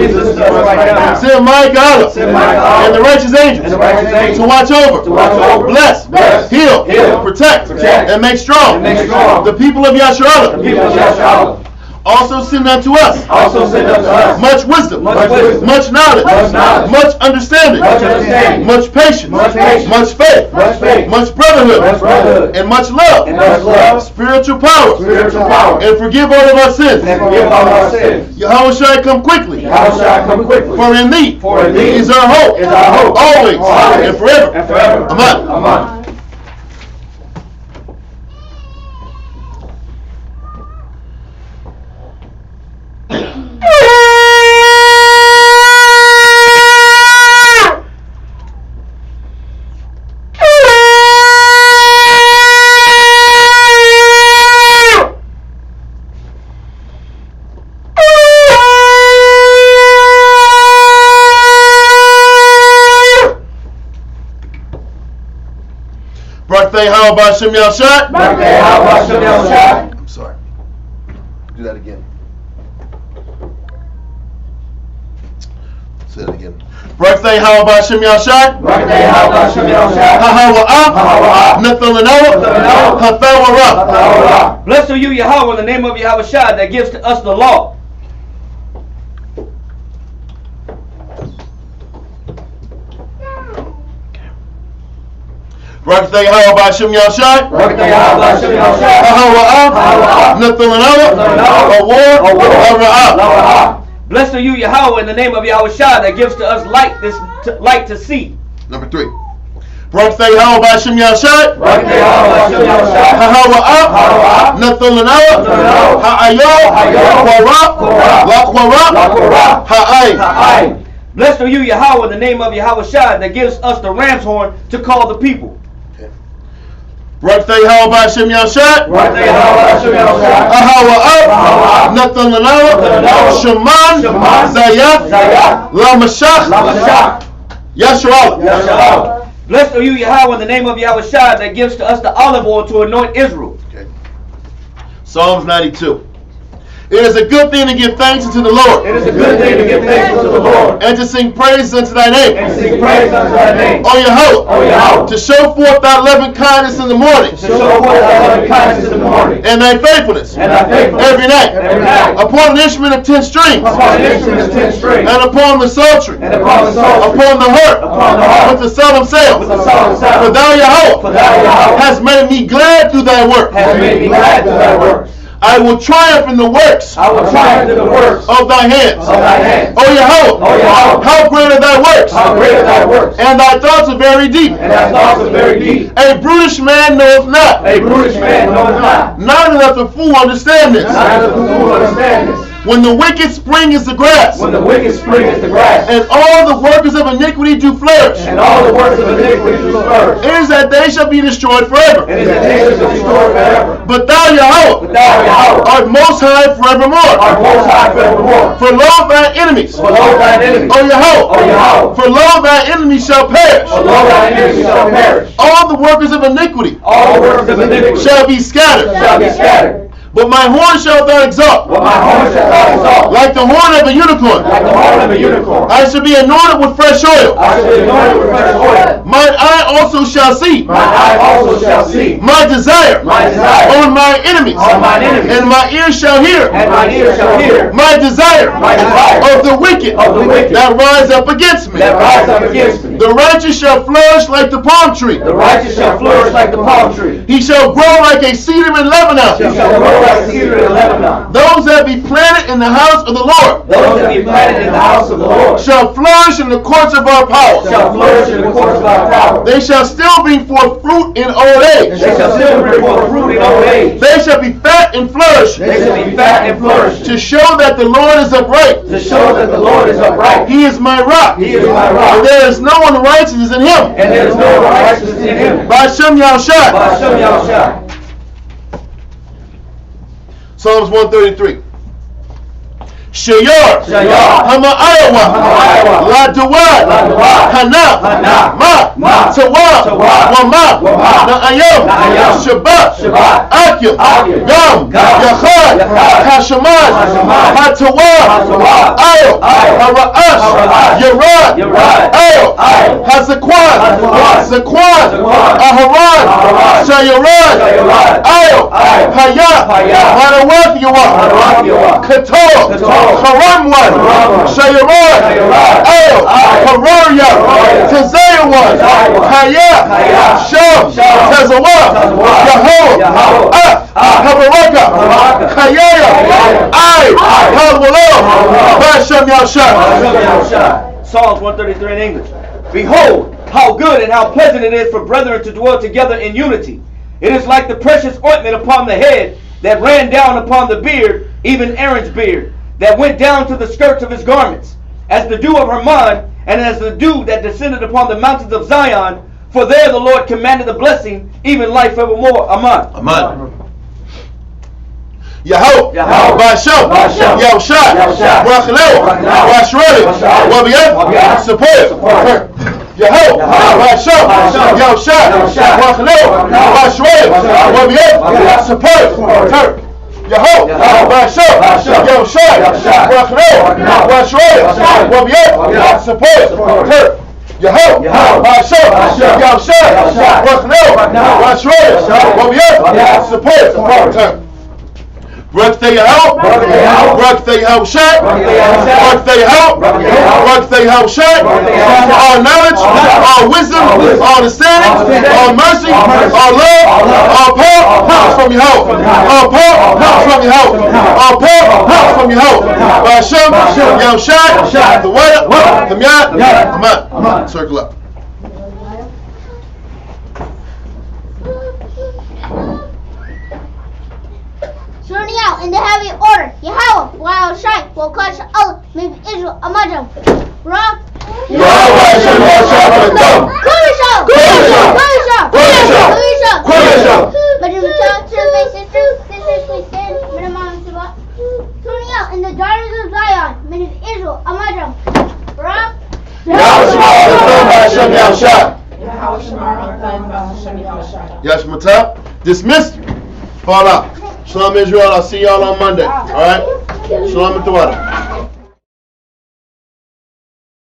Send my God and the righteous angels to watch over, bless, heal, protect, and make strong the people of Yasharallah. Also send unto us much wisdom, much knowledge, much understanding, much patience, much faith, much brotherhood, and much love, spiritual power, and forgive all of our sins. Yahweh shall come quickly, for in thee is our hope, always and forever. Amen. I'm sorry. Do that again. Say it again. Birthday, how about Shem Yashai? Birthday, how about Shem Yashai? Blessed are you, Yahweh, in the name of Yahweh Shai, that gives to us the law. Birthday, how about Shem Yashai? Birthday, how about Shem Yashai? Blessed are you, Yahweh, in the name of Yahweh Shai, that gives to us light to see. Number 3. Birthday, how about Shem Yashai? Birthday, how about Shem Yashai? Blessed are you, Yahweh, in the name of Yahweh Shai, that gives us the ram's horn to call the people. Birthday, how about Shem Yashai? Birthday, how about Shem Shaman, Zayat, Lamashach, Yasharallah. Blessed are you, Yahweh, in the name of Yahweh Shai, that gives to us the olive oil to anoint Israel. Okay. Psalms 92. It is a good thing to give thanks unto the Lord. It is a good thing to give thanks unto the Lord. And to sing praise unto thy name. And to sing praise unto thy name. O Yahweh. O Yahweh. To show forth thy loving kindness in the morning. To show forth thy loving kindness in the morning. And thy faithfulness. And thy faithfulness. Every night. Every night. Upon an instrument of 10 strings. Upon an instrument of 10 strings. And upon the psaltery. And upon the psaltery. Upon the harp. Upon the harp. With the solemn sail. With the solemn sail. For thou Yahweh. For thou Yahweh. Hast made me glad through thy work. Has made me glad through thy works. I will triumph in the works. I will triumph in the works of thy hands. Of thy hands. O Yahweh. O Yahweh. How great are thy works. How great are thy works. And thy thoughts are very deep. And thy thoughts are very deep. A brutish man knoweth not. A brutish man knoweth not. Neither doth the fool understand this. Neither doth the fool understand this. When the wicked spring is the grass. When the wicked spring is the grass. And all the workers of iniquity do flourish. And all the works of iniquity do flourish. It is that they shall be destroyed forever. It is that they shall be destroyed forever. But thou Yahweh. But thou Yahweh. Art most high forevermore. Art most high forevermore. For lo thine enemies. For lo thine enemies. O Yahweh. O Yahweh. For lo thy enemies shall perish. For lo thine enemies shall perish. All the workers of iniquity. All the workers of iniquity shall be scattered. Shall be scattered. But my horn shalt thou exalt. But my horn shalt thou exalt. Like the horn of a unicorn. Like the horn of a unicorn. I shall be anointed with fresh oil. I shall be anointed with fresh oil. Mine eye also shall see. Mine eye also shall see. My desire. My desire. On my enemies. On mine enemies. And my ears shall hear. And my ears shall hear. My desire. My desire. Of the wicked. Of the wicked. That rise up against me. That rise up against me. The righteous shall flourish like the palm tree. The righteous shall flourish like the palm tree. He shall grow like a cedar in Lebanon. He shall grow like a cedar in Lebanon. Those that be planted in the house of the Lord. Those that be planted in the house of the Lord. Shall flourish in the courts of our power. Shall flourish in the courts of our power. They shall still bring forth fruit in old age. They shall still bring forth fruit in old age. They shall be fat and flourish. They shall be fat and flourish. To show that the Lord is upright. To show that the Lord is upright. He is my rock. He is my rock. And there is no one righteous is in him. And there is no righteousness in him. Ba'ashem Yahushua. Ba'ashem Yahushua. Psalms 133. Shayor, Hama Iowa, La Dawad, Hana, Ma, Tawa, Wama, Na'ayam, Shabbat, Akim, Yam, Yachad, Hashamad, Hatawa, Ayo, Hara'ash, Yerad, Ayo, Hazakwan, Zakwan, Aharan, Shayarad, Ayo, Hayat, Hanawath Yawa, Kator, Haram one, Shayarad, Ayo, Harariya, Tazayawan, Hayat, Sham, Tazawah, Yahoo, Habaraka, Kayaya, Halwala, Ba'ashem Yahushua. Psalms 133 in English. Behold, how good and how pleasant it is for brethren to dwell together in unity. It is like the precious ointment upon the head that ran down upon the beard, even Aaron's beard, that went down to the skirts of his garments, as the dew of Hermon, and as the dew that descended upon the mountains of Zion. For there the Lord commanded the blessing, even life evermore. Amen. Amen. Yahoo, Ba'ashem, Yahushua, Rachalel, Washreli, Wabiyat, Support, Yahoo, Ba'ashem, Yahushua, Rachalel, Washreli, Wabiyat, Support, Yahoo, Ba'ashem, Yahushua, Rachalel, Washreli, Wabiyat, Support, Yahoo, Ba'ashem, Yahushua, Rachalel, Washreli, Wabiyat, Support, Rock they help, rock they help shot, rock they help, rock they help shot. All knowledge, all wisdom, all understanding, all mercy, all love, all power comes from your help. All power comes from your help. All power comes from your help. Ba'ashem, Yahushua, the water, Hamyat, Amen. Circle up. Turning out in the heavy order, Yahweh, while shine, will crush all, maybe Israel, Amajam, Rock, but in return to the sisters we stand, turning out in the daughters of Zion, men of Israel, Amajam, Rock, Yashmata, dismissed. Fall out. Shalom Israel, I'll see y'all on Monday. Alright? Shalom at the water.